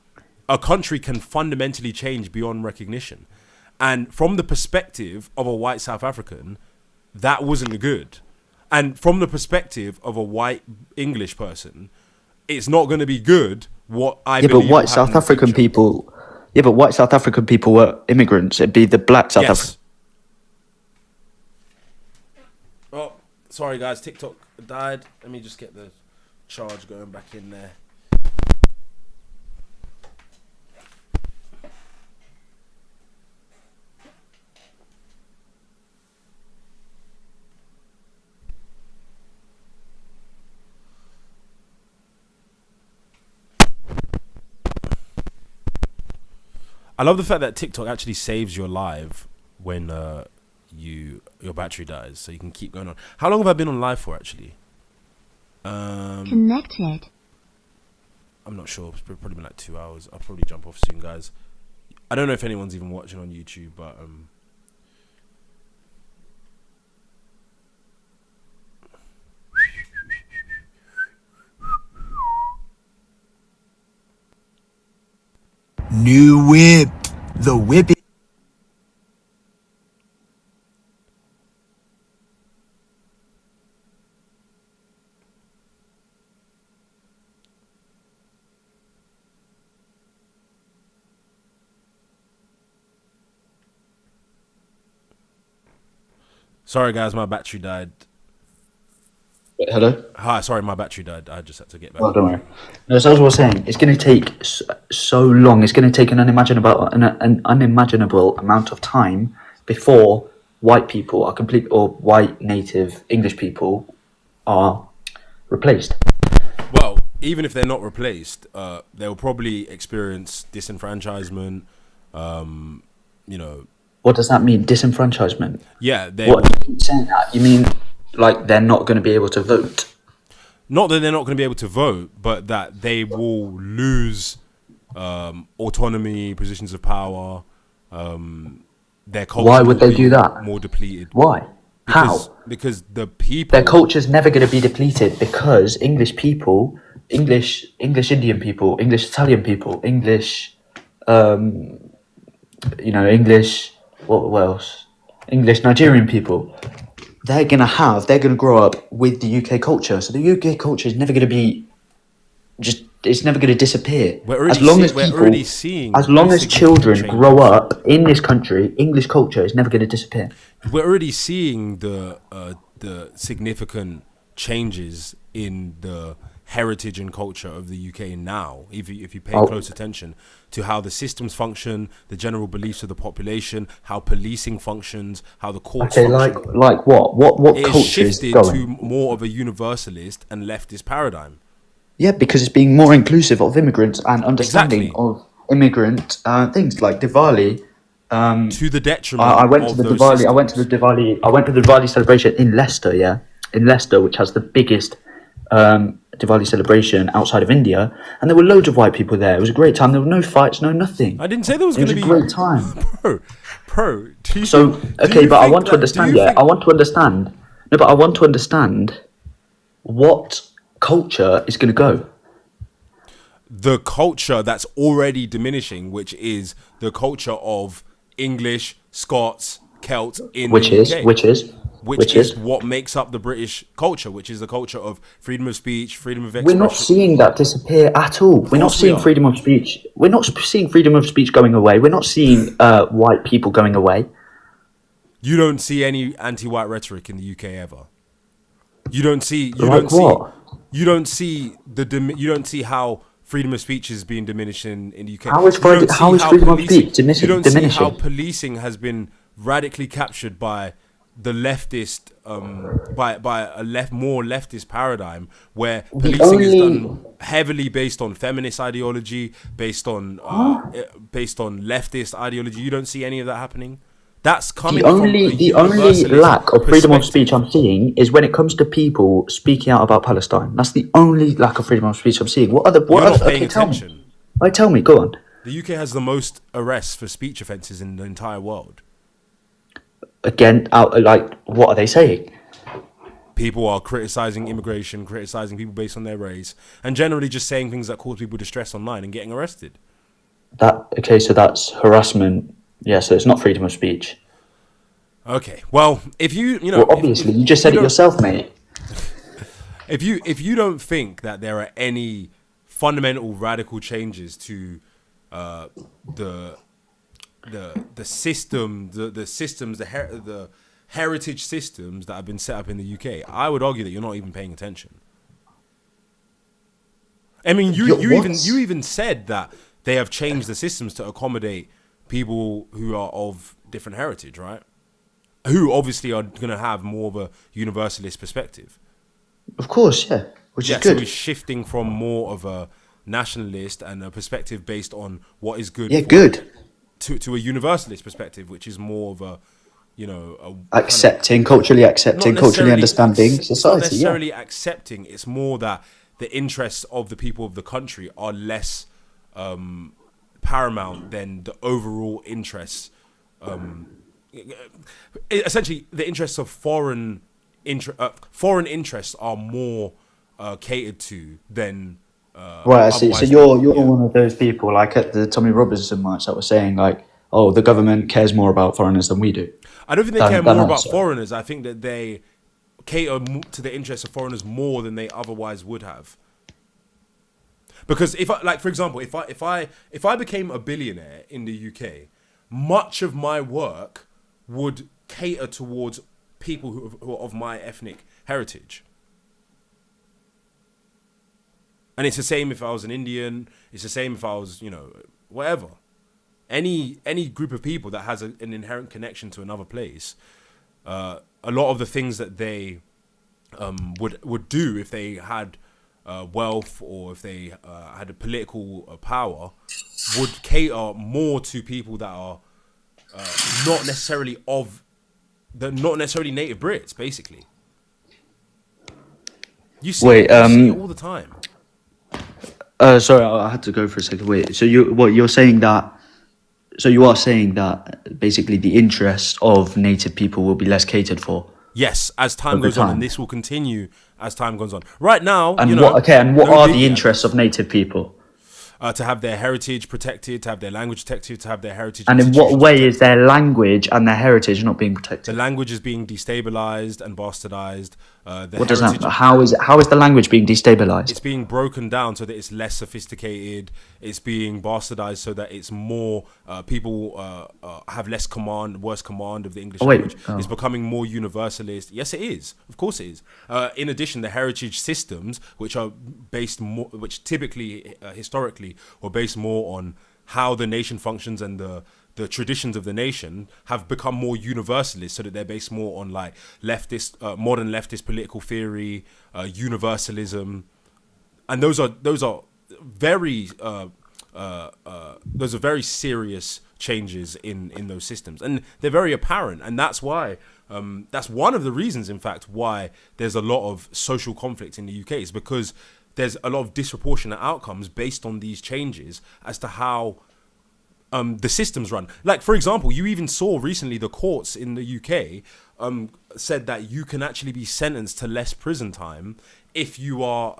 a country can fundamentally change beyond recognition, and from the perspective of a white South African, that wasn't good. And from the perspective of a white English person, it's not going to be good what I believe. But will white happen South in the African future. people. Yeah, but white South African people were immigrants. It'd be the black South African. Oh, sorry guys, TikTok died. Let me just get the charge going back in there. I love the fact that TikTok actually saves your live when your battery dies, so you can keep going on. How long have I been on live for actually? Connected. I'm not sure. It's probably been like 2 hours. I'll probably jump off soon, guys. I don't know if anyone's even watching on YouTube, but New whip. The whip. sorry guys, my battery died. Hello? Hi, sorry, my battery died. I just had to get back. Oh, don't worry. No, so as I was saying, it's going to take so long. It's going to take an unimaginable amount of time before white people are complete, or white native English people are replaced. Well, even if they're not replaced, they'll probably experience disenfranchisement. You know, What does that mean? Disenfranchisement? yeah, they What will, you keep saying that? You mean like they're not going to be able to vote? not that they're not going to be able to vote, but that they will lose autonomy, positions of power. Their culture Why would will they be do that? more depleted. Why? Because, How? Because the people. Their culture's never going to be depleted because English people, English Indian people, English Italian people, English, English, what else? English Nigerian people. They're going to grow up with the UK culture. So the UK culture is never going to be it's never going to disappear. We're already seeing as long as significant children changes. grow up in this country, English culture is never going to disappear. We're already seeing the significant changes in the heritage and culture of the UK now. If you pay close attention to how the systems function, the general beliefs of the population, how policing functions, how the courts Okay, function. like what? What It has culture is shifted going? to more of a universalist and leftist paradigm. Yeah, because it's being more inclusive of immigrants and understanding Exactly. of immigrant things like Diwali. To the detriment I went to of the those Diwali. I went to the systems. Diwali. I went to the Diwali celebration in Leicester. Yeah, in Leicester, which has the biggest Diwali celebration outside of India, and there were loads of white people there. It was a great time. There were no fights, no nothing. I didn't say there was It going was to a be great time. Bro. Do you, So do okay, you but I think want to that- understand. do you Yeah, think- I want to understand. No, but I want to understand what culture is going to go. the culture that's already diminishing, which is the culture of English, Scots, Celts in Which the is UK. which is Which is what makes up the British culture, which is the culture of freedom of speech, freedom of expression. We're not seeing that disappear at all. We're not course we seeing are. freedom of speech. We're not seeing freedom of speech going away. We're not seeing white people going away. You don't see any anti-white rhetoric in the UK ever. You don't see. You Like don't see. what? You don't see you don't see how freedom of speech is being diminished in the UK. How is You don't see how is freedom of policing- speech diminishing? You don't see how policing has been radically captured by the leftist, by a more leftist paradigm where policing is done heavily based on feminist ideology, based on leftist ideology. You don't see any of that happening. That's coming The from only a lack universalist of freedom of perspective. speech I'm seeing is when it comes to people speaking out about Palestine. That's the only lack of freedom of speech I'm seeing. What other? What You're not other? paying Okay, tell me. attention. Right, tell me. Go on. The UK has the most arrests for speech offences in the entire world. Again, like what are they saying? People are criticising immigration, criticising people based on their race, and generally just saying things that cause people distress online and getting arrested. So that's harassment. Yeah, so it's not freedom of speech. Okay, well, if you Well, obviously, you just said it don't- yourself, mate. If you don't think that there are any fundamental radical changes to the system, the systems, the heritage systems that have been set up in the UK, I would argue that you're not even paying attention. I mean, you even said that they have changed the systems to accommodate people who are of different heritage, right? Who obviously are going to have more of a universalist perspective. Of course, yeah, which Yeah, is good. so we're shifting from more of a nationalist and a perspective based on what is good. Yeah, good. To a universalist perspective, which is more of a, you know, Culturally accepting, culturally understanding It's not society. Yeah. necessarily accepting. It's more that the interests of the people of the country are less paramount than the overall interests. Essentially, the interests of foreign interests are more catered to than. Right, I see. So otherwise you're yeah. one of those people, like at the Tommy Robinson march, that was saying like, oh, the government cares more about foreigners than we do. I don't think they than care more about us. foreigners. I think that they cater to the interests of foreigners more than they otherwise would have. Because if I, like, for example, if I became a billionaire in the UK, much of my work would cater towards people who are of my ethnic heritage. And it's the same if I was an Indian. It's the same if I was, whatever. Any group of people that has an inherent connection to another place, a lot of the things that they would do if they had wealth or if they had a political power would cater more to people that are not necessarily native Brits, basically. You see it all the time. Sorry, I had to go for a second. Wait, so you are saying that basically the interests of native people will be less catered for? Yes, as time goes on, and this will continue as time goes on. Right now, and what are the interests of native people? To have their heritage protected, to have their language protected, to have their heritage. And in what way is their language and their heritage not being protected? The language is being destabilized and bastardized. What does that? How is the language being destabilized? It's being broken down so that it's less sophisticated. It's being bastardized so that it's more people have worse command of the English language. It's becoming more universalist. Yes, it is. Of course, it is. In addition, the heritage systems, which typically historically were based more on how the nation functions and the traditions of the nation, have become more universalist, so that they're based more on like modern leftist political theory, universalism, and those are very serious changes in those systems, and they're very apparent, and that's why that's one of the reasons, in fact, why there's a lot of social conflict in the UK, is because there's a lot of disproportionate outcomes based on these changes as to how the systems run. Like, for example, you even saw recently the courts in the UK said that you can actually be sentenced to less prison time if you are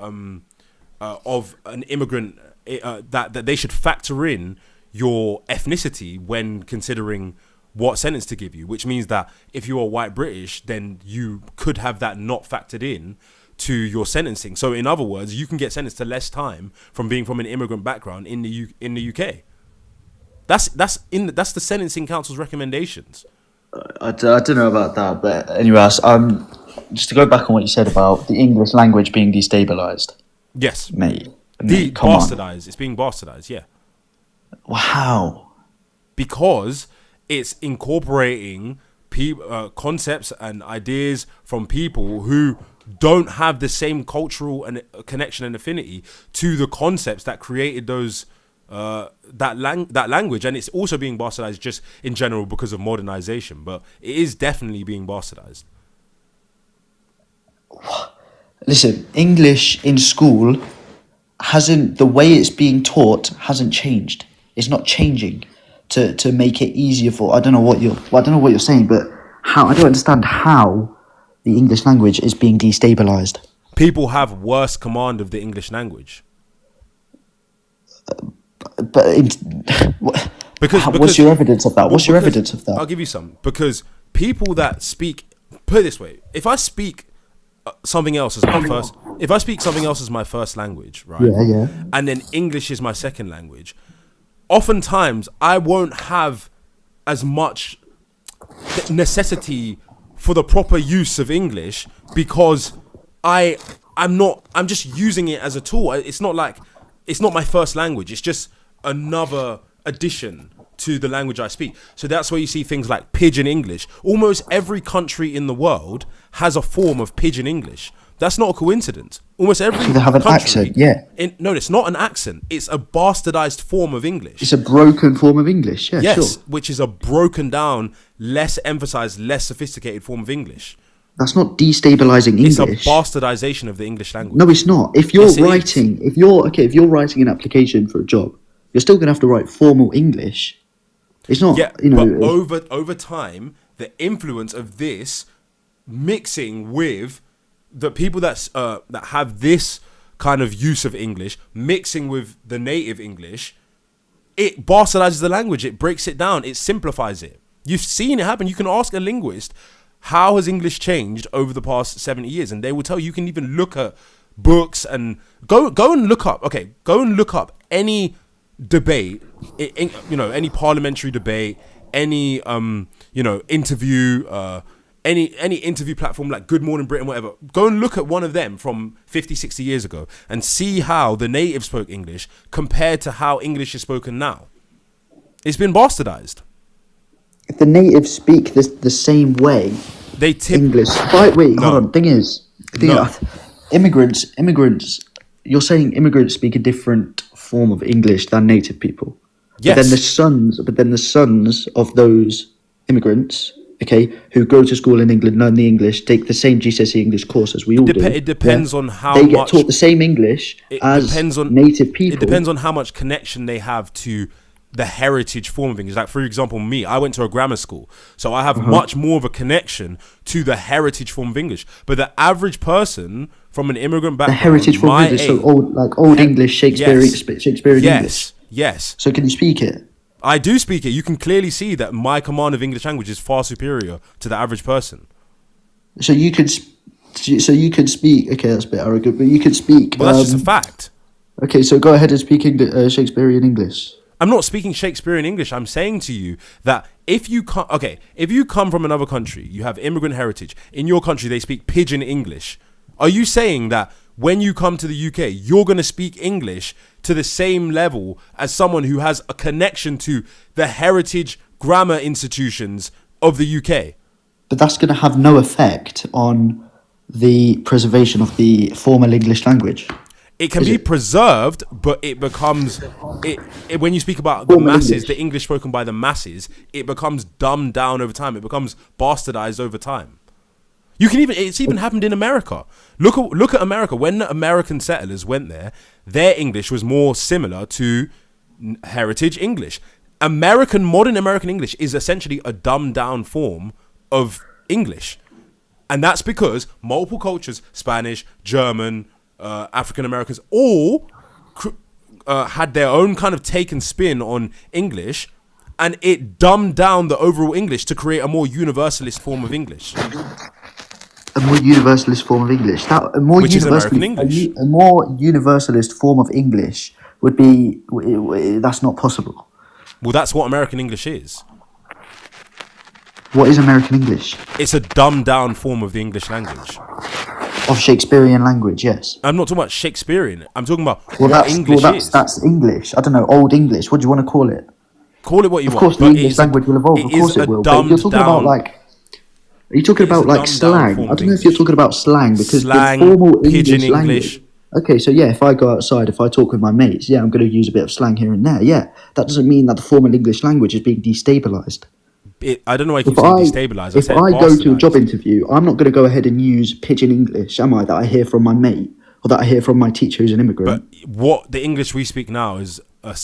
of an immigrant, that they should factor in your ethnicity when considering what sentence to give you, which means that if you are white British, then you could have that not factored in to your sentencing. So in other words, you can get sentenced to less time from being from an immigrant background in the UK. That's the Sentencing Council's recommendations. I don't know about that, but anyway, just to go back on what you said about the English language being destabilized. Yes, mate, bastardized. It's being bastardized. Yeah. Wow. Because it's incorporating concepts and ideas from people who don't have the same cultural and connection and affinity to the concepts that created those that language, and it's also being bastardized just in general because of modernization, but it is definitely being bastardized. Listen, English in school the way it's being taught hasn't changed. It's not changing to make it easier for. I don't know what you're saying, but I don't understand how the English language is being destabilized. People have worse command of the English language. Because what's your evidence of that? I'll give you some. Because people that speak, put it this way, if I speak something else as my first language, right? Yeah. And then English is my second language, oftentimes I won't have as much necessity for the proper use of English because I'm just using it as a tool. It's not my first language. It's just another addition to the language I speak. So that's where you see things like Pidgin English. Almost every country in the world has a form of Pidgin English. That's not a coincidence. Almost every they have an accent, yeah. No, it's not an accent. It's a bastardized form of English. It's a broken form of English, yeah, yes, sure. Which is a broken down, less emphasized, less sophisticated form of English. That's not destabilizing English. It's a bastardization of the English language. No, it's not. If you're writing an application for a job, you're still going to have to write formal English. It's not, but over time, the influence of this mixing with the people that have this kind of use of English, mixing with the native English, it bastardizes the language. It breaks it down. It simplifies it. You've seen it happen. You can ask a linguist, how has English changed over the past 70 years? And they will tell you. You can even look at books and go and look up. Okay, go and look up any debate, any parliamentary debate, any interview, any interview platform like Good Morning Britain, whatever, go and look at one of them from 50, 60 years ago and see how the natives spoke English compared to how English is spoken now. It's been bastardized. If the natives speak the same way, They English. Wait, hold on. Immigrants. You're saying immigrants speak a different form of English than native people. Yes. But then the sons of those immigrants, okay, who go to school in England, learn the English, take the same GCSE English course as we all do. It depends on how they much get taught the same English as depends on native people. It depends on how much connection they have to the heritage form of English. Like, for example, me, I went to a grammar school, so I have much more of a connection to the heritage form of English. But the average person from an immigrant background, The heritage form of English, so old English, Shakespearean English. Yes. So can you speak it? I do speak it. You can clearly see that my command of English language is far superior to the average person. So you could speak. Okay, that's a bit arrogant, but you could speak. Well, that's just a fact. Okay, so go ahead and speak Shakespearean English. I'm not speaking Shakespearean English. I'm saying to you that if you come from another country, you have immigrant heritage. In your country, they speak pidgin English. Are you saying that when you come to the UK, you're going to speak English to the same level as someone who has a connection to the heritage grammar institutions of the UK? But that's going to have no effect on the preservation of the formal English language. It can be preserved, but it becomes when you speak about the Formal masses, English. the English spoken by the masses, it becomes dumbed down over time. It becomes bastardized over time. It's even happened in America. Look at America. When the American settlers went there, their English was more similar to heritage English. Modern American English is essentially a dumbed down form of English. And that's because multiple cultures, Spanish, German, African Americans, all had their own kind of take and spin on English, and it dumbed down the overall English to create a more universalist form of English. A more universalist form of English. Which is American English. A more universalist form of English would be. That's not possible. Well, that's what American English is. What is American English? It's a dumbed down form of the English language. Of Shakespearean language, yes. I'm not talking about Shakespearean. I'm talking about Well, what English is. That's English. I don't know, Old English. What do you want to call it? Call it what you Of want. course, the but English language will evolve. Of course, it will. But if you're talking about are you talking about dumbed down slang? form I of don't know if you're English. talking about slang because Slang, the formal pidgin English language. English. Okay, so yeah, if I go outside, if I talk with my mates, yeah, I'm going to use a bit of slang here and there. Yeah, that doesn't mean that the formal English language is being destabilized. I don't know why you keep saying destabilize. If I go to a job interview, I'm not going to go ahead and use pidgin English, am I? That I hear from my mate or that I hear from my teacher who's an immigrant. But what the English we speak now is a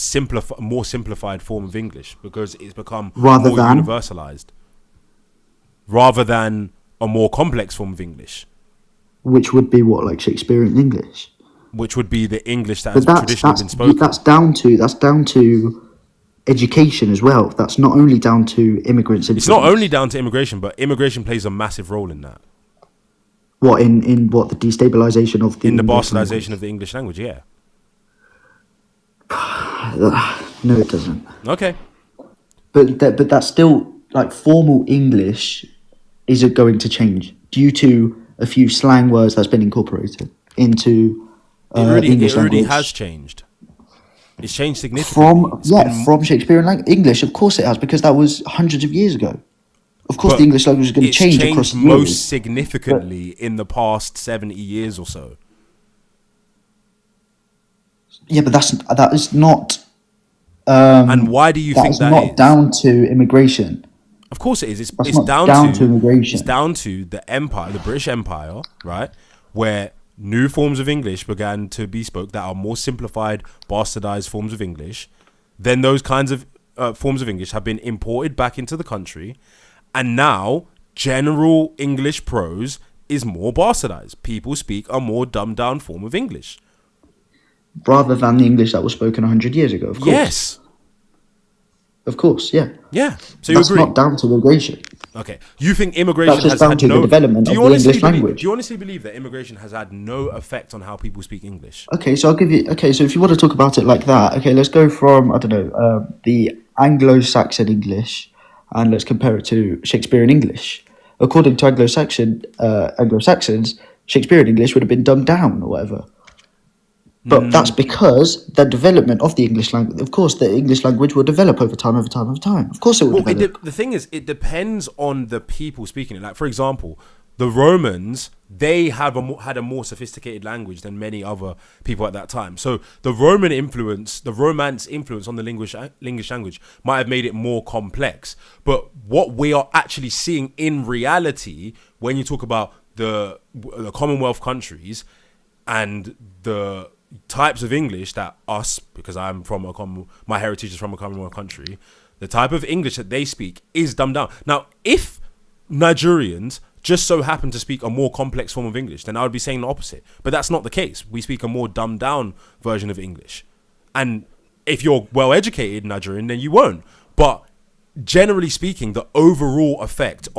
more simplified form of English because it's become more universalized, rather than a more complex form of English, which would be what, like Shakespearean English, which would be the English that has traditionally been spoken. That's down to education as well. That's not only down to immigrants. It's not only down to immigration, but immigration plays a massive role in that. What in what the destabilization of the bastardization of the English language? Yeah. No, it doesn't. Okay. But that's still like formal English isn't going to change due to a few slang words that's been incorporated into English it already language. has changed. It's changed significantly. From Shakespearean English, of course it has, because that was hundreds of years ago. Of course, the English language is going to change across the years. Most significantly in the past 70 years or so. Yeah, but that is not. And why do you think that is? Not down to immigration. Of course it is. It's not down to immigration. It's down to the empire, the British Empire, right? Where new forms of English began to be spoke that are more simplified, bastardized forms of English. Then those kinds of forms of English have been imported back into the country. And now general English prose is more bastardized. People speak a more dumbed down form of English. Rather than the English that was spoken 100 years ago, of course. Yes. Of course, yeah. Yeah. So you agree? That's not down to immigration. Okay. You think immigration That's just has down had to no the development of the English language. Do you honestly believe that immigration has had no effect on how people speak English? Okay, so I'll give you. Okay, so if you want to talk about it like that, okay, let's go from the Anglo-Saxon English, and let's compare it to Shakespearean English. according to Anglo-Saxons, Shakespearean English would have been dumbed down or whatever. But that's because the development of the English language. Of course, the English language will develop over time. Of course, it will develop. The thing is, it depends on the people speaking it. Like, for example, the Romans, they had a more sophisticated language than many other people at that time. So the Romance influence on the English language might have made it more complex. But what we are actually seeing in reality, when you talk about the Commonwealth countries and the types of English that because I'm from my heritage is from a Commonwealth country, the type of English that they speak is dumbed down. Now, if Nigerians just so happen to speak a more complex form of English, then I would be saying the opposite. But that's not the case. We speak a more dumbed down version of English. And if you're well educated Nigerian, then you won't. But generally speaking, the overall effect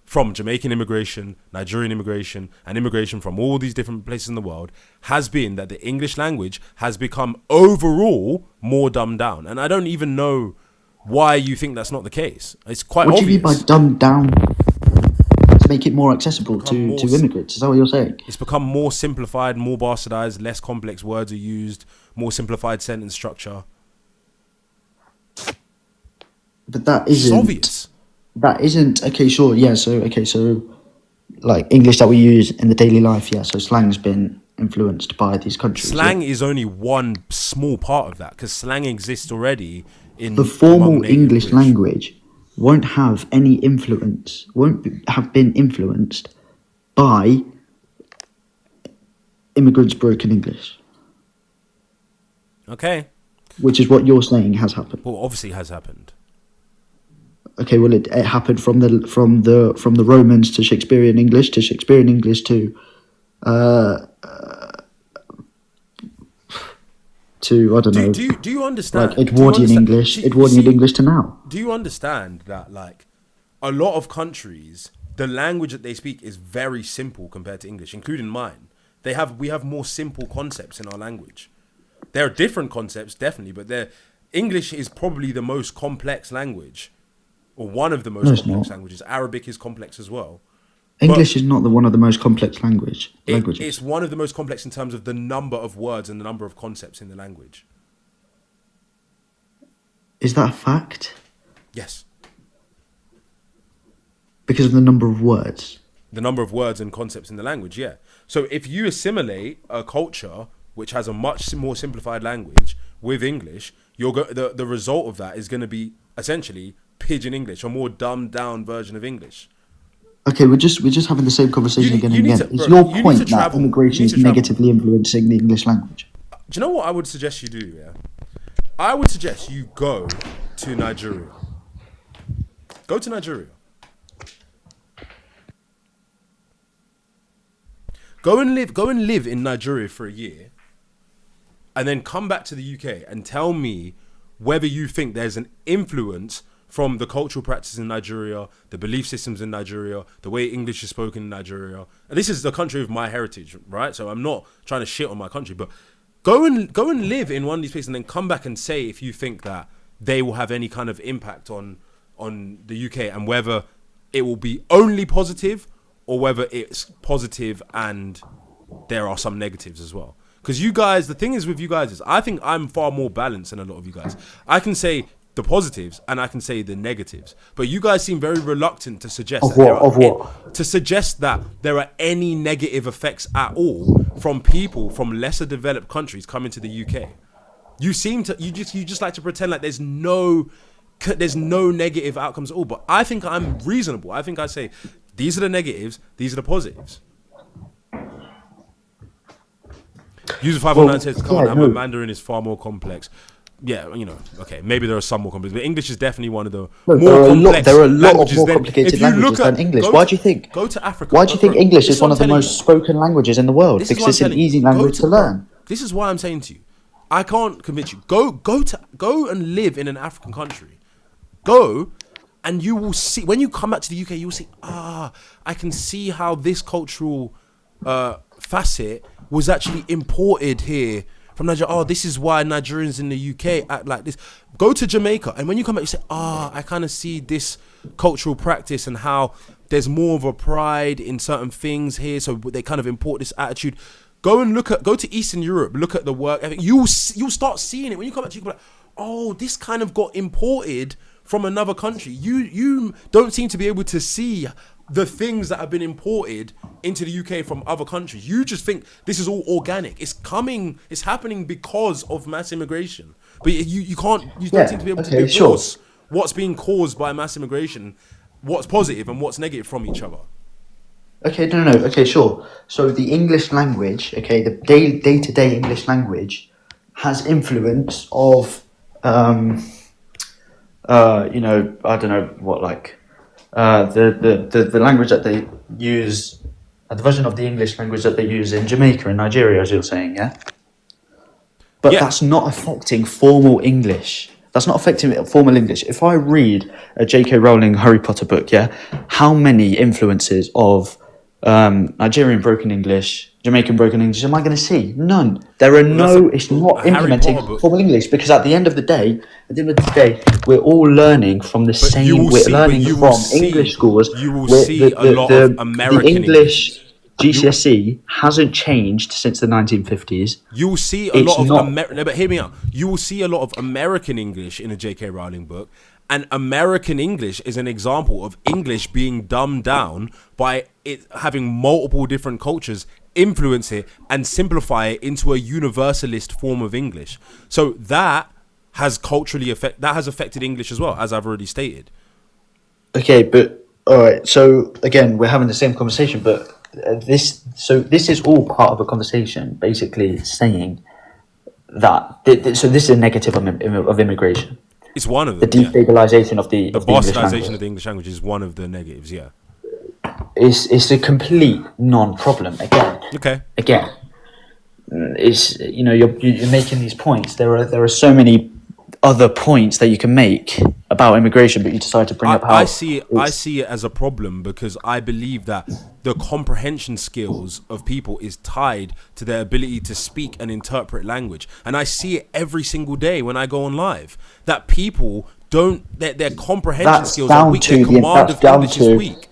from Jamaican immigration, Nigerian immigration, and immigration from all these different places in the world has been that the English language has become overall more dumbed down. And I don't even know why you think that's not the case. It's quite obvious. What do you mean by dumbed down? To make it more accessible to immigrants? Is that what you're saying? It's become more simplified, more bastardized, less complex words are used, more simplified sentence structure. But that isn't... It's obvious. That isn't okay. Sure, yeah. So like English that we use in the daily life, yeah. So slang's been influenced by these countries. Slang is only one small part of that because slang exists already in the formal English language. Won't have any influence. Have been influenced by immigrants' broken English. Okay. Which is what you're saying has happened. Well, obviously has happened. Okay, well, it happened from the Romans to Shakespearean English to I don't know. Do you understand? Like Edwardian English to now. Do you understand that like a lot of countries, the language that they speak is very simple compared to English, including mine. We have more simple concepts in our language. There are different concepts, definitely, but English is probably the most complex language. Or one of the most complex languages. Arabic is complex as well. English is not one of the most complex languages. It's one of the most complex in terms of the number of words and the number of concepts in the language. Is that a fact? Yes. Because of the number of words? The number of words and concepts in the language, yeah. So if you assimilate a culture which has a much more simplified language with English, the result of that is going to be essentially Pidgin English, a more dumbed down version of English. Okay, we're just having the same conversation again and again. It's your point that immigration is negatively influencing the English language. Do you know what I would suggest you do? Yeah, I would suggest you go to Nigeria. Go to Nigeria. Go and live in Nigeria for a year, and then come back to the UK and tell me whether you think there's an influence from the cultural practices in Nigeria, the belief systems in Nigeria, the way English is spoken in Nigeria. And this is the country of my heritage, right? So I'm not trying to shit on my country, but go and live in one of these places and then come back and say if you think that they will have any kind of impact on the UK and whether it will be only positive or whether it's positive and there are some negatives as well. Because you guys, the thing is with you guys is I think I'm far more balanced than a lot of you guys. I can say the positives and I can say the negatives, but you guys seem very reluctant to suggest that there are any negative effects at all from people from lesser developed countries coming to the UK. You just like to pretend like there's no negative outcomes at all. But I think I'm reasonable. I think I say these are the negatives, these are the positives. User 509 says, "Come on, Mandarin is far more complex." Yeah, okay, maybe there are some more complex, but English is definitely one of the more complex. There are a lot of more complicated languages than English. Why do you think? Go to Africa. Why do you think English is one of the most spoken languages in the world? Because it's an easy language to learn. This is why I'm saying to you, I can't convince you. Go and live in an African country. Go, and you will see when you come back to the UK. You will see. I can see how this cultural facet was actually imported here from Nigeria. Oh, this is why Nigerians in the UK act like this. Go to Jamaica, and when you come back, you say, I kind of see this cultural practice and how there's more of a pride in certain things here, so they kind of import this attitude. Go to Eastern Europe, look at the work. I think you'll start seeing it when you come back. You can be like, oh, this kind of got imported from another country. You don't seem to be able to see the things that have been imported into the UK from other countries. You just think this is all organic. It's happening because of mass immigration. But you don't seem to be able to divorce what's being caused by mass immigration, what's positive and what's negative from each other. Okay, no. Okay, sure. So the English language, okay, the day-to-day English language has influence of, I don't know what, like, the language that they use, the version of the English language that they use in Jamaica and Nigeria, as you're saying, yeah? But that's not affecting formal English. That's not affecting formal English. If I read a J.K. Rowling Harry Potter book, yeah, how many influences of Nigerian broken English, Jamaican broken English am I going to see? None. There are no. It's not implementing formal English, because at the end of the day, we're all learning from the same. We're learning from English schools. You will see a lot of American the English. GCSE hasn't changed since the 1950s. You will see a lot of but hear me out. You will see a lot of American English in a J.K. Rowling book, and American English is an example of English being dumbed down by it having multiple different cultures influence it and simplify it into a universalist form of English. So that has affected English as well, as I've already stated. Okay, but all right. So again, we're having the same conversation, but this is all part of a conversation, basically saying that. So this is a negative of immigration. It's one of them. The destabilization of the bastardization of the English language is one of the negatives. Yeah, it's a complete non-problem. Again, it's you're making these points. There are so many other points that you can make about immigration, but you decide to bring up how I see it as a problem, because I believe that the comprehension skills of people is tied to their ability to speak and interpret language, and I see it every single day when I go on live that people don't their comprehension skills are weak. Their command of English is weak.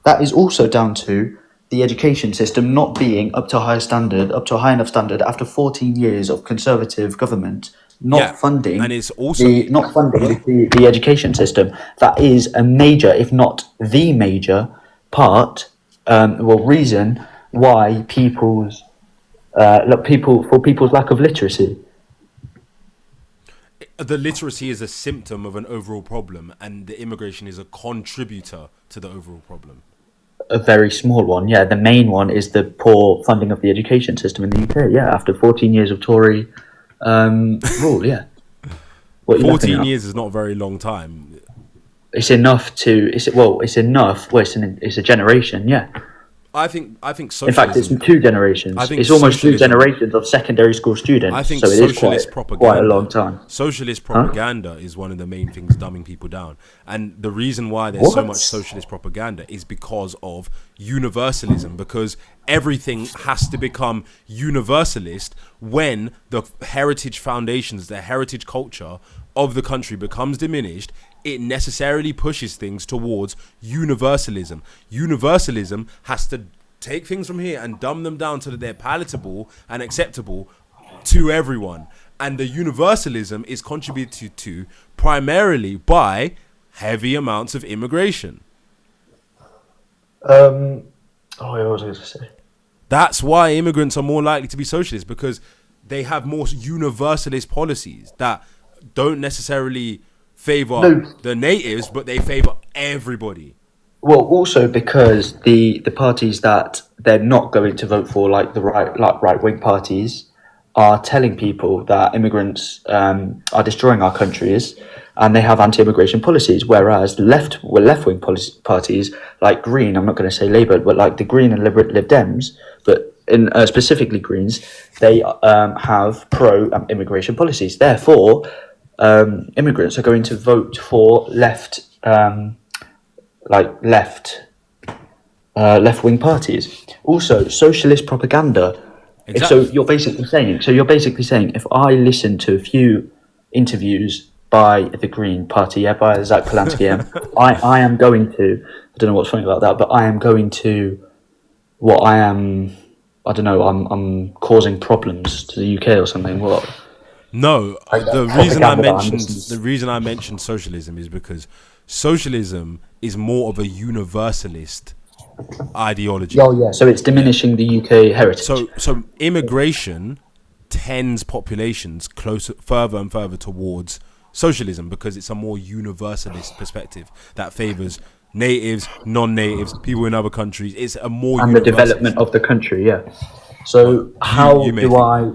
That is also down to the education system not being up to a high enough standard after 14 years of conservative government. Not funding the education system. That is a major, if not the major part, reason why people's lack of literacy. The literacy is a symptom of an overall problem, and the immigration is a contributor to the overall problem. A very small one, yeah. The main one is the poor funding of the education system in the UK. Yeah, after 14 years of Tory rule, yeah. 14 years is not a very long time. It's enough to. It's enough. Well, it's a generation. Yeah. I think socialism. In fact, it's 2 generations. It's almost 2 generations of secondary school students. I think so. It is quite a long time. Socialist propaganda is one of the main things dumbing people down, and the reason why there's so much socialist propaganda is because of universalism. Because everything has to become universalist when the heritage foundations, the heritage culture of the country becomes diminished. It necessarily pushes things towards universalism. Universalism has to take things from here and dumb them down so that they're palatable and acceptable to everyone. And the universalism is contributed to primarily by heavy amounts of immigration. What was I going to say? That's why immigrants are more likely to be socialists, because they have more universalist policies that don't necessarily favor the natives, but they favor everybody. Well, also because the parties that they're not going to vote for, like the right-wing parties, are telling people that immigrants are destroying our countries, and they have anti-immigration policies. Whereas left-wing parties like Green, I'm not going to say Labour, but like the Green and Lib Dems, but in specifically Greens, they have pro-immigration policies. Therefore, immigrants are going to vote for left-wing parties. Also, socialist propaganda Exactly. So you're basically saying if I listen to a few interviews by the Green Party, by Zach Polanski, I am going to. I don't know what's funny about that, but I am going to. What I am. I don't know. I'm causing problems to the UK or something. What? No, Like the that reason I propaganda that I'm mentioned listening the reason I mentioned socialism is because socialism is more of a universalist ideology. Oh yeah. So it's diminishing the UK heritage. So immigration tends populations closer, further and further towards socialism because it's a more universalist perspective that favors natives, non-natives, people in other countries. It's a more and the universalist. development of the country, yeah. So Well, how you may do think I?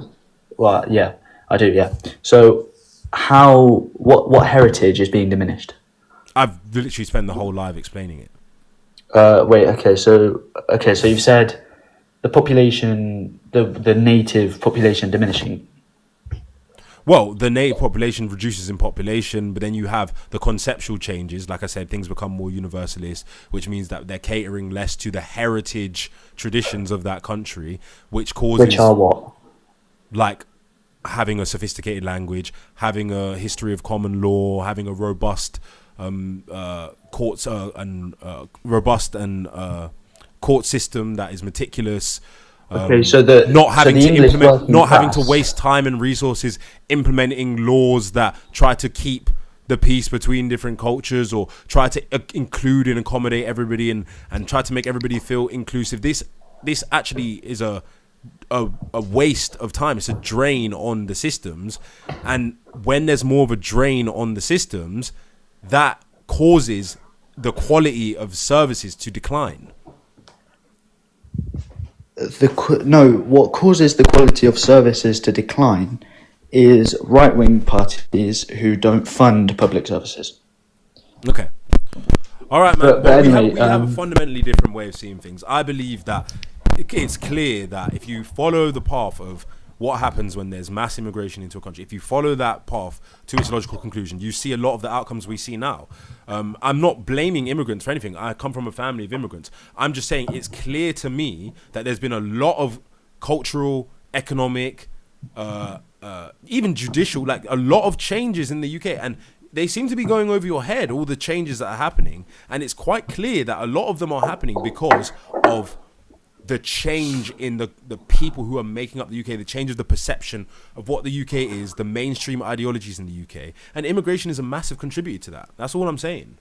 Well, yeah, I do, yeah. So how? What heritage is being diminished? I've literally spent the whole live explaining it. Wait, okay, so you've said the population, the native population diminishing. Well, the native population reduces in population, but then you have the conceptual changes. Like I said, things become more universalist, which means that they're catering less to the heritage traditions of that country, which causes Which are what? like having a sophisticated language, having a history of common law, having a robust courts and robust and court system that is meticulous. Okay, Not having the to English implement, working not having to class- waste time and resources implementing laws that try to keep the peace between different cultures or try to include and accommodate everybody and try to make everybody feel inclusive. This actually is a waste of time. It's a drain on the systems, and when there's more of a drain on the systems, that causes the quality of services to decline. What causes the quality of services to decline is right-wing parties who don't fund public services. Okay. All right, man. But Well, anyway, we have a fundamentally different way of seeing things. I believe that it's clear that if you follow the path of what happens when there's mass immigration into a country, if you follow that path to its logical conclusion, you see a lot of the outcomes we see now. I'm not blaming immigrants for anything. I come from a family of immigrants. I'm just saying it's clear to me that there's been a lot of cultural, economic, even judicial, like a lot of changes in the UK, and they seem to be going over your head, all the changes that are happening, and it's quite clear that a lot of them are happening because of the change in the people who are making up the UK, the change of the perception of what the UK is, the mainstream ideologies in the UK, and immigration is a massive contributor to that. That's all I'm saying.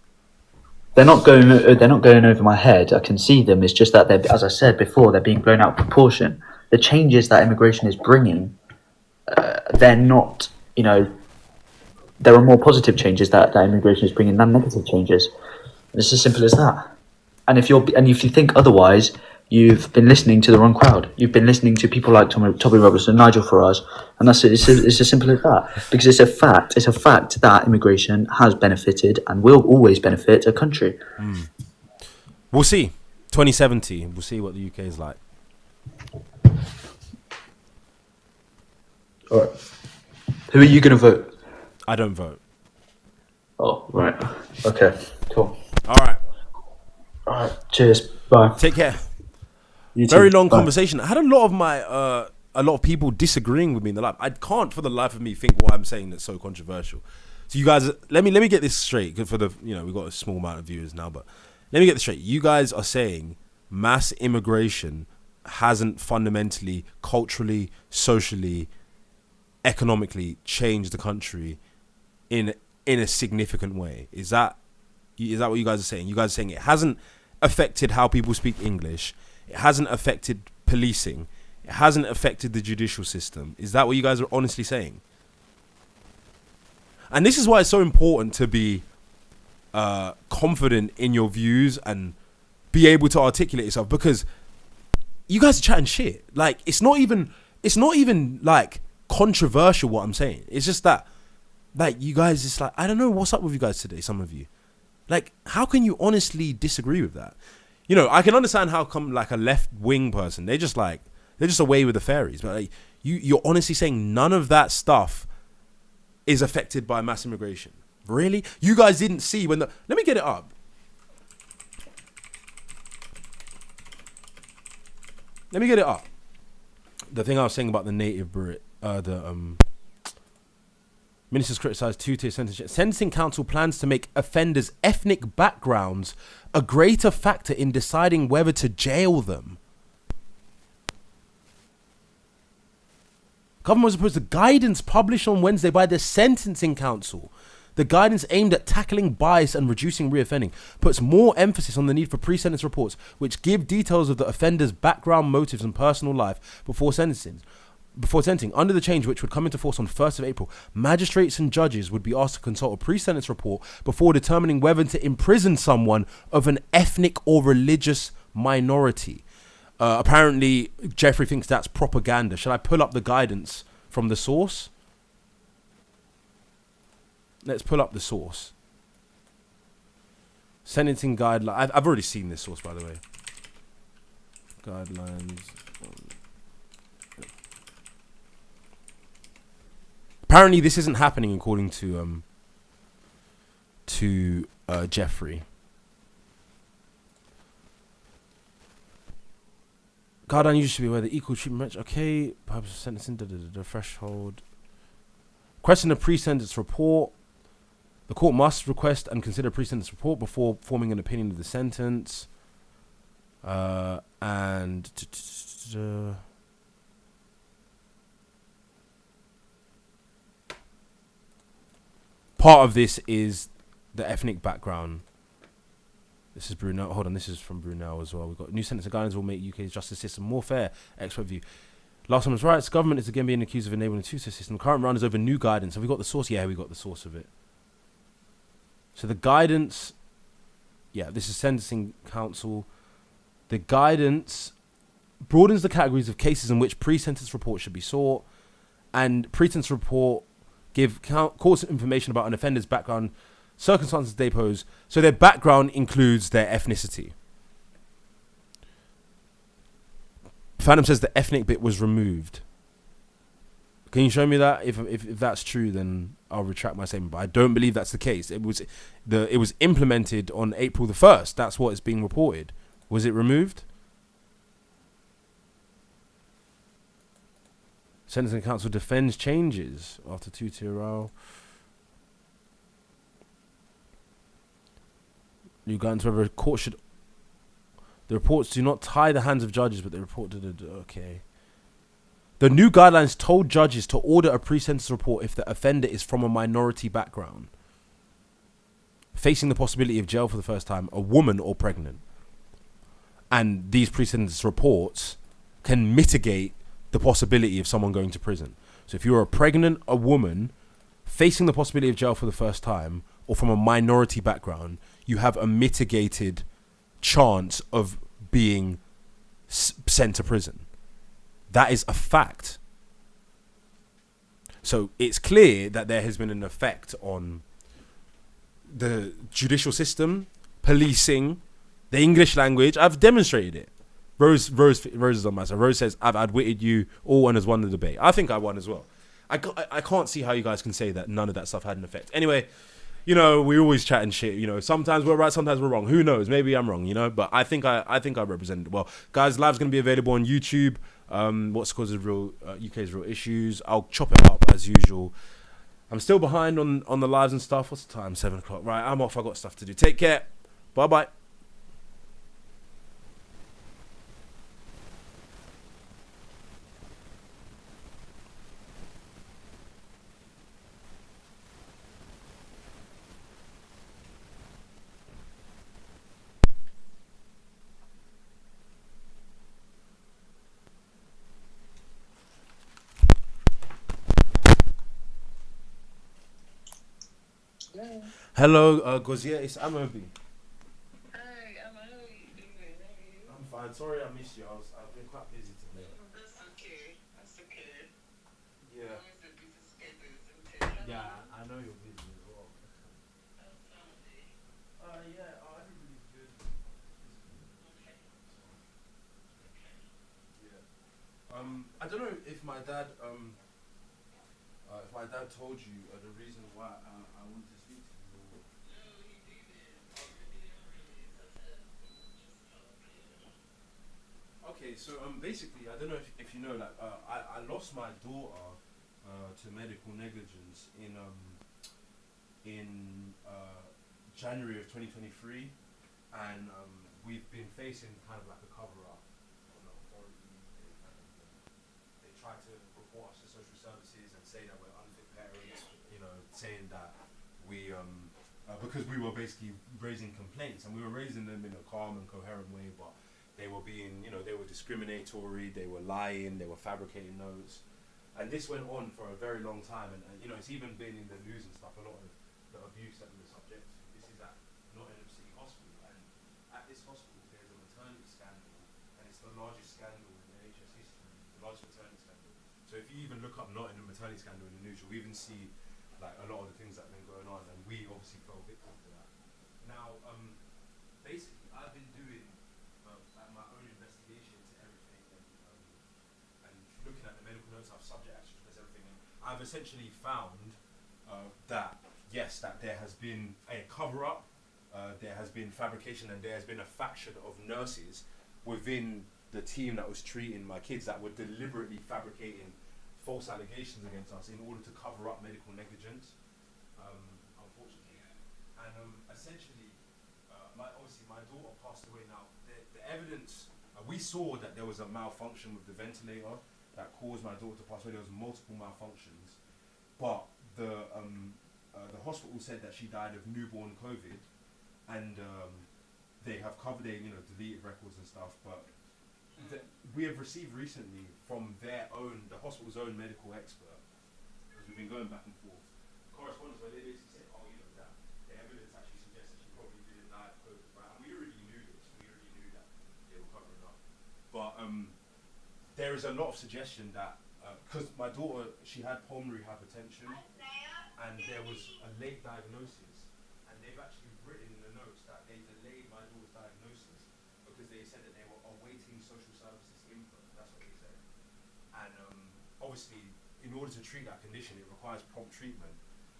They're not going over my head. I can see them. It's just that they're, as I said before, they're being blown out of proportion. The changes that immigration is bringing, they're not. There are more positive changes that immigration is bringing than negative changes. It's as simple as that. And if you think otherwise, you've been listening to the wrong crowd. You've been listening to people like Toby Robertson, Nigel Farage, and it's as simple as that. Because it's a fact. It's a fact that immigration has benefited and will always benefit a country. We'll see. 2070. We'll see what the UK is like. All right. Who are you going to vote? I don't vote. Oh, right. Okay. Cool. All right. All right. Cheers. Bye. Take care. You Very too. long Bye. conversation. I had a lot of people disagreeing with me in the live. I can't for the life of me think what I'm saying that's so controversial. So you guys, let me get this straight. Because for the we've got a small amount of viewers now, but let me get this straight. You guys are saying mass immigration hasn't fundamentally, culturally, socially, economically changed the country in a significant way. Is that what you guys are saying? You guys are saying it hasn't affected how people speak English. It hasn't affected policing. It hasn't affected the judicial system. Is that what you guys are honestly saying? And this is why it's so important to be confident in your views and be able to articulate yourself, because you guys are chatting shit. Like, it's not even like controversial what I'm saying. It's just that, like, you guys, it's like, I don't know what's up with you guys today, some of you. Like, how can you honestly disagree with that? I can understand how come, like, a left-wing person, they're just away with the fairies. But like, you're honestly saying none of that stuff is affected by mass immigration. Really? You guys didn't see when let me get it up. Let me get it up. the thing I was saying about the native Brit, ministers criticised two-tier sentencing. Sentencing Council plans to make offenders' ethnic backgrounds a greater factor in deciding whether to jail them. Government was opposed to guidance published on Wednesday by the Sentencing Council. The guidance aimed at tackling bias and reducing reoffending puts more emphasis on the need for pre-sentence reports which give details of the offender's background, motives and personal life before sentencing. Under the change, which would come into force on 1st of April, magistrates and judges would be asked to consult a pre-sentence report before determining whether to imprison someone of an ethnic or religious minority. Apparently, Jeffrey thinks that's propaganda. Should I pull up the guidance from the source? Let's pull up the source. Sentencing guidelines. I've already seen this source, by the way. Guidelines. Apparently, this isn't happening according to Jeffrey. Guideline used to be where the equal treatment. Okay, purpose of sentencing. The threshold. Question a pre-sentence report. The court must request and consider a pre-sentence report before forming an opinion of the sentence. Part of this is the ethnic background. This is Brunel. Hold on, this is from Brunel as well. We've got new sentencing guidelines will make UK's justice system more fair. Expert view. Last woman's rights. Government is again being accused of enabling a two-tier system. Current round is over new guidance. Have we got the source? Yeah, we got the source of it. So the guidance, yeah, this is Sentencing Council. The guidance broadens the categories of cases in which pre-sentence reports should be sought, and pre-sentence report give courts information about an offender's background, circumstances they pose. So their background includes their ethnicity. Phantom says the ethnic bit was removed. Can you show me that? If that's true, then I'll retract my statement. But I don't believe that's the case. It was implemented on April the 1st. That's what is being reported. Was it removed? Sentencing Council defends changes after two-tier row. New guidance whether a court should. The reports do not tie the hands of judges, but the report did. Okay. The new guidelines told judges to order a pre-sentence report if the offender is from a minority background, facing the possibility of jail for the first time, a woman or pregnant. And these pre-sentence reports can mitigate the possibility of someone going to prison. So if you're a woman facing the possibility of jail for the first time, or from a minority background, you have a mitigated chance of being sent to prison. That is a fact. So it's clear that there has been an effect on the judicial system, policing, the English language. I've demonstrated it. Rose is on my side. Rose says, I've outwitted you. All one has won the debate. I think I won as well. I can't see how you guys can say that none of that stuff had an effect. Anyway, you know, we're always chatting shit. You know, sometimes we're right, sometimes we're wrong. Who knows? Maybe I'm wrong, you know, but I think I represented it well. Guys, live's going to be available on YouTube. What's causing real UK's real issues. I'll chop it up as usual. I'm still behind on the lives and stuff. What's the time? 7 o'clock. Right, I'm off. I got stuff to do. Take care. Bye-bye. Hello, Gozia, it's Amobi. Hi, how are you doing? I'm fine. Sorry I missed you. I've been quite busy today. That's okay. That's okay. Yeah. Always a busy schedule, isn't it? Yeah, I know you're busy as well. How's family? Yeah, everybody's good. Okay. Yeah. I don't know if my dad told you the reason why I wanted to speak to you. No, he didn't. He didn't really. That's just how Okay, so basically, I don't know if you know, like, I lost my daughter to medical negligence in January of 2023, and we've been facing kind of like a cover up on the authority. They try to report us to social services and say that we're unfit parents, you know, saying that we because we were basically raising complaints, and we were raising them in a calm and coherent way, but they were being, you know, they were discriminatory, they were lying, they were fabricating notes, and this went on for a very long time, and you know, it's even been in the news and stuff, a lot of the abuse that we were subject to. This is at Nottingham City Hospital, and at this hospital there's a maternity scandal, and it's the largest scandal in NHS history, the largest maternity scandal. So if you even look up Nottingham maternity scandal in the news, you'll even see like a lot of the things that have been going on, and we obviously fell victim to that. Now, basically, I've been doing like my own investigation to everything, and looking at the medical notes, I've subject actually to everything, and I've essentially found that yes, that there has been a cover up, there has been fabrication, and there has been a faction of nurses within the team that was treating my kids that were deliberately fabricating false allegations against us in order to cover up medical negligence, unfortunately. And essentially, obviously my daughter passed away. Now, the evidence, we saw that there was a malfunction with the ventilator that caused my daughter to pass away. There was multiple malfunctions, but the hospital said that she died of newborn COVID, and they have covered, you know, deleted records and stuff, but we have received recently from the hospital's own medical expert, because we've been going back and forth, correspondence where they basically said, oh, you know, that the evidence actually suggests that she probably didn't die of COVID, right? And we already knew this. We already knew that they were covering up. But there is a lot of suggestion that, because my daughter, she had pulmonary hypertension, and there was a late diagnosis, and they've actually written in the notes that they delayed my daughter's diagnosis because they said that they were awaiting social services input. That's what they said. And obviously, in order to treat that condition, it requires prompt treatment.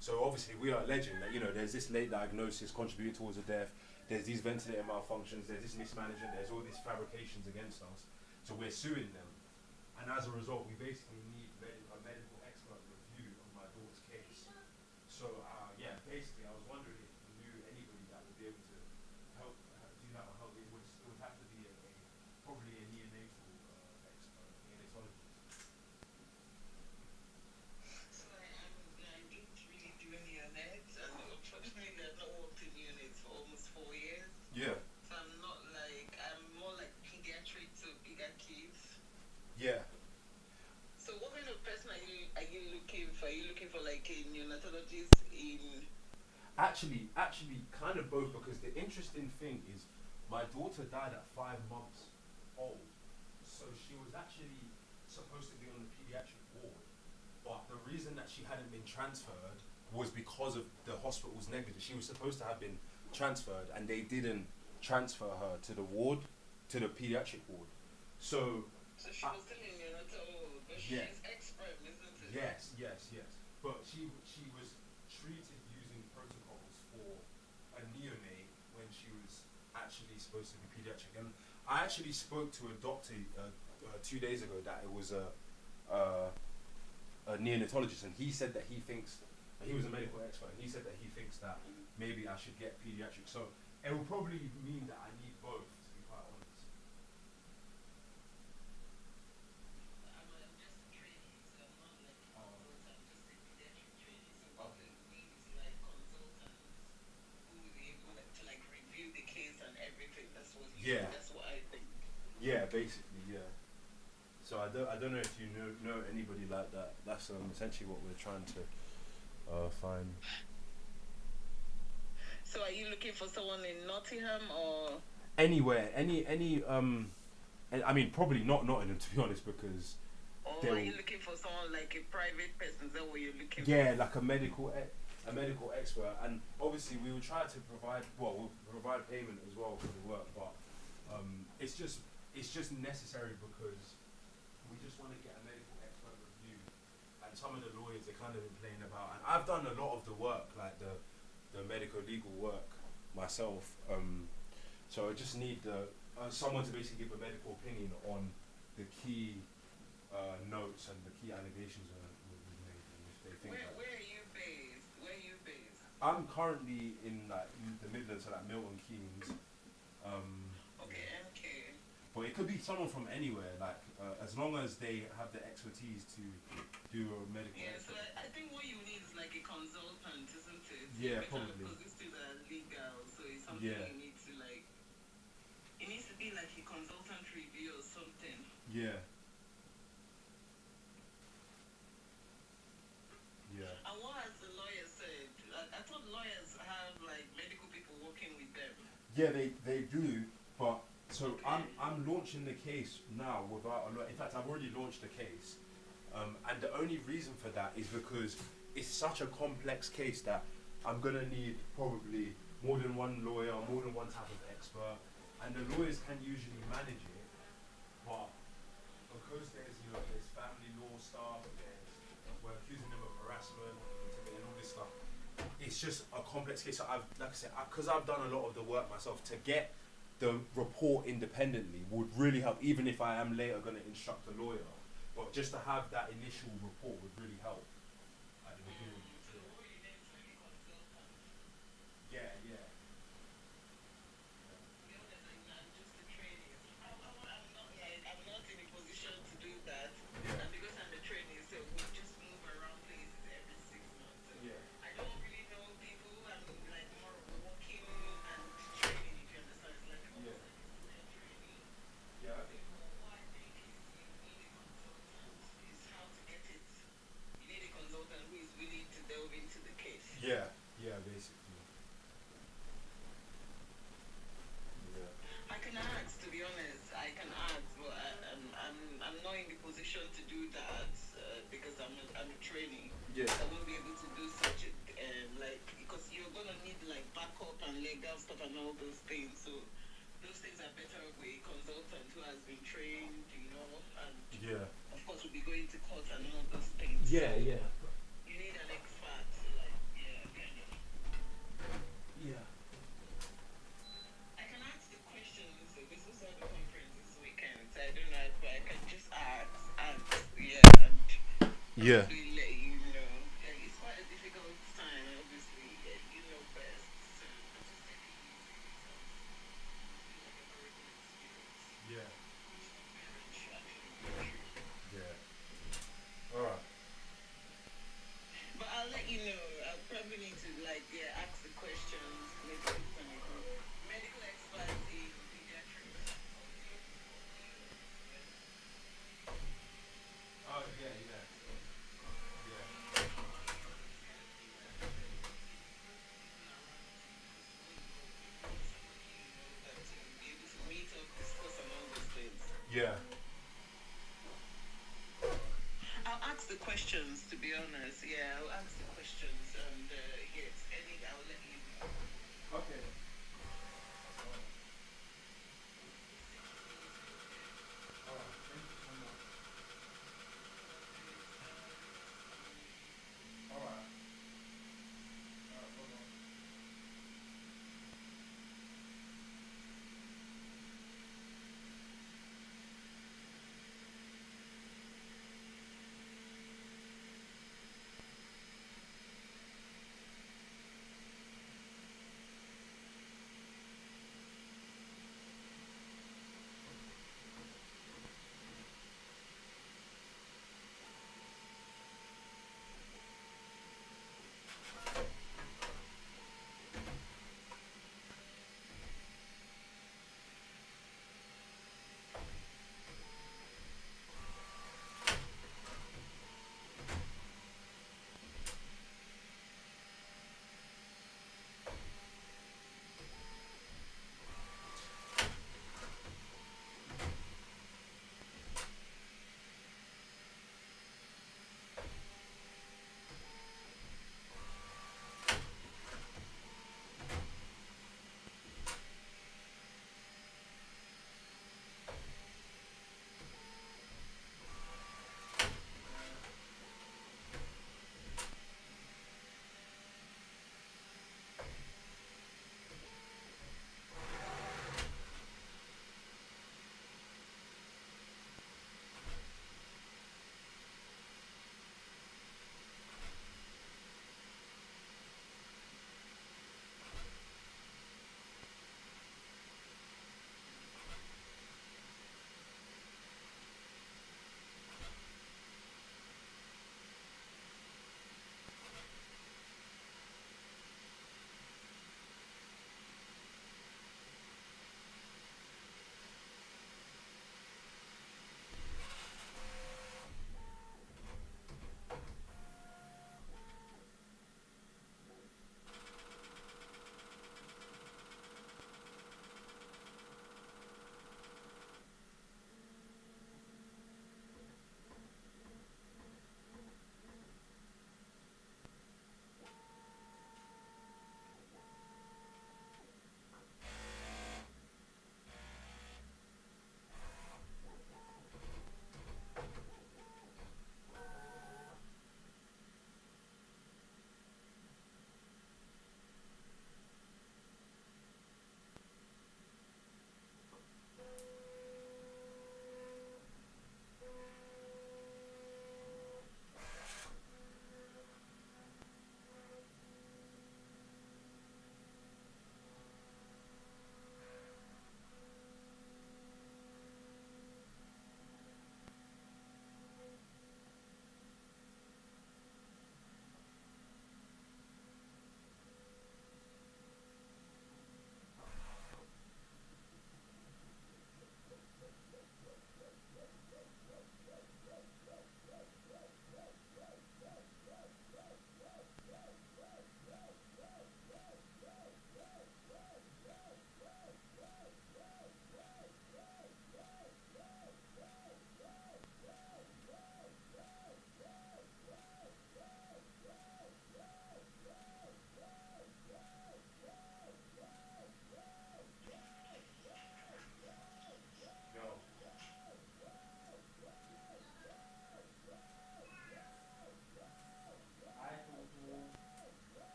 So obviously, we are alleging that, you know, there's this late diagnosis contributing towards a death. There's these ventilator malfunctions. There's this mismanagement. There's all these fabrications against us. So we're suing them. And as a result, we basically need a medical expert review of my daughter's case. So yeah, basically, I was wondering if you knew anybody that would be able to help do that or help. It would have to be probably a neonatal expert, neonatologist. So I didn't really do neonates, and unfortunately I've not worked in units for almost 4 years. Yeah. So I'm more like pediatric, so bigger kids. Yeah. So what kind of person are you looking for? Are you looking for like a neonatologist in? Actually, kind of both, because the interesting thing is my daughter died at 5 months old, so she was actually supposed to be on the pediatric ward, but the reason that she hadn't been transferred was because of the hospital's negligence. She was supposed to have been transferred, and they didn't transfer her to the ward, to the pediatric ward. So she was still in neonatal, but yeah. she's expert, isn't it? Yes. But she was treated using protocols for a neonate when she was actually supposed to be pediatric. And I actually spoke to a doctor 2 days ago that it was a neonatologist, and he said that he thinks, he was a medical expert, and he said that he thinks that maybe I should get pediatric. So it will probably mean that I need both, to be quite honest. I'm just a trainee, so I'm not like a consultant, I'm just a pediatric trainee. So what we need is like consultants who will be able to like review the case and everything. That's what that's what I think. Yeah, basically, yeah. So I don't know if you know anybody like that. That's essentially what we're trying to find. So are you looking for someone in Nottingham or? Anywhere, any I mean, probably not Nottingham, to be honest, because Or are you looking for someone like a private person? Is that what you're looking yeah, like a medical expert, and obviously we will try to provide, well, we'll provide payment as well for the work, but it's just necessary because we just want to get a medical expert review, and some of the lawyers, they kind of complain about, and I've done a lot of the work, like the medical legal work myself, so I just need someone to basically give a medical opinion on the key notes and the key allegations will be made, and if they think that. Where are you based? Where are you based? I'm currently in like the Midlands, so like Milton Keynes. Okay, MK. But it could be someone from anywhere, like as long as they have the expertise to do a medical. Yeah, so I think what you need is like a consultant, isn't it? Yeah, Because probably. these things are legal, so it's something Yeah. you need to like. It needs to be like a consultant review or something. Yeah. Yeah. And what has the lawyer said? I thought lawyers have like medical people working with them. Yeah, they do, but so I'm launching the case now without a lot. In fact, I've already launched the case, and the only reason for that is because it's such a complex case that I'm gonna need probably more than one lawyer, more than one type of expert, and the lawyers can usually manage it, but because there's family law stuff, we're accusing them of harassment, and all this stuff. It's just a complex case. So because I've done a lot of the work myself, to get the report independently would really help, even if I am later going to instruct a lawyer. But just to have that initial report would really help at the beginning. So what you need is like a consultant. Yeah, yeah. To be honest, I'm just a trainee. I'm not in a position to do that. Yeah. And because I'm a trainee, so we just move around places every 6 months. So Yeah. I don't really know people. I'm like more of working and training, if you understand. It's like almost Yeah. like a student trainee. Yeah. What I think is you need a consultant is how to get it. You need a consultant who is willing to delve into the case. Yeah, yeah, basically. Yeah. I can ask, to be honest. I can ask, but I'm not in the position to do that because I'm a trainee. Yeah. I won't be able to do such a because you're gonna need like backup and legal stuff and all those things. So those things are better with a consultant who has been trained, and Yeah. of course we'll be going to court and all those things. Yeah, So yeah. you need an expert, like kind of. Yeah. I can ask the questions. So this is all the conference this weekend. So I don't know, but I can just ask, and Yeah. probably let you know. Like, it's quite a difficult time, obviously. You know best. So just take it easy. It's like a very good experience. Yeah. Parents should actually go through. Yeah. All right. But I'll let you know. I'll probably need to ask the questions. Maybe it's gonna go. Medical experts in pediatrics. Oh yeah, yeah. Yeah. Be able to meet up, discuss and all those things. Yeah. I'll ask the questions, to be honest. Yeah, I'll ask the questions, and yes, I'll let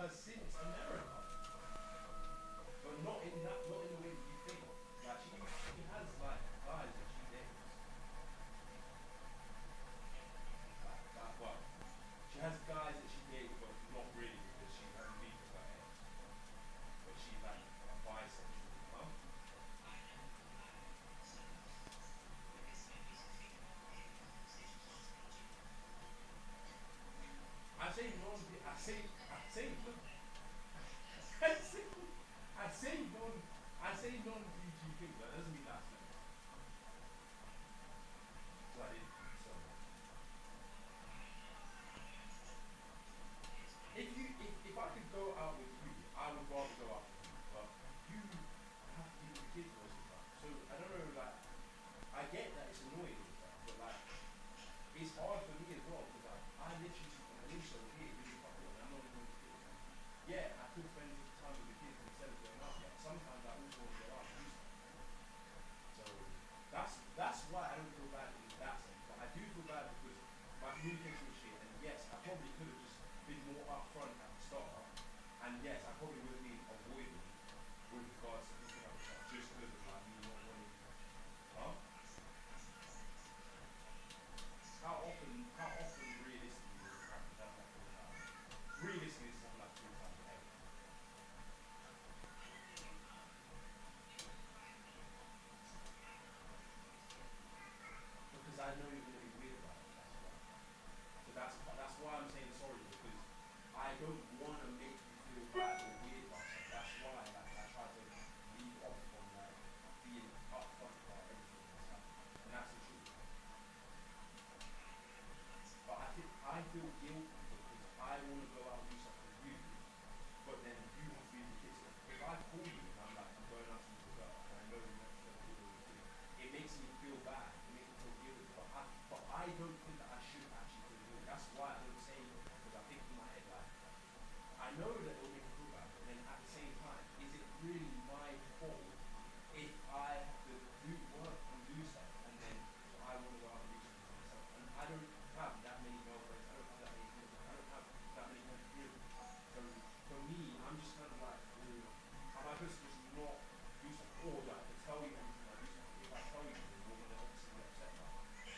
her since America, but not in the way that you think. Like she has like guys that she dates. Like what? She has guys that she dates, but not really because she hasn't been with her ex. But she's like a bisexual, huh? I say non. I say. I say. I say. I say non. I say non-PG things. That doesn't mean that's like. So I didn't. So. If I could go out with you, I would rather go out with you. But you have to be with the kids most of the time. So I don't know. Like I get that it's annoying and stuff, but like it's hard for me as well because I literally also here with the couple and I'm not even with the kids. Yeah, I could spend time with the kids instead of going out, but sometimes I also want to go out and do stuff. So that's why I don't feel bad in that sense. But I do feel bad because my communication was shit, and yes, I probably could have just been more upfront at the start, and yes, I probably would have been avoidant with regards to picking up stuff just because of like me not wanting. Huh? How often realistically does it happen? That's like 4 times. Realistically, it's something like 3 times a day. Because I know you're going to be weird about it. That's why I'm saying sorry because I don't want to make you feel bad or weird about stuff. That's why like I try to leave off from like being upfront about everything that's happening, and that's the truth. But I feel guilty because I want to go out and do stuff with you, but then you have to be with the kids. If I call you and I'm like, I'm going out to meet the girl, and I know you have to spend the with the kids, it makes me feel bad. It makes me feel guilty. But I don't think that I should actually feel guilty. That's why I don't say anything because I think in my head like I know that it will make me feel bad, but then at the same time, is it really my fault if I have to do work and do stuff and then I want to go out and do something for myself? And I don't have that many girlfriends. I don't have that many friends. I don't have that many friends here. So for me, I'm just kind of like, am I supposed to just not do something? Or do I have to tell you everything I do something? If I tell you, then you're going to obviously be upset about it.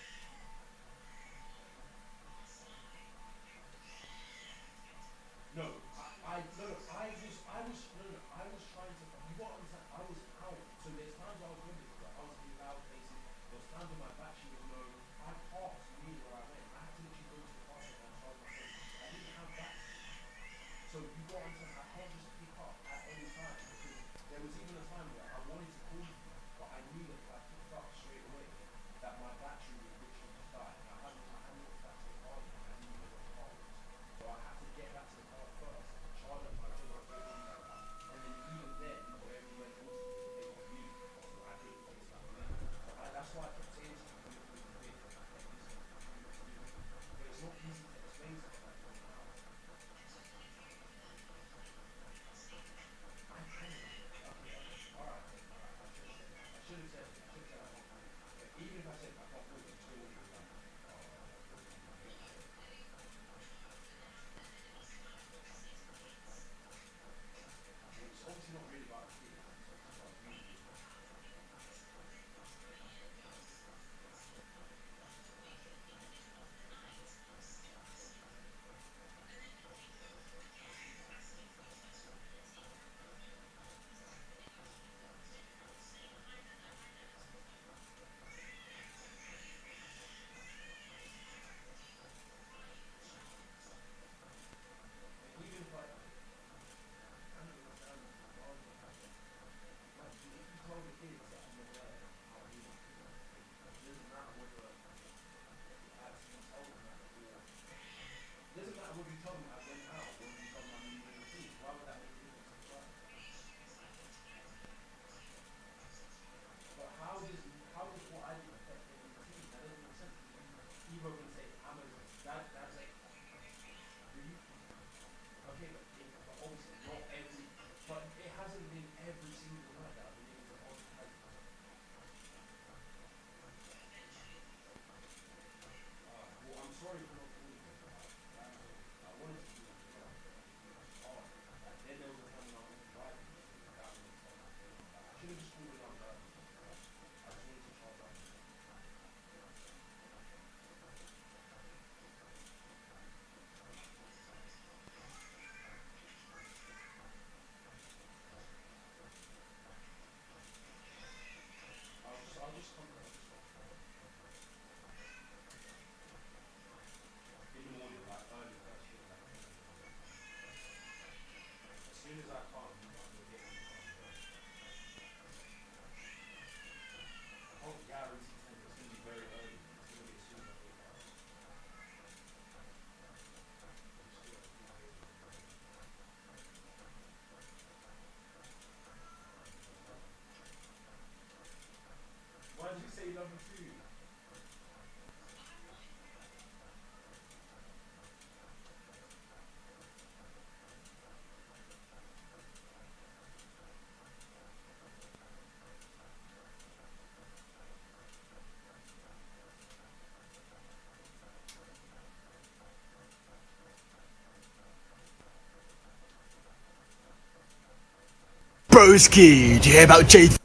Broski, do you hear about Jade